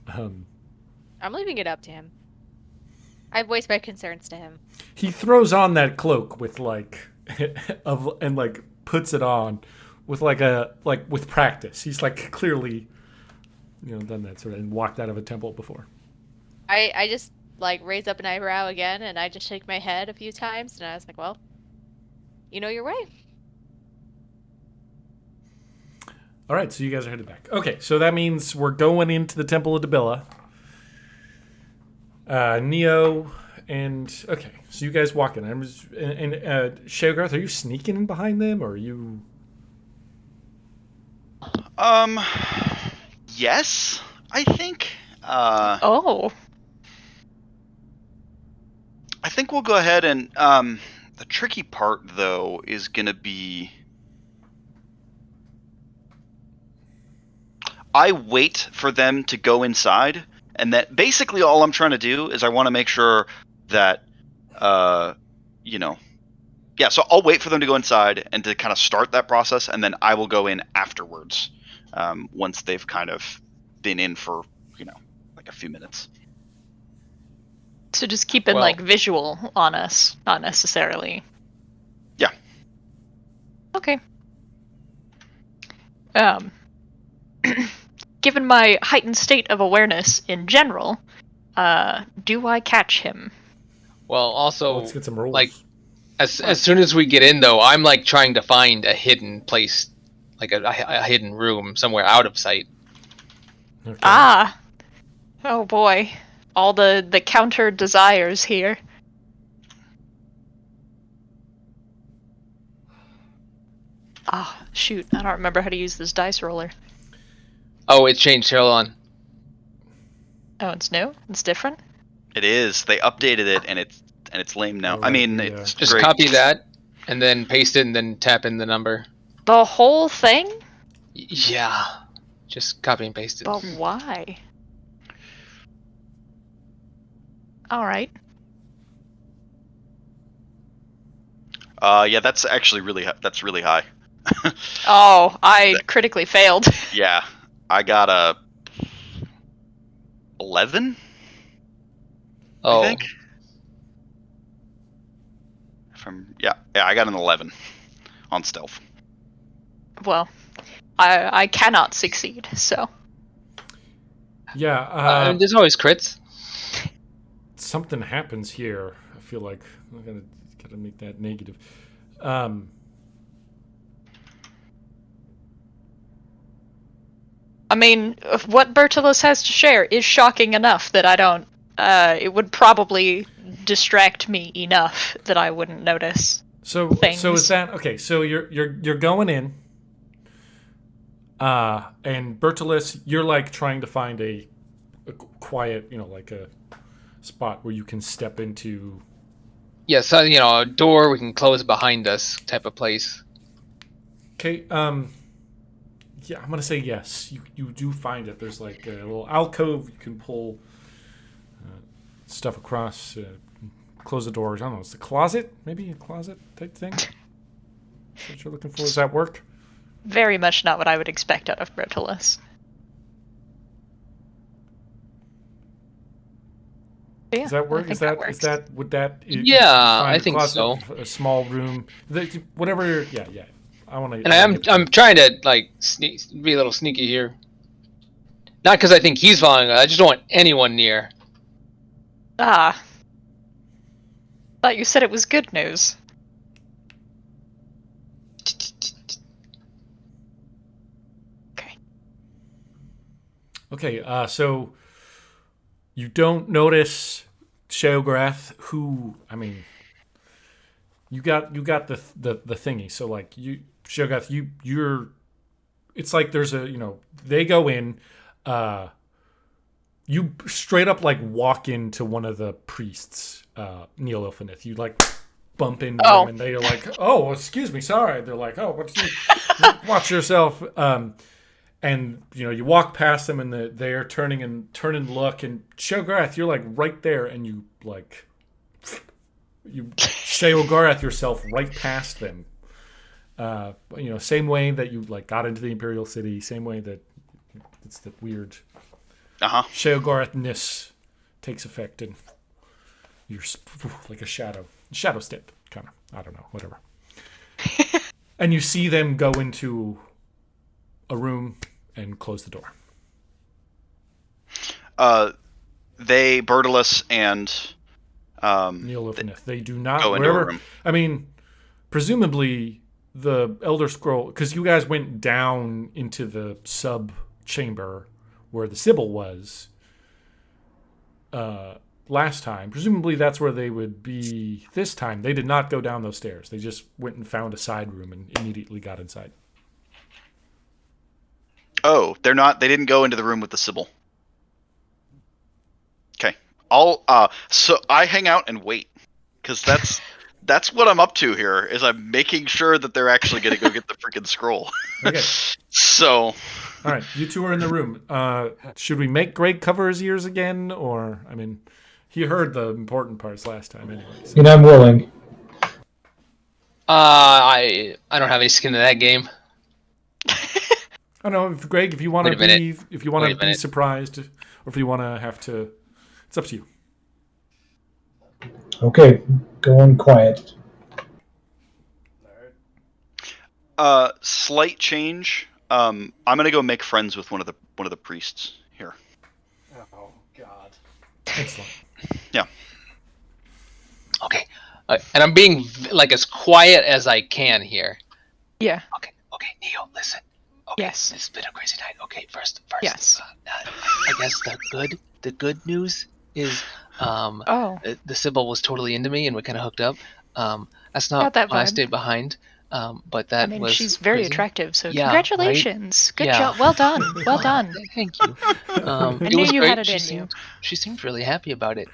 Speaker 4: I'm
Speaker 7: leaving it up to him. I voiced my concerns to him.
Speaker 4: He throws on that cloak with puts it on with with practice. He's clearly, done that sort of and walked out of a temple before.
Speaker 7: I just raise up an eyebrow again and I just shake my head a few times and I was like, well, you know your way.
Speaker 4: All right, so you guys are headed back. Okay, so that means we're going into the Temple of Dabilla. Neo and okay, so you guys walk in. And Shogarth, are you sneaking in behind them, or are you?
Speaker 3: Yes, I think.
Speaker 6: Oh.
Speaker 3: I think we'll go ahead and the tricky part though is gonna be I wait for them to go inside. And that basically all I'm trying to do is I want to make sure that, so I'll wait for them to go inside and to kind of start that process, and then I will go in afterwards once they've kind of been in for, a few minutes.
Speaker 6: So just keep it visual on us, not necessarily.
Speaker 3: Yeah.
Speaker 6: Okay. Given my heightened state of awareness in general, do I catch him?
Speaker 1: Well, also,
Speaker 4: let's get some rolls.
Speaker 1: As soon as we get in, though, I'm trying to find a hidden place, a hidden room somewhere out of sight.
Speaker 4: Okay.
Speaker 6: Ah. Oh boy. all the counter desires here. Ah, shoot. I don't remember how to use this dice roller.
Speaker 1: Oh, it changed. Hold on.
Speaker 6: Oh, it's new? It's different?
Speaker 3: It is. They updated it, and it's lame now.
Speaker 4: Oh,
Speaker 3: I
Speaker 4: right,
Speaker 3: mean,
Speaker 4: yeah.
Speaker 3: it's
Speaker 1: Just
Speaker 3: great.
Speaker 1: copy that, and then paste it, and then tap in the number.
Speaker 6: The whole thing?
Speaker 1: Yeah. Just copy and paste it.
Speaker 6: But why? Alright.
Speaker 3: Yeah, that's actually that's really high.
Speaker 6: Oh, I critically failed.
Speaker 3: Yeah, I got a 11.
Speaker 1: Oh.
Speaker 3: I think. Yeah, I got an 11 on stealth.
Speaker 6: Well, I cannot succeed, so.
Speaker 4: Yeah,
Speaker 1: There's always crits.
Speaker 4: something happens here. I feel like I'm gotta make that negative.
Speaker 6: I mean, what Bertolus has to share is shocking enough that I don't. It would probably distract me enough that I wouldn't notice.
Speaker 4: So
Speaker 6: Things.
Speaker 4: is that okay? So you're going in, and Bertolus, you're like trying to find a quiet, like a spot where you can step into.
Speaker 1: Yeah, so, a door we can close behind us type of place.
Speaker 4: Okay. Yeah, I'm gonna say yes. You do find it. There's like a little alcove you can pull stuff across. Close the doors. I don't know. It's a closet, maybe a closet type thing. Is that what you're looking for? Does that work?
Speaker 6: Very much not what I would expect out of Bertolus. Yeah,
Speaker 4: Does that work?
Speaker 6: I think
Speaker 4: Is that would that?
Speaker 1: Yeah,
Speaker 4: find
Speaker 1: I
Speaker 4: a
Speaker 1: think
Speaker 4: closet,
Speaker 1: so.
Speaker 4: A small room, whatever. Yeah. I want to.
Speaker 1: And I'm trying to be a little sneaky here. Not because I think he's following us. I just don't want anyone near.
Speaker 6: Ah. Thought you said it was good news.
Speaker 4: Okay. So you don't notice Sheograth, who you got the thingy. So like Sheograth, you're. It's like there's they go in. You straight up like walk into one of the priests, Neil Ilfinith. You like bump into them, and they're like, "Oh, excuse me, sorry." They're like, "Oh, watch yourself." And you walk past them, and they're turn and look, and Sheograth, you're like right there, and you Sheograth yourself right past them. Same way that you like got into the Imperial City, same way that it's the weird Sheogorathness takes effect, and you're like a shadow step, kind of. I don't know, whatever. And you see them go into a room and close the door.
Speaker 3: Bertolus and
Speaker 4: Neil Ilfinith. They do not
Speaker 3: go into a room.
Speaker 4: I mean, presumably the Elder Scroll, because you guys went down into the sub chamber where the Sybil was last time. Presumably that's where they would be this time. They did not go down those stairs. They just went and found a side room and immediately got inside.
Speaker 3: Oh, they didn't go into the room with the Sybil. Okay. So I hang out and wait, because that's what I'm up to here, is I'm making sure that they're actually going to go get the freaking scroll.
Speaker 4: Okay.
Speaker 3: So.
Speaker 4: All right, you two are in the room. Should we make Greg cover his ears again, or he heard the important parts last time anyway. So.
Speaker 5: I'm willing.
Speaker 1: I don't have any skin in that game.
Speaker 4: I don't know, Greg, if you want to be surprised, or if you want to have to, it's up to you.
Speaker 5: Okay, going quiet.
Speaker 3: Slight change. I'm gonna go make friends with one of the priests here.
Speaker 2: Oh God.
Speaker 4: Excellent.
Speaker 3: Yeah.
Speaker 1: Okay. And I'm being like as quiet as I can here.
Speaker 6: Yeah.
Speaker 1: Okay, Neo, listen. Okay,
Speaker 6: Yes.
Speaker 1: This has been a crazy night. Okay, first.
Speaker 6: Yes.
Speaker 1: I guess the good news is
Speaker 6: Oh,
Speaker 1: the Sybil was totally into me and we kind of hooked up. That's not
Speaker 6: got that
Speaker 1: why I
Speaker 6: vibe.
Speaker 1: stayed behind. But
Speaker 6: I
Speaker 1: that
Speaker 6: mean,
Speaker 1: was
Speaker 6: she's very
Speaker 1: crazy.
Speaker 6: attractive, so
Speaker 1: Yeah, right?
Speaker 6: congratulations. Good
Speaker 1: Yeah.
Speaker 6: job. Well done. Well done.
Speaker 1: Thank you.
Speaker 6: I
Speaker 1: It
Speaker 6: knew
Speaker 1: was
Speaker 6: you
Speaker 1: great.
Speaker 6: had it in you.
Speaker 1: She seemed really happy about it.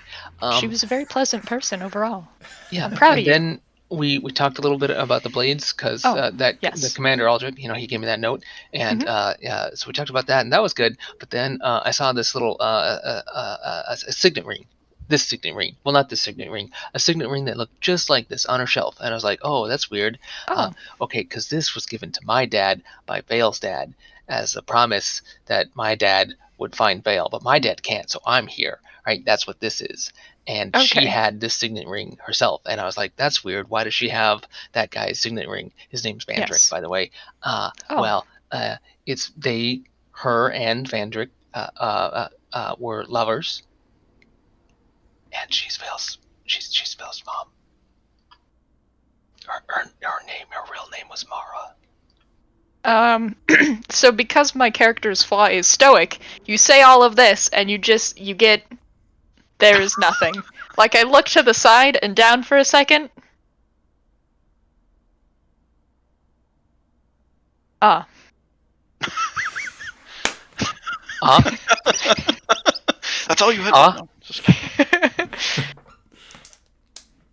Speaker 6: She was a very pleasant person overall.
Speaker 1: Yeah,
Speaker 6: I'm proud
Speaker 1: and
Speaker 6: of you.
Speaker 1: then we talked a little bit about the blades because
Speaker 6: Oh,
Speaker 1: the
Speaker 6: yes.
Speaker 1: Commander Aldrich, he gave me that note, and
Speaker 6: Mhm.
Speaker 1: so we talked about that, and that was good. But then I saw this little a signet ring. This signet ring. Well, not this signet ring. A signet ring that looked just like this on her shelf, and I was like, "Oh, that's weird."
Speaker 6: Oh,
Speaker 1: Okay, because this was given to my dad by Vayl's dad as a promise that my dad would find Vayl, but my dad can't, so I'm here. Right? That's what this is. And she
Speaker 6: okay.
Speaker 1: had this signet ring herself, and I was like, "That's weird. Why does she have that guy's signet ring?" His name's Vandrick,
Speaker 6: Yes.
Speaker 1: by the way.
Speaker 6: Oh.
Speaker 1: Well, it's her and Vandrick were lovers, and she's Vayl's mom. Her real name was Mara.
Speaker 6: So because my character's flaw is stoic, you say all of this and you get there is nothing. Like I look to the side and down for a second. Ah.
Speaker 3: That's all you had to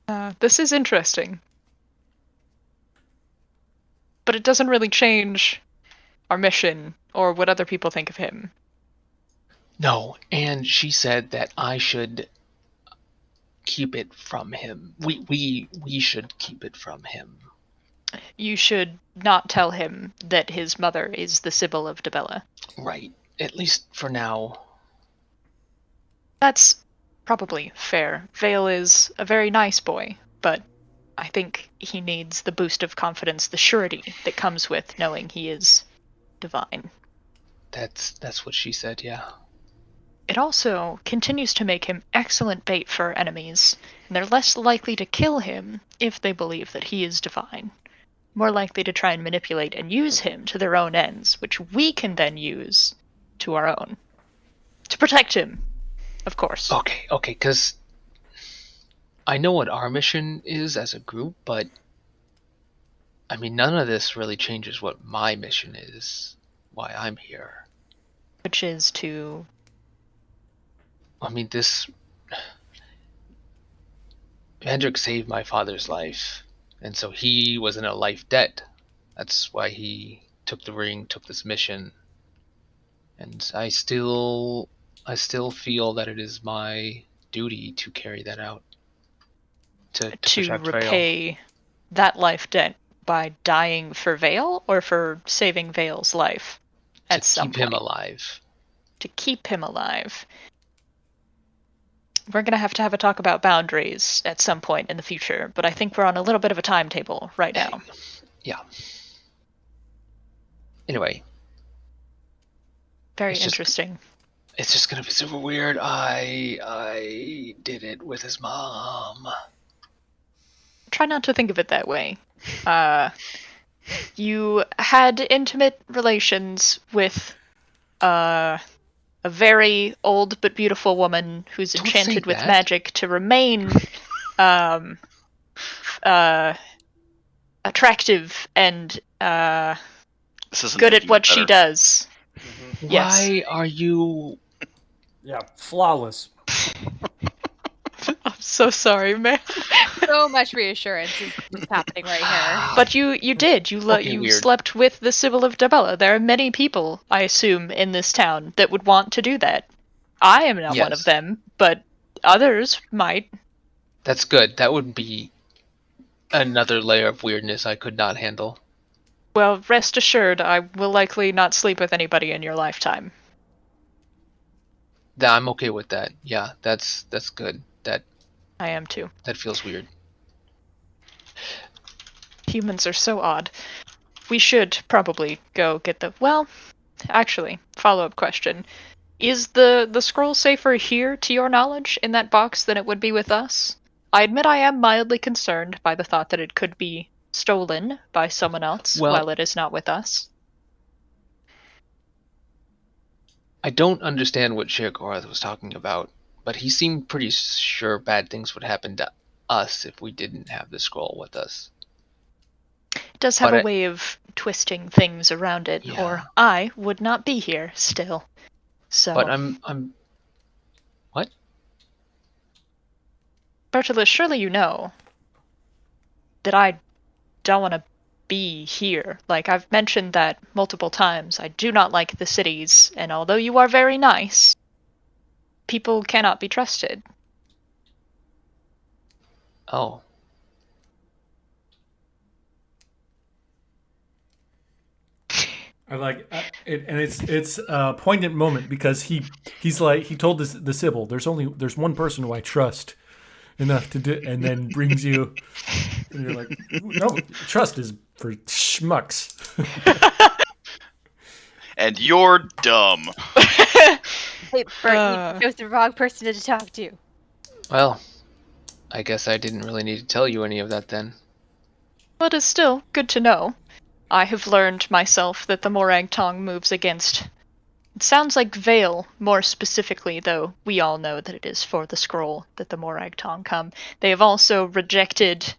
Speaker 3: know.
Speaker 6: This is interesting. But it doesn't really change our mission or what other people think of him.
Speaker 1: No, and she said that I should keep it from him. We should keep it from him.
Speaker 6: You should not tell him that his mother is the Sybil of Debella.
Speaker 1: Right. At least for now.
Speaker 6: That's probably fair. Vayl is a very nice boy, but I think he needs the boost of confidence, the surety that comes with knowing he is divine.
Speaker 1: That's what she said, yeah.
Speaker 6: It also continues to make him excellent bait for enemies, and they're less likely to kill him if they believe that he is divine. More likely to try and manipulate and use him to their own ends, which we can then use to our own. To protect him, of course.
Speaker 1: Okay, because I know what our mission is as a group, but I mean, none of this really changes what my mission is, why I'm here.
Speaker 6: Which is to...
Speaker 1: I mean, Hendrik saved my father's life, and so he was in a life debt. That's why he took the ring, took this mission, and I still feel that it is my duty to carry that out. To protect
Speaker 6: repay
Speaker 1: Vayl.
Speaker 6: that life debt by dying for Vayl, or for saving Vayl's life at some point?
Speaker 1: To keep him alive.
Speaker 6: To keep him alive. We're going to have a talk about boundaries at some point in the future, but I think we're on a little bit of a timetable right now.
Speaker 1: Yeah. Anyway.
Speaker 6: Very interesting.
Speaker 1: It's just going to be super weird. I did it with his mom.
Speaker 6: Try not to think of it that way. You had intimate relations with a very old but beautiful woman who's enchanted with magic to remain attractive and good at what she does.
Speaker 2: Mm-hmm.
Speaker 6: Yes.
Speaker 1: Why are you...
Speaker 2: Yeah, flawless.
Speaker 6: I'm so sorry, man.
Speaker 7: So much reassurance is happening right here.
Speaker 6: But you did. You slept with the Sybil of Debella. There are many people, I assume, in this town that would want to do that. I am not one of them, but others might.
Speaker 1: That's good. That would be another layer of weirdness I could not handle.
Speaker 6: Well, rest assured, I will likely not sleep with anybody in your lifetime.
Speaker 1: I'm okay with that. Yeah, that's good.
Speaker 6: I am too.
Speaker 1: That feels weird.
Speaker 6: Humans are so odd. We should probably go get the... Well, actually, follow-up question. Is the scroll safer here, to your knowledge, in that box than it would be with us? I admit I am mildly concerned by the thought that it could be stolen by someone else while it is not with us.
Speaker 1: I don't understand what Sheer Gorath was talking about, but he seemed pretty sure bad things would happen to us if we didn't have the scroll with us.
Speaker 6: It does have
Speaker 1: But
Speaker 6: a way of twisting things around it,
Speaker 1: Yeah.
Speaker 6: or I would not be here still. So,
Speaker 1: But I'm what?
Speaker 6: Bertolus, surely you know that I don't want to be here. Like, I've mentioned that multiple times. I do not like the cities, and although you are very nice, people cannot be trusted.
Speaker 1: Oh.
Speaker 4: I like it, and it's a poignant moment because he's like he told the Sybil, there's one person who I trust enough to do, and then brings you, and you're like, no, trust is for schmucks.
Speaker 3: And you're dumb.
Speaker 7: Hey, Bert, you chose the wrong person to talk to.
Speaker 1: Well, I guess I didn't really need to tell you any of that then.
Speaker 6: But it's still good to know. I have learned myself that the Morag Tong moves against. It sounds like Vayl, more specifically, though we all know that it is for the scroll that the Morag Tong come. They have also rejected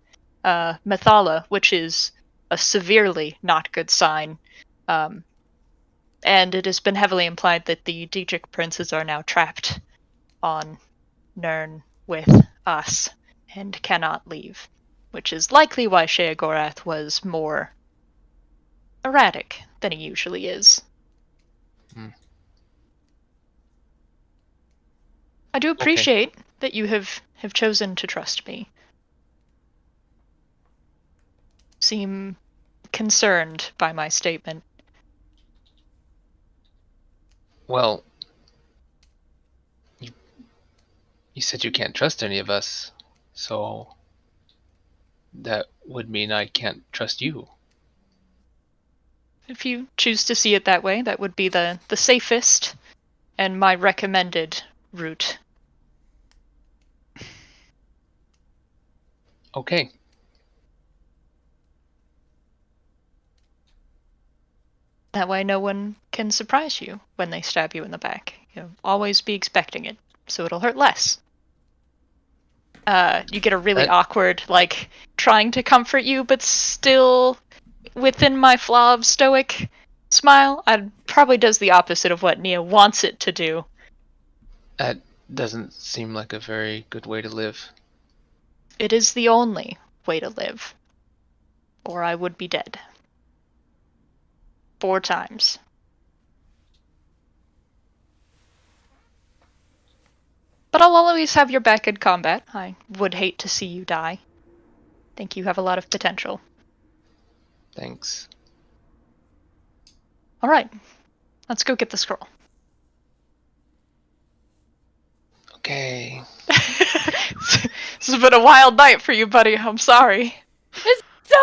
Speaker 6: Methala, which is a severely not good sign. And it has been heavily implied that the Dietrich princes are now trapped on Nirn with us and cannot leave, which is likely why Sheogorath was more erratic than he usually is. I do appreciate that you have chosen to trust me. Seem concerned by my statement.
Speaker 1: Well, you said you can't trust any of us, so that would mean I can't trust you.
Speaker 6: If you choose to see it that way, that would be the safest and my recommended route.
Speaker 1: Okay.
Speaker 6: That way no one can surprise you when they stab you in the back. You'll always be expecting it, so it'll hurt less. You get a really awkward, like, trying to comfort you, but still within my flaw of stoic smile. It probably does the opposite of what Nia wants it to do.
Speaker 1: That doesn't seem like a very good way to live.
Speaker 6: It is the only way to live. Or I would be dead. 4 times. But I'll always have your back in combat. I would hate to see you die. Think you have a lot of potential.
Speaker 1: Thanks.
Speaker 6: Alright. Let's go get the scroll.
Speaker 1: Okay.
Speaker 6: This has been a wild night for you, buddy. I'm sorry.
Speaker 7: It's so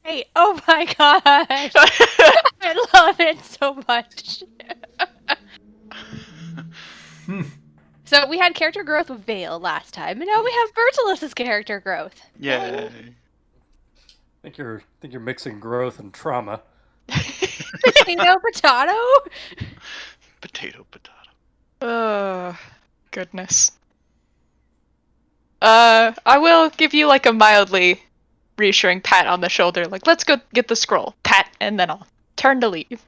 Speaker 7: great. Oh my gosh. I love it so much. So we had character growth with Vayl last time, and now we have Bertolus's character growth.
Speaker 3: Yay.
Speaker 2: I think you're mixing growth and trauma.
Speaker 7: Potato, potato.
Speaker 3: Potato, potato.
Speaker 6: Goodness. I will give you like a mildly reassuring pat on the shoulder, like, let's go get the scroll. Pat, and then I'll turn to leave.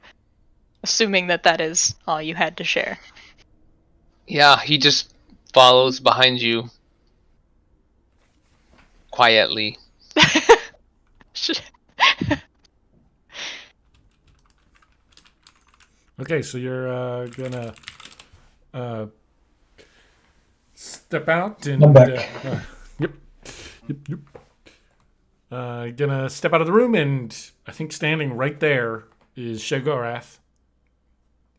Speaker 6: Assuming that is all you had to share.
Speaker 1: Yeah, he just follows behind you quietly.
Speaker 4: Okay, so you're gonna step out and
Speaker 5: I'm back.
Speaker 4: yep. Gonna step out of the room, and I think standing right there is Sheogorath.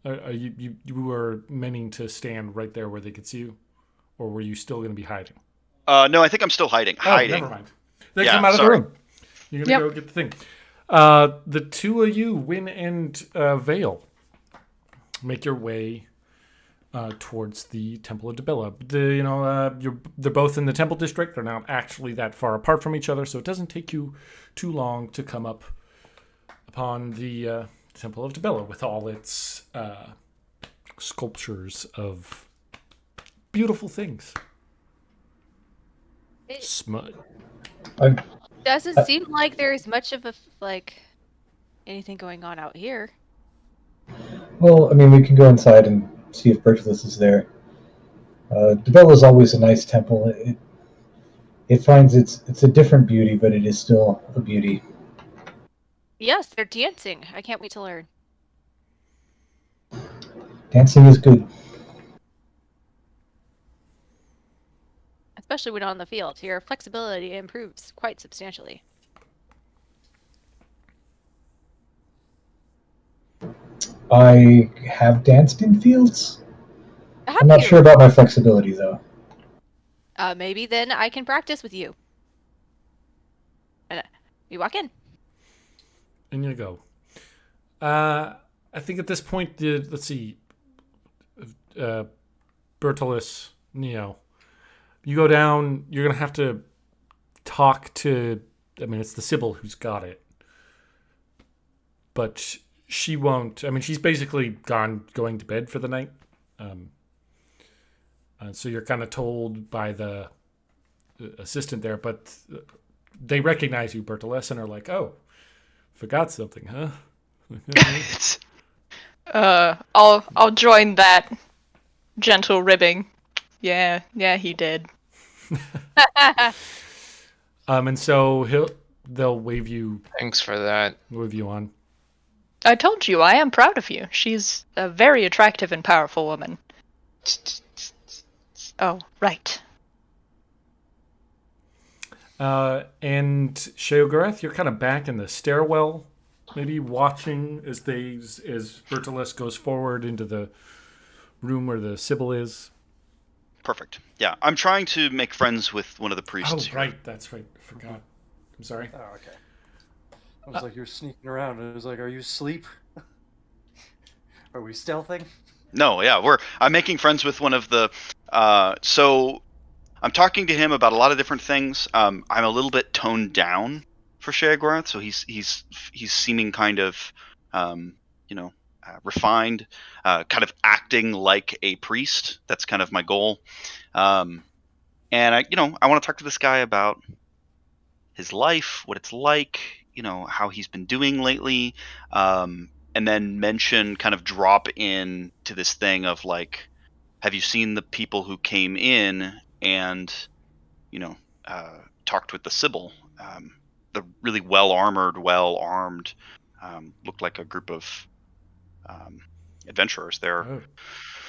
Speaker 4: You were meaning to stand right there where they could see you, or were you still gonna be hiding?
Speaker 3: No, I think I'm still hiding.
Speaker 4: Oh, never mind. They come out of the room. You're gonna go get the thing. The two of you, Win and Vayl, make your way towards the Temple of Dibella. They're both in the Temple District. They're not actually that far apart from each other, so it doesn't take you too long to come up upon the Temple of Dibella with all its sculptures of beautiful things.
Speaker 7: It
Speaker 4: Smut.
Speaker 7: doesn't
Speaker 5: I-
Speaker 7: seem like there's much of a anything going on out here.
Speaker 5: Well, I mean, we can go inside and see if Bertolus is there. The Vayl is always a nice temple. It finds it's a different beauty, but it is still a beauty.
Speaker 7: Yes, they're dancing. I can't wait to learn.
Speaker 5: Dancing is good.
Speaker 7: Especially when on the field. Your flexibility improves quite substantially.
Speaker 5: I have danced in fields.
Speaker 7: Have
Speaker 5: I'm not
Speaker 7: you?
Speaker 5: sure about my flexibility, though.
Speaker 7: Maybe then I can practice with you. And you walk in.
Speaker 4: In you go. I think at this point, let's see, Bertolus, Neo, you go down. You're gonna have to talk to. I mean, it's the Sybil who's got it, but she won't. I mean, she's basically going to bed for the night. So you're kind of told by the assistant there, but they recognize you, Bertolus, and are like, "Oh, forgot something, huh?"
Speaker 6: I'll join that gentle ribbing. Yeah, he did.
Speaker 4: And so they'll wave you
Speaker 1: Thanks for that.
Speaker 4: on.
Speaker 6: I told you, I am proud of you. She's a very attractive and powerful woman. Oh, right.
Speaker 4: And Sheogorath, you're kind of back in the stairwell, maybe watching as Bertolus goes forward into the room where the Sybil is.
Speaker 3: Perfect. Yeah, I'm trying to make friends with one of the priests.
Speaker 4: Oh,
Speaker 3: here.
Speaker 4: right, that's right. I forgot. I'm sorry.
Speaker 2: Oh, okay. I was like, you're sneaking around. I was like, are you asleep? Are we stealthing?
Speaker 3: No, yeah, I'm making friends with one of the. So I'm talking to him about a lot of different things. I'm a little bit toned down for Sheogorath, so he's seeming kind of, refined, kind of acting like a priest. That's kind of my goal. And I want to talk to this guy about his life, what it's like, how he's been doing lately, and then kind of drop in to this thing of like, have you seen the people who came in and, talked with the Sybil? The really well-armed, looked like a group of adventurers. They're
Speaker 4: Oh.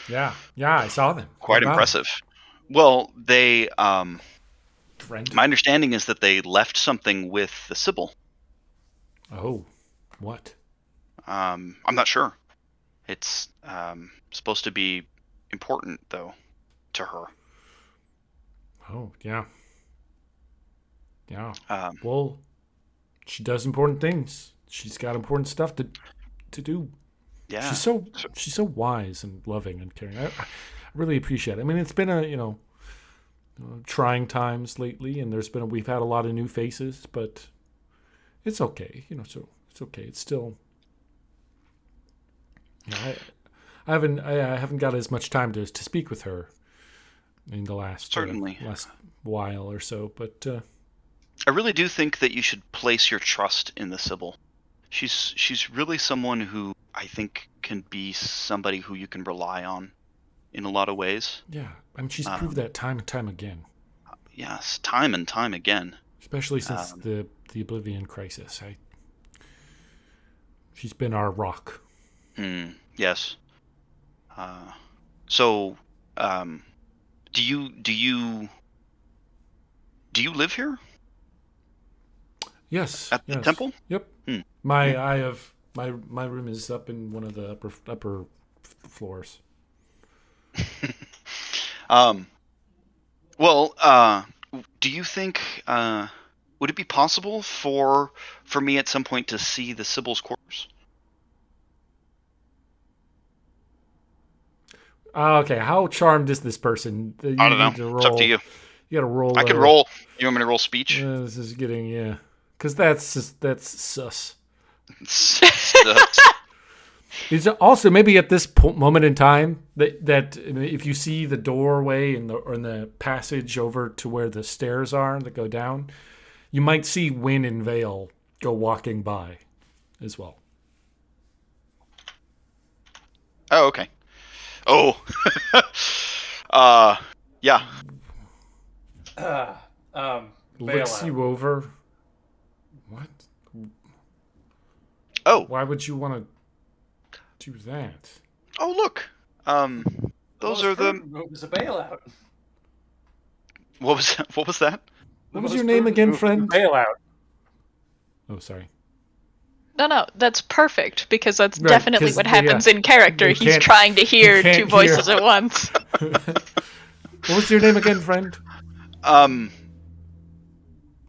Speaker 4: Yeah, I saw them.
Speaker 3: quite impressive. Well, they,
Speaker 4: Friend.
Speaker 3: my understanding is that they left something with the Sybil.
Speaker 4: Oh, what?
Speaker 3: I'm not sure. It's supposed to be important, though, to her.
Speaker 4: Oh, yeah. Yeah.
Speaker 3: Um,
Speaker 4: Well, she does important things. She's got important stuff to do.
Speaker 3: yeah.
Speaker 4: She's so wise and loving and caring. I really appreciate it. I mean, it's been trying times lately, and we've had a lot of new faces, but it's okay. So it's okay. It's still. I haven't got as much time to speak with her in the last
Speaker 3: Certainly.
Speaker 4: last while or so, but
Speaker 3: I really do think that you should place your trust in the Sybil. She's really someone who I think can be somebody who you can rely on in a lot of ways.
Speaker 4: yeah, I mean, she's proved that time and time again.
Speaker 3: Yes, time and time again.
Speaker 4: Especially since the Oblivion crisis. She's been our rock.
Speaker 3: Yes. So, do you live here
Speaker 4: Yes.
Speaker 3: at the
Speaker 4: yes.
Speaker 3: temple?
Speaker 4: Yep. My room is up in one of the upper floors.
Speaker 3: Well, do you think would it be possible for me at some point to see the Sibyl's quarters?
Speaker 4: Okay, how charmed is this person? You
Speaker 3: I don't know.
Speaker 4: need to
Speaker 3: It's up to you.
Speaker 4: You gotta roll.
Speaker 3: I can roll. You want me to roll speech?
Speaker 4: This is getting because that's sus. Is also maybe at this moment in time that if you see the doorway in the passage over to where the stairs are that go down, you might see Wynn and Vayl go walking by as well.
Speaker 3: Oh, okay. Oh. Yeah.
Speaker 4: Looks
Speaker 2: Bailout.
Speaker 4: you over. What?
Speaker 3: Oh.
Speaker 4: Why would you want to do that?
Speaker 3: Oh, look. Those
Speaker 2: most
Speaker 3: are the.
Speaker 2: prudent move is a bailout.
Speaker 3: What was that? What was that?
Speaker 2: The
Speaker 4: What was
Speaker 2: most
Speaker 4: your name
Speaker 2: prudent
Speaker 4: again,
Speaker 2: move is a
Speaker 4: friend?
Speaker 2: Bailout.
Speaker 4: Oh, sorry.
Speaker 6: No, that's perfect because that's
Speaker 4: Right,
Speaker 6: definitely
Speaker 4: 'cause
Speaker 6: what happens in character.
Speaker 4: you
Speaker 6: He's
Speaker 4: can't-
Speaker 6: trying to
Speaker 4: you
Speaker 6: hear
Speaker 4: can't
Speaker 6: two voices
Speaker 4: hear.
Speaker 6: at once.
Speaker 4: What was your name again, friend?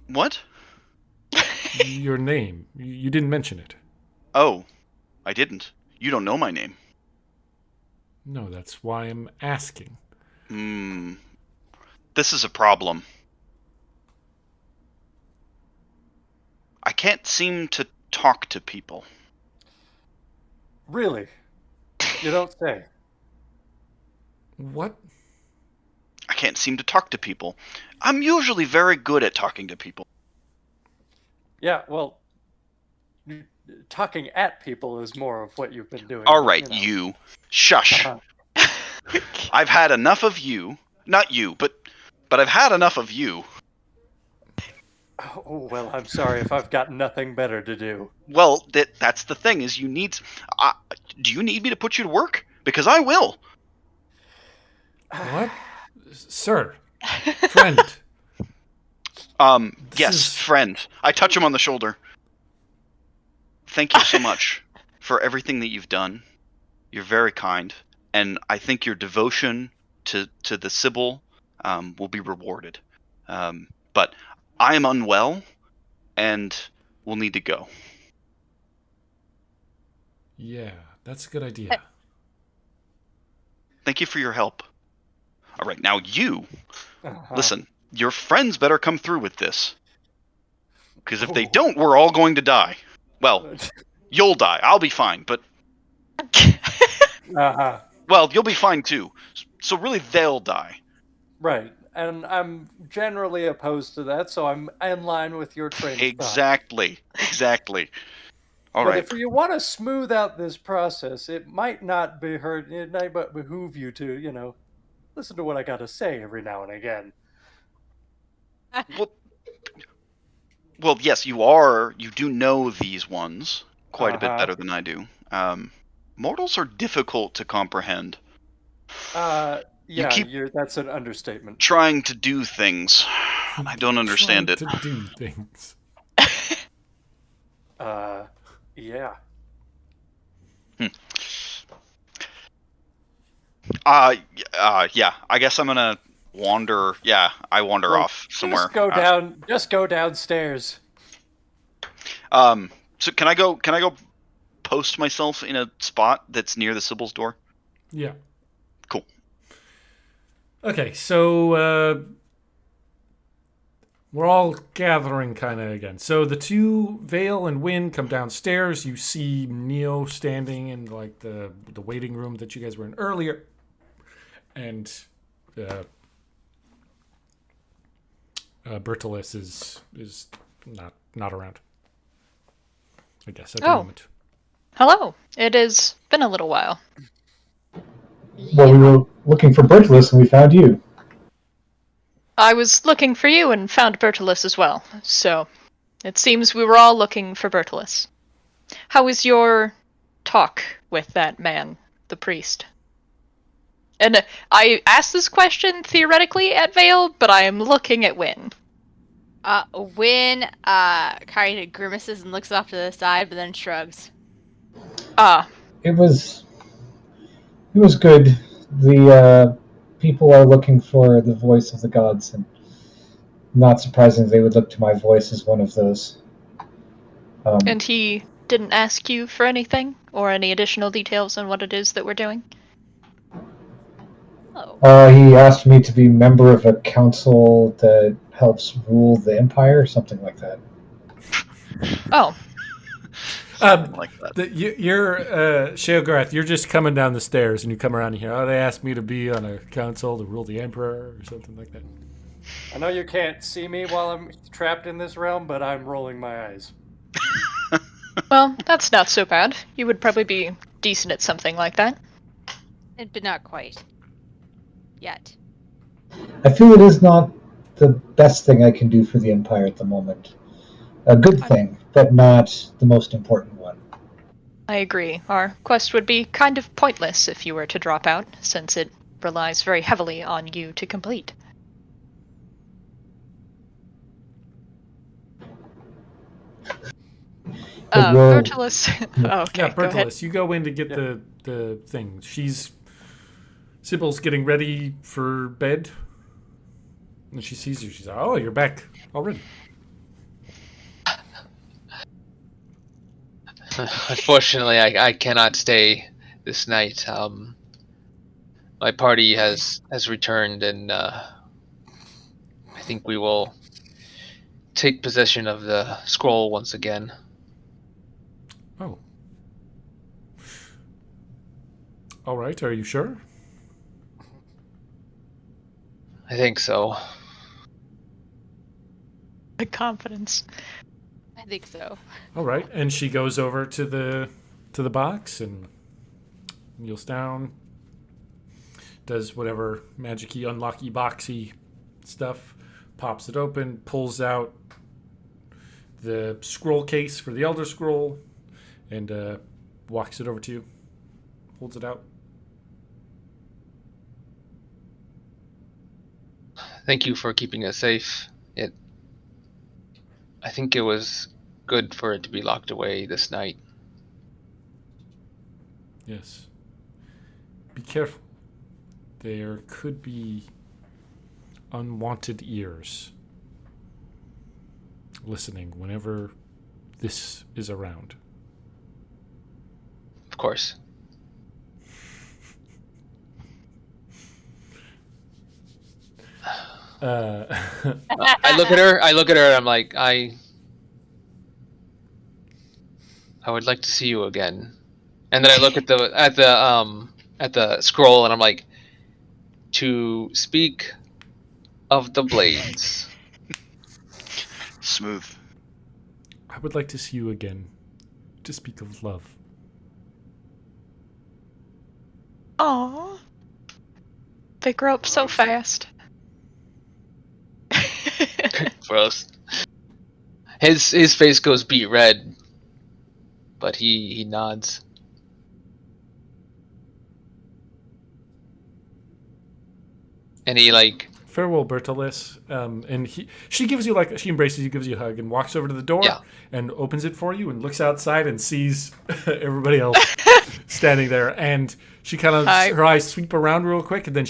Speaker 3: What?
Speaker 4: Your name. You didn't mention it.
Speaker 3: Oh, I didn't. You don't know my name.
Speaker 4: No, that's why I'm asking.
Speaker 3: This is a problem. I can't seem to talk to people.
Speaker 2: Really? You don't say.
Speaker 4: What?
Speaker 3: I can't seem to talk to people. I'm usually very good at talking to people.
Speaker 2: Yeah, well, talking at people is more of what you've been doing.
Speaker 3: All right,
Speaker 2: you know.
Speaker 3: you. Shush. I've had enough of you. Not you, but I've had enough of you.
Speaker 2: Oh, well, I'm sorry if I've got nothing better to do.
Speaker 3: Well, that's the thing is you need. Do you need me to put you to work? Because I will.
Speaker 4: What? Sir. Friend.
Speaker 3: Yes, friend. I touch him on the shoulder. Thank you so much for everything that you've done. You're very kind, and I think your devotion to the Sibyl will be rewarded. But I am unwell, and will need to go.
Speaker 4: Yeah, that's a good idea.
Speaker 3: Thank you for your help. All right, now you listen. Your friends better come through with this, because if they don't, we're all going to die. Well, you'll die. I'll be fine, but well, you'll be fine too. So really, they'll die.
Speaker 2: Right, and I'm generally opposed to that, so I'm in line with your train of thought.
Speaker 3: Exactly. All
Speaker 2: but
Speaker 3: right.
Speaker 2: if you want to smooth out this process, it might not be hurt. It might but behoove you to, listen to what I got to say every now and again.
Speaker 3: Well, yes, you are. You do know these ones quite a bit better than I do. Mortals are difficult to comprehend.
Speaker 2: That's an understatement.
Speaker 3: Trying to do things. I don't understand it.
Speaker 4: To do things.
Speaker 2: Yeah.
Speaker 3: Yeah. I guess I'm gonna wander. Yeah, I wander off somewhere.
Speaker 2: Just go downstairs.
Speaker 3: So can I go post myself in a spot that's near the Sibyl's door?
Speaker 4: Yeah.
Speaker 3: Cool.
Speaker 4: Okay, so we're all gathering kind of again. So the two, Vayl and Wynn, come downstairs. You see Neo standing in like the waiting room that you guys were in earlier, and Bertilis is not around, I guess, at the moment.
Speaker 6: Hello. It has been a little while.
Speaker 5: Well, we were looking for Bertilis and we found you.
Speaker 6: I was looking for you and found Bertilis as well, so it seems we were all looking for Bertilis. How was your talk with that man, the priest? And I asked this question theoretically at Vayl, but I am looking at Wynn.
Speaker 7: Wynn kind of grimaces and looks off to the side, but then shrugs.
Speaker 5: It was good. The people are looking for the voice of the gods, and not surprisingly, they would look to my voice as one of those.
Speaker 6: And he didn't ask you for anything or any additional details on what it is that we're doing?
Speaker 5: He asked me to be member of a council that helps rule the empire, or something like that.
Speaker 6: Oh.
Speaker 3: Something like that.
Speaker 4: You're Sheogorath. You're just coming down the stairs, and you come around here. Oh, they asked me to be on a council to rule the emperor, or something like that.
Speaker 2: I know you can't see me while I'm trapped in this realm, but I'm rolling my eyes.
Speaker 6: Well, that's not so bad. You would probably be decent at something like that.
Speaker 7: But not quite. Yet.
Speaker 5: I feel it is not the best thing I can do for the Empire at the moment. A good thing, but not the most important one.
Speaker 6: I agree. Our quest would be kind of pointless if you were to drop out, since it relies very heavily on you to complete. Bertolus. Okay,
Speaker 4: Yeah,
Speaker 6: go ahead.
Speaker 4: Bertolus, you go in to get the thing. Sybil's getting ready for bed. And she sees you. She's like, oh, you're back already.
Speaker 1: Unfortunately, I cannot stay this night. My party has returned, and I think we will take possession of the scroll once again.
Speaker 4: Oh. All right, are you sure?
Speaker 1: I think so.
Speaker 6: The confidence.
Speaker 7: I think so.
Speaker 4: All right, and she goes over to the box and kneels down, does whatever magic-y, unlocky, boxy stuff, pops it open, pulls out the scroll case for the Elder Scroll, and walks it over to you, holds it out.
Speaker 1: Thank you for keeping us safe. I think it was good for it to be locked away this night.
Speaker 4: Yes. Be careful. There could be unwanted ears listening whenever this is around.
Speaker 1: Of course. I look at her. And I'm like, I would like to see you again. And then I look at the scroll, and I'm like, to speak of the blades.
Speaker 3: Smooth.
Speaker 4: I would like to see you again to speak of love.
Speaker 6: Aww. They grow up so fast.
Speaker 1: Gross. His face goes beet red, but he nods. And he like,
Speaker 4: farewell, Bertolus. And she gives you she embraces you, gives you a hug, and walks over to the door and opens it for you and looks outside and sees everybody else standing there. And she kind of her eyes sweep around real quick, and then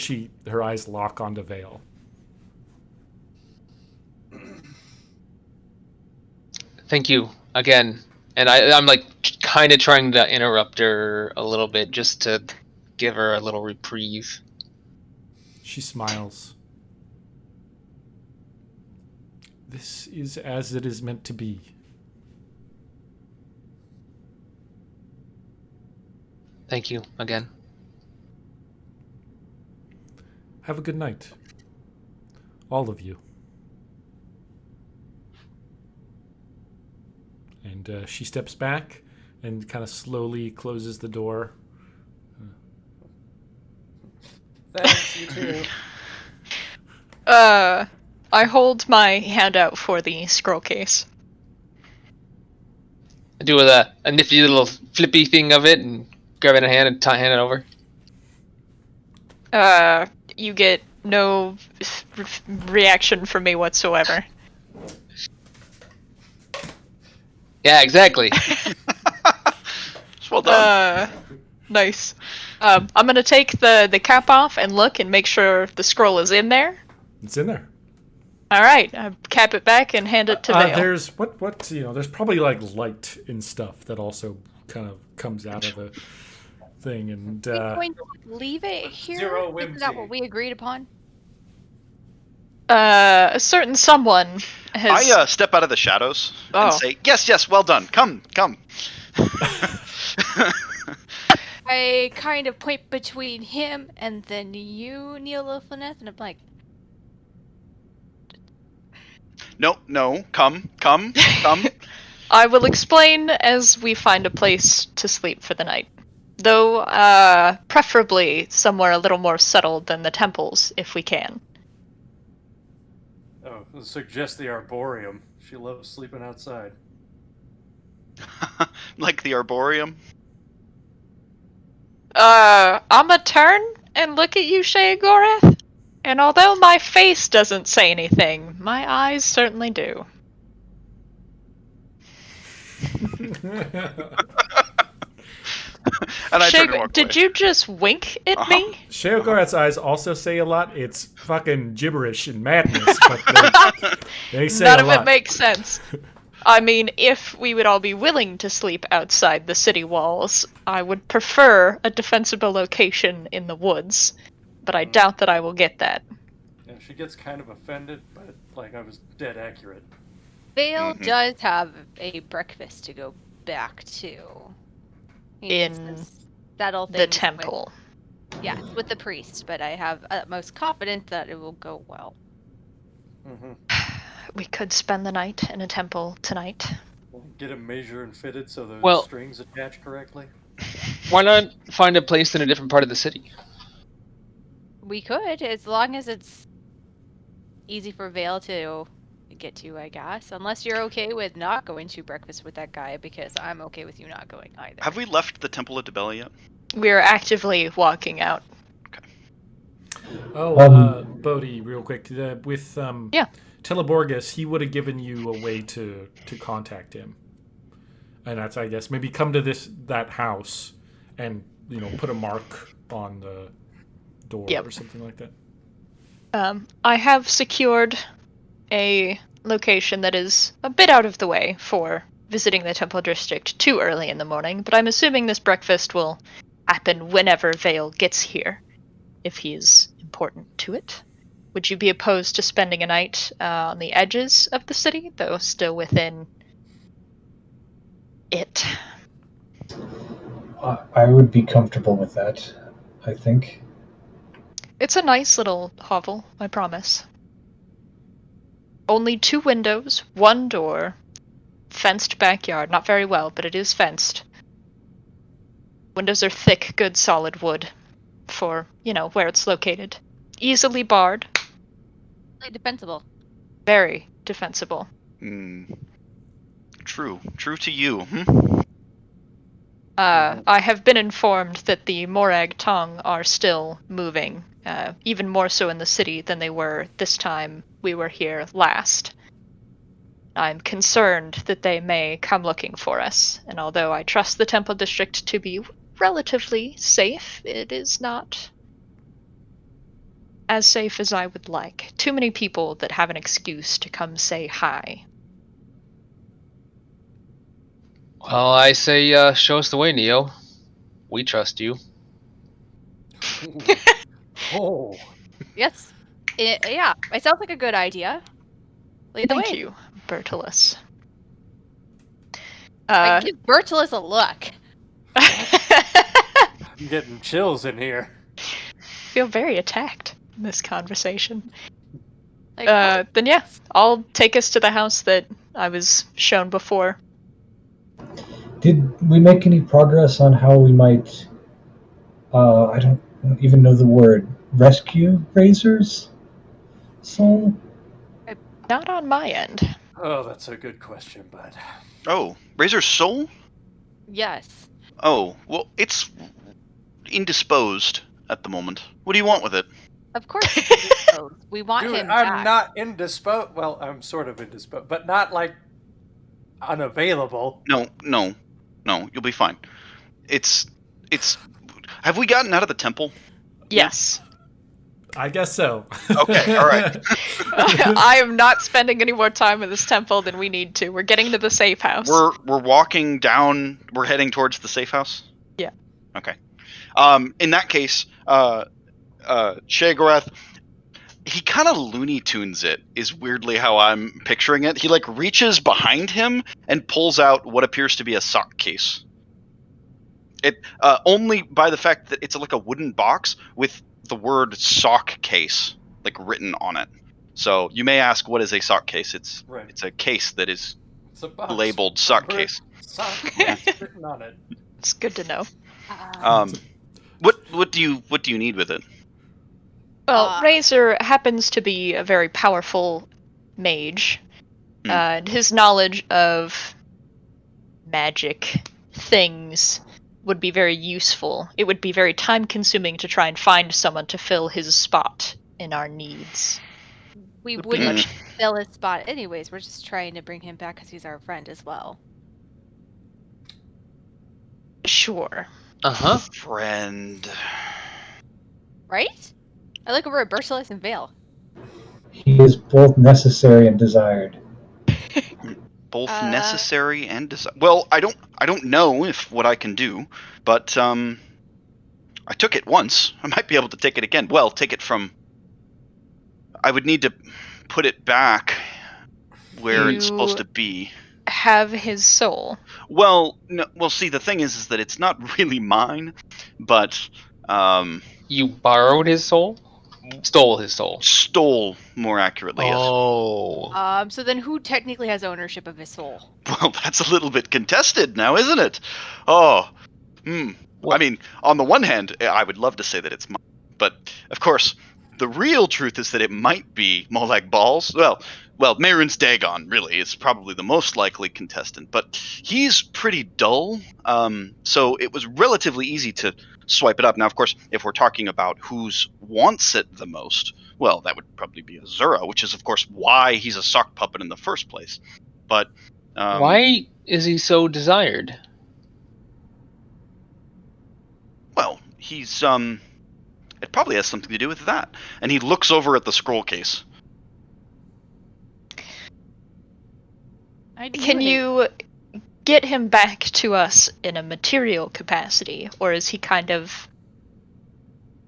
Speaker 4: her eyes lock onto Vayl.
Speaker 1: thank you again. And I'm like kind of trying to interrupt her a little bit just to give her a little reprieve.
Speaker 4: She smiles. This is as it is meant to be.
Speaker 1: Thank you again.
Speaker 4: Have a good night. All of you. And she steps back and kind of slowly closes the door.
Speaker 2: Thanks, you too.
Speaker 6: I hold my hand out for the scroll case.
Speaker 1: I do a nifty little flippy thing of it and grab it in a hand and hand it over.
Speaker 6: You get no reaction from me whatsoever.
Speaker 1: Yeah, exactly.
Speaker 3: Well done.
Speaker 6: Nice. I'm gonna take the cap off and look and make sure the scroll is in there.
Speaker 4: It's in there.
Speaker 6: All right, I cap it back and hand it to Vayl.
Speaker 4: There's there's probably like light and stuff that also kind of comes out of the thing, and
Speaker 7: Are we going to leave it here?
Speaker 2: Zero
Speaker 7: Isn't
Speaker 2: whimsy.
Speaker 7: that what we agreed upon?
Speaker 6: A certain someone has.
Speaker 3: I step out of the shadows and
Speaker 6: Oh.
Speaker 3: say, yes, well done. Come.
Speaker 7: I kind of point between him and then you, Neolithineth, and I'm like,
Speaker 3: No, come.
Speaker 6: I will explain as we find a place to sleep for the night. Though, preferably somewhere a little more settled than the temples, if we can.
Speaker 2: Oh, suggest the Arboreum. She loves sleeping outside.
Speaker 3: Like the Arboreum.
Speaker 6: I'ma turn and look at you, Sheogorath. And although my face doesn't say anything, my eyes certainly do.
Speaker 3: And I turn and walk
Speaker 6: Did
Speaker 3: away.
Speaker 6: you just wink at me?
Speaker 4: Sheogorath's eyes also say a lot. It's fucking gibberish and madness, but they say
Speaker 6: None
Speaker 4: a
Speaker 6: of
Speaker 4: lot.
Speaker 6: it makes sense. I mean, if we would all be willing to sleep outside the city walls, I would prefer a defensible location in the woods, but I doubt that I will get that.
Speaker 2: Yeah, she gets kind of offended, but like I was dead accurate.
Speaker 7: Vayl does have a breakfast to go back to. He needs
Speaker 6: In
Speaker 7: to settle
Speaker 6: the
Speaker 7: things
Speaker 6: temple.
Speaker 7: Yes, with the priest, but I have utmost confidence that it will go well.
Speaker 6: We could spend the night in a temple tonight.
Speaker 2: Get a measure and fitted so the
Speaker 1: Well-
Speaker 2: strings attach correctly.
Speaker 1: Why not find a place in a different part of the city?
Speaker 7: We could, as long as it's easy for Vayl to get to, I guess. Unless you're okay with not going to breakfast with that guy, because I'm okay with you not going either.
Speaker 3: Have we left the Temple of Debella yet?
Speaker 6: We're actively walking out.
Speaker 4: Oh, Bodhi, real quick. With
Speaker 6: Yeah.
Speaker 4: Teleborgus, he would have given you a way to contact him, and that's, I guess, maybe come to that house and put a mark on the door or something like that.
Speaker 6: I have secured a location that is a bit out of the way for visiting the Temple District too early in the morning, but I'm assuming this breakfast will happen whenever Vayl gets here, if he's important to it. Would you be opposed to spending a night on the edges of the city, though still within it?
Speaker 5: I would be comfortable with that, I think.
Speaker 6: It's a nice little hovel, I promise. Only 2 windows, 1 door, fenced backyard. Not very well, but it is fenced. Windows are thick, good solid wood for, where it's located. Easily barred.
Speaker 7: Defensible.
Speaker 6: Very defensible.
Speaker 3: True to you.
Speaker 6: I have been informed that the Morag Tong are still moving, even more so in the city than they were this time we were here last. I'm concerned that they may come looking for us, and although I trust the Temple District to be relatively safe, it is not as safe as I would like. Too many people that have an excuse to come say hi.
Speaker 1: Well, I say show us the way, Neo. We trust you.
Speaker 2: Oh.
Speaker 7: Yes. Yeah, it sounds like a good idea. Lead the way.
Speaker 6: Thank you, Bertolus.
Speaker 7: Give Bertolus a look.
Speaker 2: I'm getting chills in here.
Speaker 6: Feel very attacked in this conversation.
Speaker 7: Like,
Speaker 6: Then yeah, I'll take us to the house that I was shown before.
Speaker 5: Did we make any progress on how we might, I don't even know the word, rescue Razor's soul?
Speaker 6: Not on my end.
Speaker 2: Oh, that's a good question, bud.
Speaker 3: Oh, Razor's soul?
Speaker 7: yes.
Speaker 3: Oh, well, it's indisposed at the moment. What do you want with it?
Speaker 7: Of course it's indisposed. We want
Speaker 2: Dude,
Speaker 7: him
Speaker 2: I'm
Speaker 7: back.
Speaker 2: not indisposed. Well, I'm sort of indisposed, but not like unavailable.
Speaker 3: No, you'll be fine. It's. Have we gotten out of the temple?
Speaker 6: Yes.
Speaker 4: I guess so.
Speaker 3: Okay, all right.
Speaker 6: I am not spending any more time in this temple than we need to. We're getting to the safe house.
Speaker 3: We're walking down. We're heading towards the safe house.
Speaker 6: Yeah.
Speaker 3: Okay. In that case, Sheogorath, he kind of Looney Tunes it, is weirdly how I'm picturing it. He like reaches behind him and pulls out what appears to be a sock case. It only by the fact that it's like a wooden box with the word sock case like written on it. So you may ask, what is a sock case? It's a case that is
Speaker 2: It's a box.
Speaker 3: labeled sock
Speaker 2: Word
Speaker 3: case.
Speaker 2: Sock
Speaker 3: Yeah.
Speaker 2: is written on it.
Speaker 6: It's good to know.
Speaker 3: What do you need with it?
Speaker 6: Well, Razor happens to be a very powerful mage, and his knowledge of magic things would be very useful. It would be very time-consuming to try and find someone to fill his spot in our needs.
Speaker 7: We
Speaker 6: Would be
Speaker 7: wouldn't
Speaker 6: much-
Speaker 7: fill his spot anyways. We're just trying to bring him back because he's our friend as well.
Speaker 6: Sure.
Speaker 1: Uh-huh.
Speaker 3: Friend.
Speaker 7: Right? I look over at Bertilis and Vayl.
Speaker 5: He is both necessary and desired.
Speaker 3: Both necessary and well, I don't know if what I can do, but I took it once. I might be able to take it again. Well, take it from. I would need to put it back where it's supposed to be.
Speaker 6: Have his soul.
Speaker 3: Well, no, well, see, the thing is that it's not really mine, but
Speaker 1: You borrowed his soul? Stole his soul.
Speaker 3: Stole, more accurately.
Speaker 1: Oh.
Speaker 7: So then who technically has ownership of his soul?
Speaker 3: Well, that's a little bit contested now, isn't it? Oh, I mean, on the one hand, I would love to say that it's mine, but of course, the real truth is that it might be Molag Balls. Well, Mayron's Dagon really is probably the most likely contestant, but he's pretty dull. So it was relatively easy to swipe it up. Now, of course, if we're talking about who's wants it the most, well, that would probably be Azura, which is, of course, why he's a sock puppet in the first place. But
Speaker 1: why is he so desired?
Speaker 3: Well, he's it probably has something to do with that. And he looks over at the scroll case.
Speaker 6: Can you get him back to us in a material capacity, or is he kind of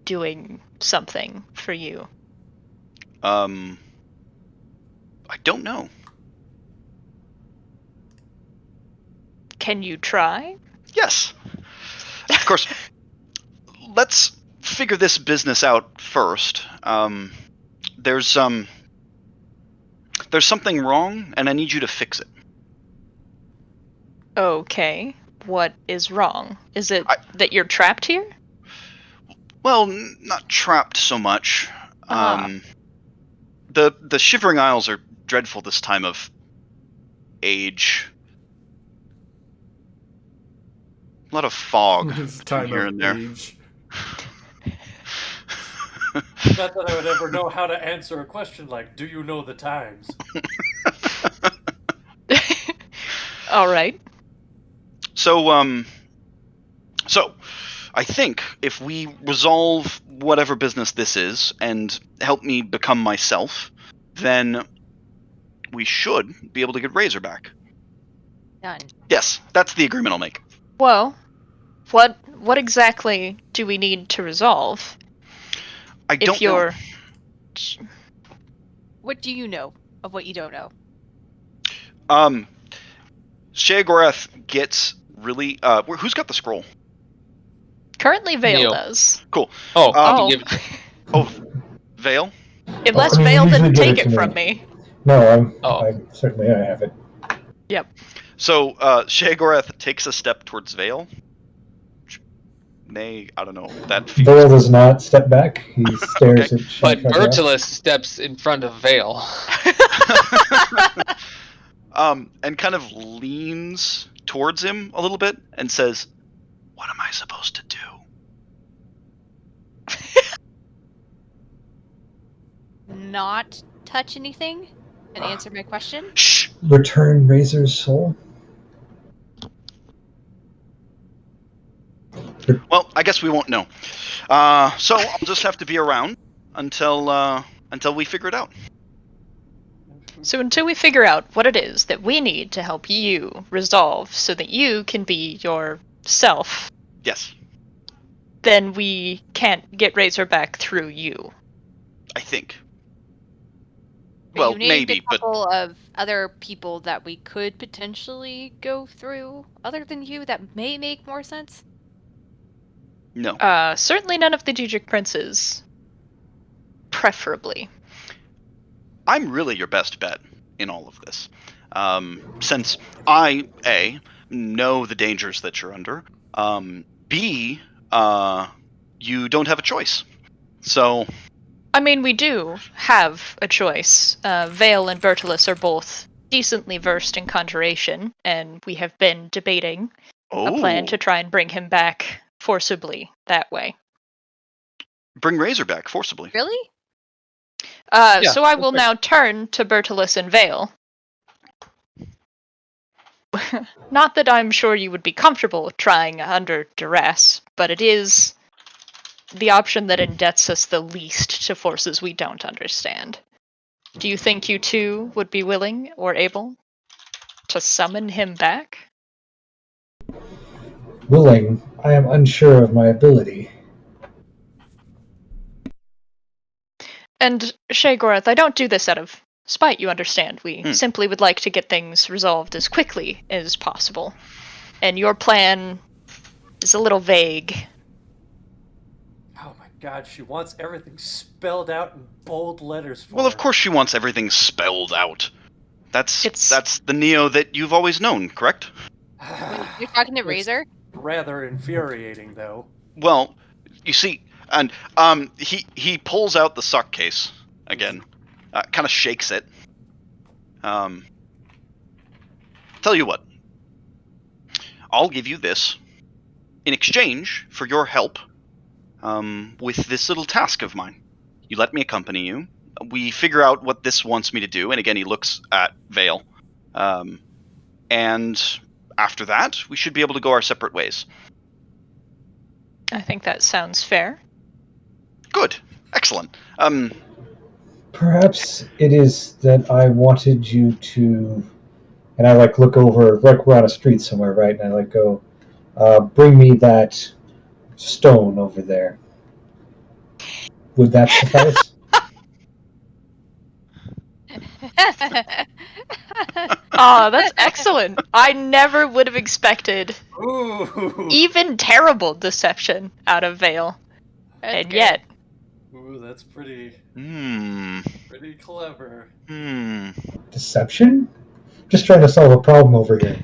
Speaker 6: doing something for you?
Speaker 3: I don't know.
Speaker 6: Can you try?
Speaker 3: Yes. Of course. Let's figure this business out first. There's something wrong, and I need you to fix it.
Speaker 6: Okay. What is wrong? Is it that you're trapped here?
Speaker 3: Well, not trapped so much. The Shivering Isles are dreadful this time of age. A lot of fog
Speaker 4: This time
Speaker 3: here
Speaker 4: of
Speaker 3: and there.
Speaker 4: age.
Speaker 2: Not that I would ever know how to answer a question like, do you know the times?
Speaker 6: All right.
Speaker 3: So I think if we resolve whatever business this is and help me become myself, then we should be able to get Razor back.
Speaker 7: Done.
Speaker 3: Yes, that's the agreement I'll make.
Speaker 6: Well, what exactly do we need to resolve?
Speaker 3: I don't know.
Speaker 7: What do you know of what you don't know?
Speaker 3: Sheogorath gets really who's got the scroll?
Speaker 6: Currently Vayl
Speaker 1: Neil.
Speaker 6: does.
Speaker 3: Cool.
Speaker 1: Oh,
Speaker 6: Oh.
Speaker 1: you give-
Speaker 3: Vayl?
Speaker 6: Unless
Speaker 5: I mean,
Speaker 6: Vayl
Speaker 5: usually
Speaker 6: didn't
Speaker 5: give
Speaker 6: take
Speaker 5: it
Speaker 6: it
Speaker 5: to
Speaker 6: from
Speaker 5: me.
Speaker 6: me.
Speaker 5: No,
Speaker 1: Oh.
Speaker 5: I certainly I have it.
Speaker 6: Yep.
Speaker 3: So Sheogorath takes a step towards Vayl. I don't know. That feels
Speaker 5: Vayl does not step back. He stares at
Speaker 1: But
Speaker 5: Shagarath.
Speaker 1: Bertilis steps in front of Vayl.
Speaker 3: and kind of leans towards him a little bit and says, "What am I supposed to do?"
Speaker 7: Not touch anything and answer my question?
Speaker 3: Shh.
Speaker 5: Return Razor's soul.
Speaker 3: Well, I guess we won't know. So I'll just have to be around until we figure it out.
Speaker 6: So until we figure out what it is that we need to help you resolve so that you can be yourself,
Speaker 3: Yes,
Speaker 6: then we can't get Razor back through you.
Speaker 3: I think. Well,
Speaker 7: you named
Speaker 3: maybe,
Speaker 7: a
Speaker 3: but
Speaker 7: couple of other people that we could potentially go through, other than you, that may make more sense.
Speaker 3: no.
Speaker 6: Certainly none of the Jujic princes. Preferably.
Speaker 3: I'm really your best bet in all of this. Since I, A, know the dangers that you're under, B, you don't have a choice. So,
Speaker 6: I mean, we do have a choice. Vayl and Bertolus are both decently versed in conjuration, and we have been debating a plan to try and bring him back forcibly that way.
Speaker 3: Bring Razor back forcibly.
Speaker 7: Really?
Speaker 1: Yeah,
Speaker 6: So I will
Speaker 1: okay.
Speaker 6: now turn to Bertolus and Vayl. Not that I'm sure you would be comfortable trying under duress, but it is the option that indebts us the least to forces we don't understand. Do you think you two would be willing or able to summon him back?
Speaker 5: Willing, I am unsure of my ability.
Speaker 6: And Shegorath, I don't do this out of spite, you understand. We simply would like to get things resolved as quickly as possible. And your plan is a little vague.
Speaker 2: Oh my god, she wants everything spelled out in bold letters for
Speaker 3: Well, of
Speaker 2: her.
Speaker 3: course she wants everything spelled out. That's
Speaker 6: It's-
Speaker 3: the Neo that you've always known, correct?
Speaker 7: You're talking to
Speaker 2: It's
Speaker 7: Razor?
Speaker 2: rather infuriating, though.
Speaker 3: Well, you see, and he pulls out the sock case again, kind of shakes it. Tell you what, I'll give you this in exchange for your help with this little task of mine. You let me accompany you. We figure out what this wants me to do, and again, he looks at Vayl. And after that, we should be able to go our separate ways.
Speaker 6: I think that sounds fair.
Speaker 3: Good. Excellent.
Speaker 5: Perhaps it is that I wanted you to, and I look over, we're on a street somewhere, right? And I go, bring me that stone over there. Would that suffice?
Speaker 6: Oh, that's excellent. I never would have expected
Speaker 2: Ooh!
Speaker 6: even terrible deception out of Vayl. And yet,
Speaker 2: Ooh, that's pretty
Speaker 3: Hmm.
Speaker 2: clever.
Speaker 5: Deception? Just trying to solve a problem over here.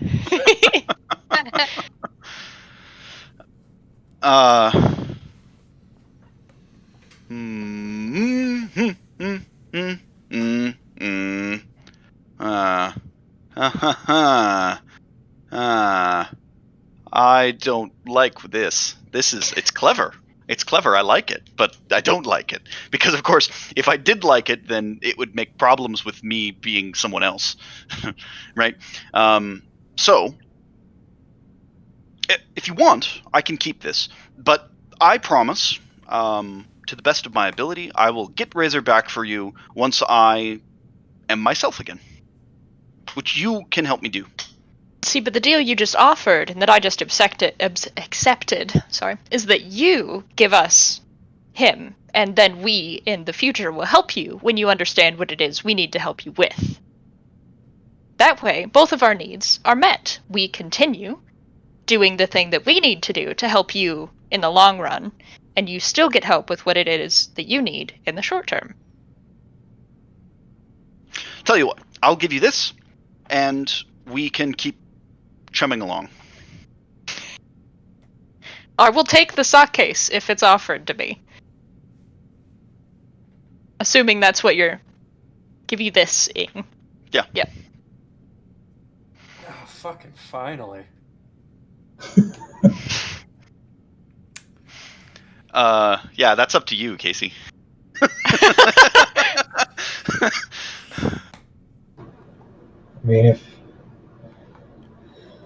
Speaker 3: I don't like this. It's clever. It's clever. I like it, but I don't like it because, of course, if I did like it, then it would make problems with me being someone else, right? So, if you want, I can keep this, but I promise, to the best of my ability, I will get Razor back for you once I am myself again, which you can help me do.
Speaker 6: See, but the deal you just offered, and that I just accepted, is that you give us him, and then we, in the future, will help you when you understand what it is we need to help you with. That way, both of our needs are met. We continue doing the thing that we need to do to help you in the long run, and you still get help with what it is that you need in the short term.
Speaker 3: Tell you what, I'll give you this, and we can keep chumming along.
Speaker 6: I will take the sock case if it's offered to me. Assuming that's what you're... Give you this ing.
Speaker 3: Yeah.
Speaker 6: Yep.
Speaker 2: Oh, fucking finally.
Speaker 3: Yeah, that's up to you, Casey.
Speaker 5: I mean, if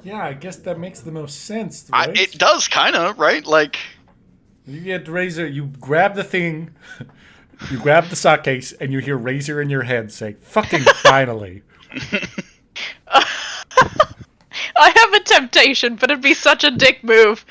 Speaker 4: Yeah, I guess that makes the most sense, right?
Speaker 3: It does, kind of, right? Like,
Speaker 4: You get Razor, you grab the thing, you grab the sock case, and you hear Razor in your head say, fucking finally.
Speaker 6: I have a temptation, but it'd be such a dick move.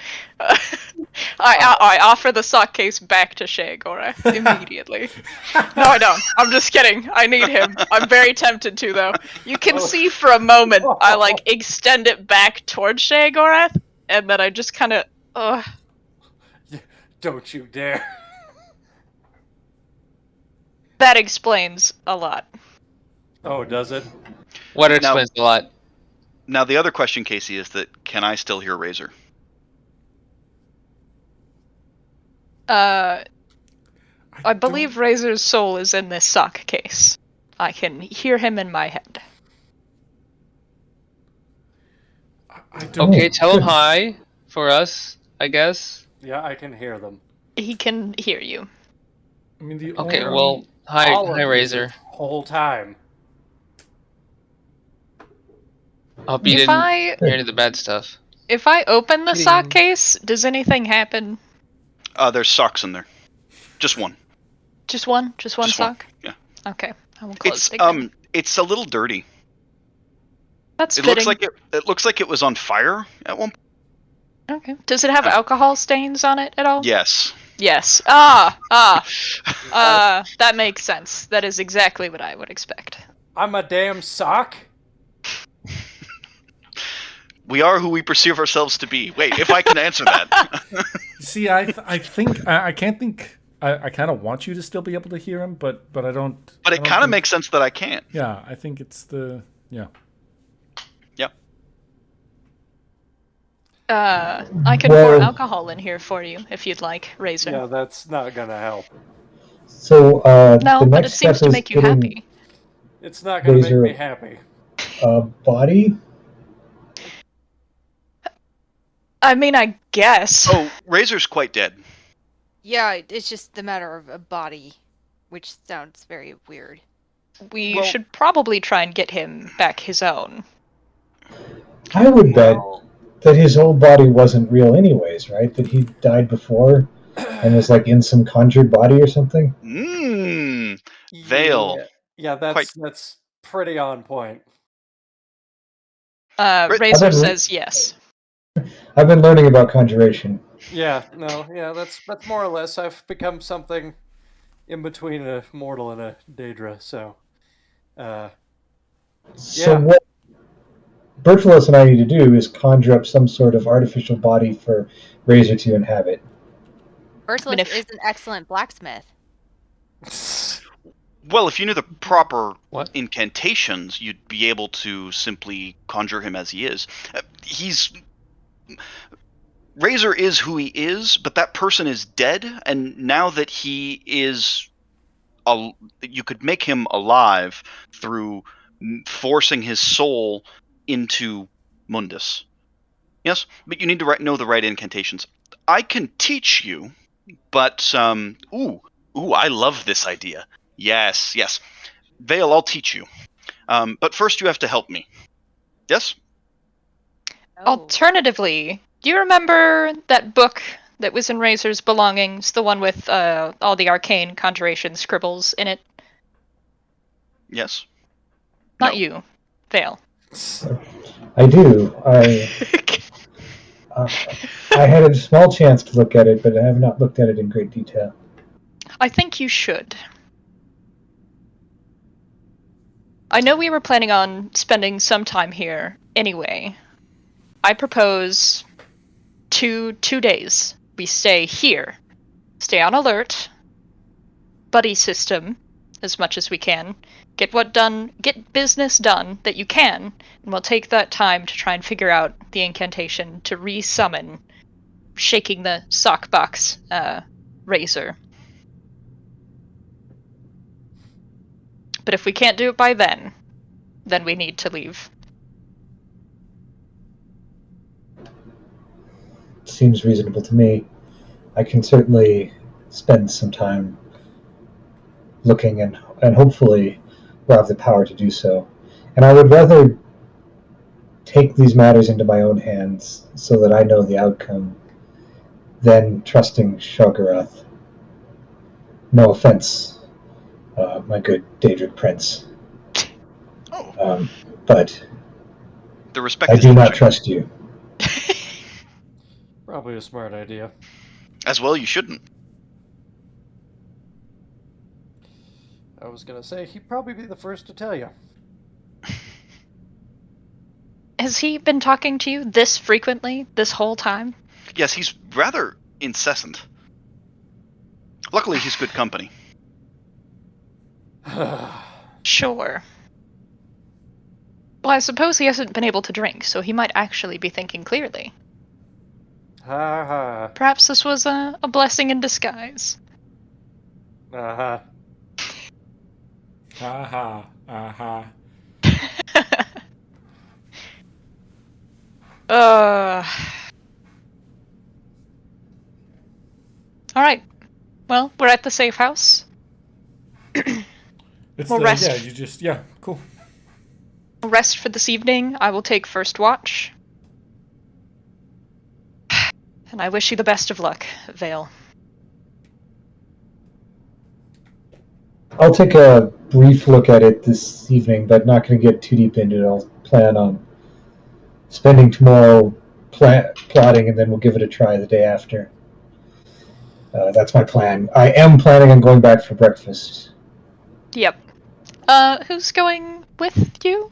Speaker 6: I offer the sock case back to Shagora immediately. No, I don't. I'm just kidding. I need him. I'm very tempted to, though. You can see for a moment I extend it back towards Shagorath, and then I just kind of,
Speaker 2: Don't you dare.
Speaker 6: that explains a lot.
Speaker 2: Oh, does it?
Speaker 1: What explains a lot.
Speaker 3: Now, the other question, Casey, is that can I still hear Razor?
Speaker 6: I believe Razor's soul is in this sock case. I can hear him in my head.
Speaker 1: Okay, tell him hi for us, I guess.
Speaker 2: Yeah, I can hear them.
Speaker 6: He can hear you.
Speaker 4: I mean, the
Speaker 1: Okay,
Speaker 4: only...
Speaker 1: well, hi,
Speaker 2: All of these
Speaker 1: Razor.
Speaker 2: this whole time.
Speaker 1: I hope you didn't hear any of the bad stuff.
Speaker 6: If I open the
Speaker 1: Kidding.
Speaker 6: sock case, does anything happen?
Speaker 3: There's socks in there. Just one.
Speaker 6: Just one? Just one sock?
Speaker 3: Yeah.
Speaker 6: Okay, I will close
Speaker 3: It's
Speaker 6: it again.
Speaker 3: it's a little dirty.
Speaker 6: That's
Speaker 3: It
Speaker 6: fitting.
Speaker 3: looks like it was on fire at one point.
Speaker 6: Okay. Does it have alcohol stains on it at all?
Speaker 3: Yes.
Speaker 6: Yes. That makes sense. That is exactly what I would expect.
Speaker 2: I'm a damn sock?
Speaker 3: We are who we perceive ourselves to be. Wait, if I can answer that.
Speaker 4: See, I think I can't think. I kind of want you to still be able to hear him, but I don't.
Speaker 3: But it kind of makes sense that I can't.
Speaker 4: Yeah, I think it's the
Speaker 3: Yep.
Speaker 6: I can pour alcohol in here for you if you'd like, Razor.
Speaker 2: Yeah, that's not gonna help.
Speaker 5: So
Speaker 6: No,
Speaker 5: the
Speaker 6: but
Speaker 5: next
Speaker 6: it seems
Speaker 5: step
Speaker 6: to
Speaker 5: is
Speaker 6: make you
Speaker 5: getting
Speaker 6: happy.
Speaker 2: It's not gonna
Speaker 5: Razor-
Speaker 2: make me happy.
Speaker 5: body.
Speaker 6: I mean, I guess.
Speaker 3: Oh, Razor's quite dead.
Speaker 7: Yeah, it's just the matter of a body, which sounds very weird.
Speaker 6: We should probably try and get him back his own.
Speaker 5: I would bet that his old body wasn't real anyways, right? That he died before and was like in some conjured body or something.
Speaker 3: Vayl.
Speaker 2: Yeah, that's pretty on point.
Speaker 6: Razor says yes.
Speaker 5: I've been learning about conjuration.
Speaker 2: Yeah, that's more or less. I've become something in between a mortal and a Daedra, so.
Speaker 5: So what Bertolos and I need to do is conjure up some sort of artificial body for Razor to inhabit.
Speaker 7: Bertolis is an excellent blacksmith.
Speaker 3: Well, if you knew the proper incantations, you'd be able to simply conjure him as he is. Razor is who he is, but that person is dead, and now that he is, you could make him alive through forcing his soul into Mundus. Yes, but you need to know the right incantations. I can teach you, but I love this idea. Yes. Vayl, I'll teach you. But first you have to help me. Yes?
Speaker 6: Alternatively, do you remember that book that was in Razor's belongings, the one with all the arcane conjuration scribbles in it?
Speaker 3: Yes.
Speaker 6: Not you, Vayl.
Speaker 5: I do. I had a small chance to look at it, but I have not looked at it in great detail.
Speaker 6: I think you should. I know we were planning on spending some time here anyway. I propose 2 days. We stay here. Stay on alert. Buddy system as much as we can. Get business done that you can, and we'll take that time to try and figure out the incantation to re-summon shaking the sockbox Razor. But if we can't do it by then we need to leave.
Speaker 5: Seems reasonable to me. I can certainly spend some time looking, and hopefully we'll have the power to do so. And I would rather take these matters into my own hands so that I know the outcome than trusting Shoggorath. No offense, my good Daedric Prince. But
Speaker 3: the respect
Speaker 5: I do not trust you.
Speaker 2: Probably a smart idea.
Speaker 3: As well, you shouldn't.
Speaker 2: I was gonna say, he'd probably be the first to tell you.
Speaker 6: Has he been talking to you this frequently, this whole time?
Speaker 3: Yes, he's rather incessant. Luckily, he's good company.
Speaker 6: Sure. Well, I suppose he hasn't been able to drink, so he might actually be thinking clearly.
Speaker 2: Ha ha.
Speaker 6: Perhaps this was a blessing in disguise.
Speaker 2: Uh-huh.
Speaker 4: Aha. Aha. Alright. Well, we're at the safe house. It's
Speaker 6: We'll rest.
Speaker 4: Cool.
Speaker 6: Rest for this evening. I will take first watch. And I wish you the best of luck, Vayl.
Speaker 5: I'll take a brief look at it this evening, but not going to get too deep into it. I'll plan on spending tomorrow plotting, and then we'll give it a try the day after. That's my plan. I am planning on going back for breakfast.
Speaker 6: Yep. Who's going with you?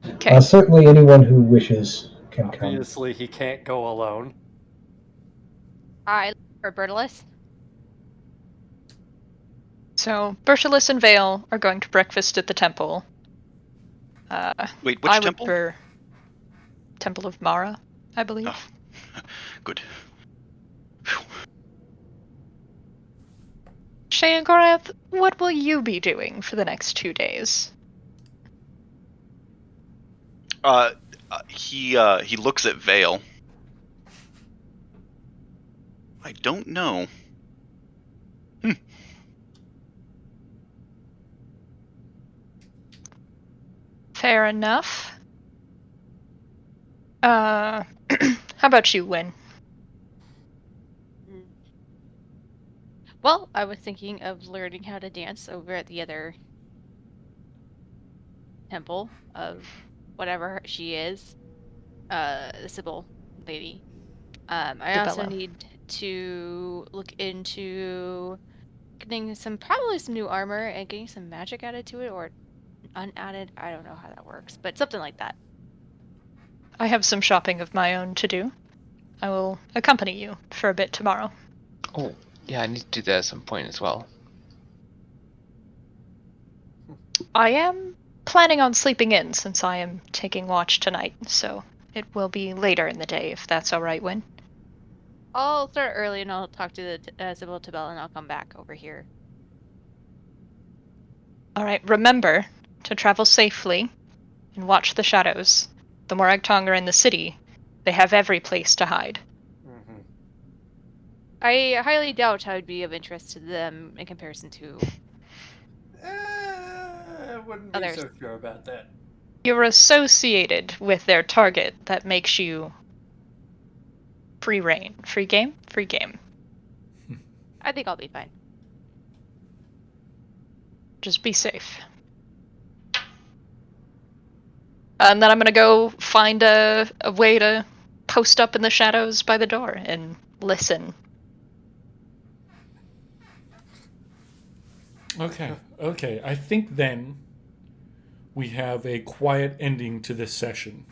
Speaker 6: Okay.
Speaker 5: Certainly anyone who wishes can come.
Speaker 2: Obviously, he can't go alone.
Speaker 7: I or Bertalis.
Speaker 6: So, Bertalis and Vayl are going to breakfast at the temple.
Speaker 3: Wait, which temple?
Speaker 6: Temple of Mara, I believe.
Speaker 3: Oh, good.
Speaker 6: Sheogorath, what will you be doing for the next 2 days?
Speaker 3: He looks at Vayl. I don't know.
Speaker 6: Fair enough. How about you, Win?
Speaker 7: Well, I was thinking of learning how to dance over at the other temple of whatever she is, the Sybil lady. I also
Speaker 6: Bella.
Speaker 7: need to look into getting probably some new armor and getting some magic added to it, or unadded. I don't know how that works, but something like that.
Speaker 6: I have some shopping of my own to do. I will accompany you for a bit tomorrow.
Speaker 1: Oh, yeah, I need to do that at some point as well.
Speaker 6: I am planning on sleeping in since I am taking watch tonight, so it will be later in the day if that's alright, Win.
Speaker 7: I'll start early and I'll talk to the Sybil Tabell and I'll come back over here.
Speaker 6: Alright, remember to travel safely and watch the shadows. The Moragtong are in the city. They have every place to hide.
Speaker 2: Mm-hmm.
Speaker 7: I highly doubt I would be of interest to them in comparison to
Speaker 2: I wouldn't be
Speaker 7: others.
Speaker 2: so sure about that.
Speaker 6: You're associated with their target. That makes you free reign. Free game? Free game.
Speaker 7: I think I'll be fine.
Speaker 6: Just be safe. And then I'm gonna go find a way to post up in the shadows by the door and listen.
Speaker 4: Okay. I think then we have a quiet ending to this session.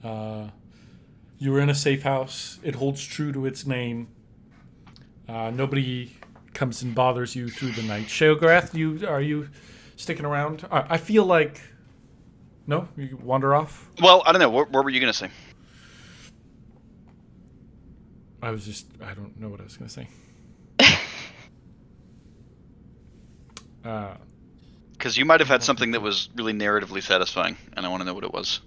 Speaker 4: You were in a safe house. It holds true to its name. Nobody comes and bothers you through the night. Sheogorath, are you sticking around? I feel like... No? You wander off?
Speaker 3: Well, I don't know. What were you going to say?
Speaker 4: I don't know what I was going to say.
Speaker 3: Because you might have had something that was really narratively satisfying, and I want to know what it was.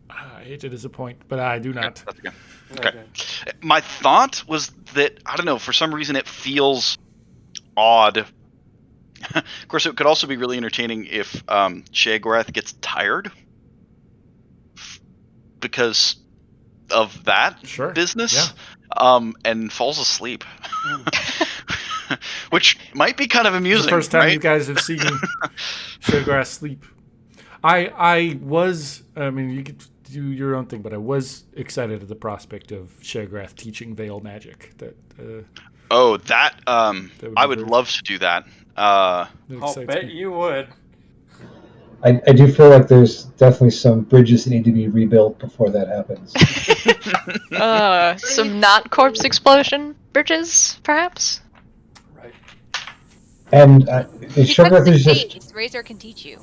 Speaker 4: I hate to disappoint, but I do not.
Speaker 3: Okay, that's okay. My thought was that, I don't know, for some reason it feels odd. Of course, it could also be really entertaining if Sheogorath gets tired because of that business, and falls asleep. Which might be kind of amusing.
Speaker 4: It's the first time
Speaker 3: right?
Speaker 4: you guys have seen Sheogorath sleep. Did do your own thing, but I was excited at the prospect of Sheograth teaching Vayl magic. That would
Speaker 3: I
Speaker 4: be
Speaker 3: would
Speaker 4: very-
Speaker 3: love to do that.
Speaker 4: that
Speaker 2: I'll
Speaker 4: excites
Speaker 2: bet
Speaker 4: me.
Speaker 2: you would.
Speaker 5: I do feel like there's definitely some bridges that need to be rebuilt before that happens.
Speaker 6: Some not corpse explosion bridges, perhaps?
Speaker 2: Right.
Speaker 5: And
Speaker 7: Because
Speaker 5: Shogarth
Speaker 7: the
Speaker 5: is just
Speaker 7: case, Razor can teach you.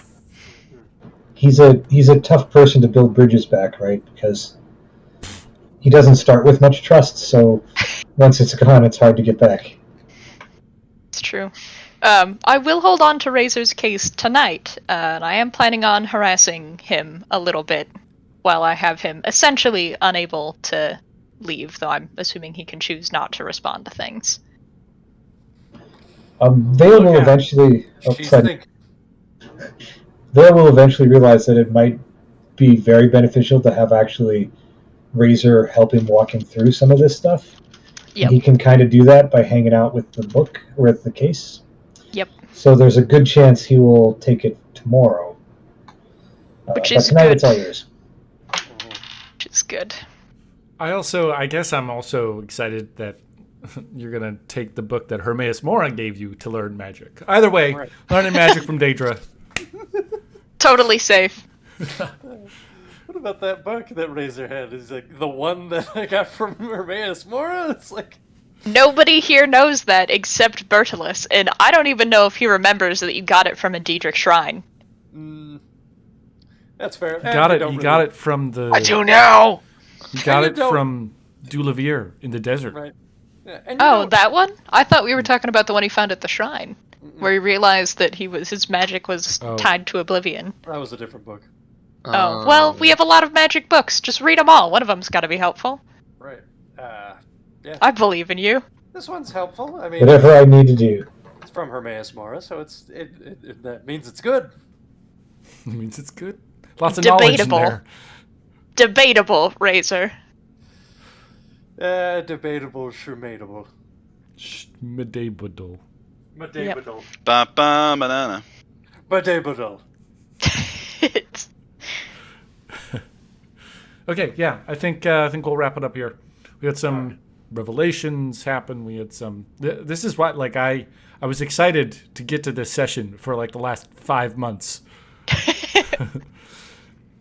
Speaker 5: he's a tough person to build bridges back, right? Because he doesn't start with much trust, so once it's gone, it's hard to get back.
Speaker 6: It's true. I will hold on to Razor's case tonight, and I am planning on harassing him a little bit while I have him essentially unable to leave, though I'm assuming he can choose not to respond to things.
Speaker 5: Vayl will
Speaker 2: Yeah.
Speaker 5: eventually. Oh,
Speaker 2: She's
Speaker 5: sorry.
Speaker 2: thinking.
Speaker 5: Vayl will eventually realize that it might be very beneficial to have actually Razor help him walk him through some of this stuff.
Speaker 6: Yep.
Speaker 5: He can kind of do that by hanging out with the book or with the case.
Speaker 6: Yep.
Speaker 5: So there's a good chance he will take it tomorrow.
Speaker 6: Which
Speaker 5: but
Speaker 6: is
Speaker 5: tonight
Speaker 6: good.
Speaker 5: it's all yours.
Speaker 6: Which is good.
Speaker 4: I guess I'm also excited that you're going to take the book that Hermaeus Mora gave you to learn magic. Either way,
Speaker 2: Right.
Speaker 4: learning magic from Daedra.
Speaker 6: Totally safe.
Speaker 2: What about that book that Razor had? Is like the one that I got from Hermaeus Mora? It's like
Speaker 6: Nobody here knows that except Bertolus, and I don't even know if he remembers that you got it from a Daedric shrine.
Speaker 2: that's fair.
Speaker 4: You got it from the...
Speaker 1: I do now.
Speaker 4: You got
Speaker 2: you
Speaker 4: it
Speaker 2: don't-
Speaker 4: from Dulavir in the desert.
Speaker 2: right. Yeah, and you
Speaker 6: Oh,
Speaker 2: don't-
Speaker 6: that one? I thought we were talking about the one he found at the shrine, where he realized that his magic was
Speaker 4: Oh.
Speaker 6: tied to oblivion.
Speaker 2: that was a different book.
Speaker 6: Oh, well, we have a lot of magic books. Just read them all. One of them's got to be helpful.
Speaker 2: Right.
Speaker 6: I believe in you.
Speaker 2: This one's helpful. I mean,
Speaker 5: Whatever I need to do.
Speaker 2: it's from Hermaeus Mora, so that means it's good.
Speaker 4: It means it's good. Lots of knowledge in
Speaker 6: Debatable.
Speaker 4: there.
Speaker 6: Debatable, Razor.
Speaker 2: Debatable, shumatable.
Speaker 4: Medabadal.
Speaker 2: Medabadal.
Speaker 3: Ba ba banana.
Speaker 2: Medabadal.
Speaker 6: It's-
Speaker 4: Okay, yeah, I think we'll wrap it up here. We had some revelations happen. We had some. This is what I was excited to get to this session for like the last 5 months,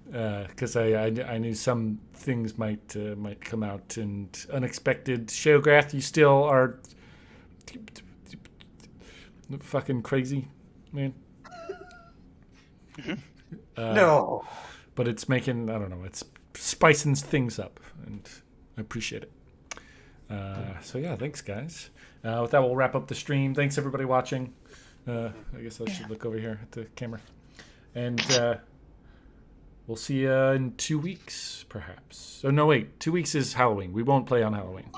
Speaker 4: because I knew some things might come out and unexpected. Sheograth, you still are fucking crazy, man.
Speaker 2: No.
Speaker 4: But it's making, I don't know, it's spicing things up, and I appreciate it. So yeah, thanks guys. With that, we'll wrap up the stream. Thanks everybody watching. I guess I should look over here at the camera. And we'll see you in 2 weeks, perhaps. Oh no, wait, 2 weeks is Halloween. We won't play on Halloween.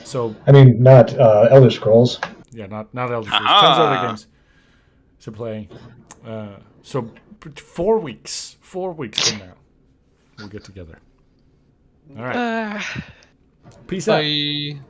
Speaker 4: So
Speaker 5: I mean, not Elder Scrolls.
Speaker 4: yeah, not Elder Scrolls.
Speaker 3: Ah.
Speaker 4: Tons of other games to play. So 4 weeks. 4 weeks from now, we'll get together. All right. Peace out.
Speaker 1: Bye.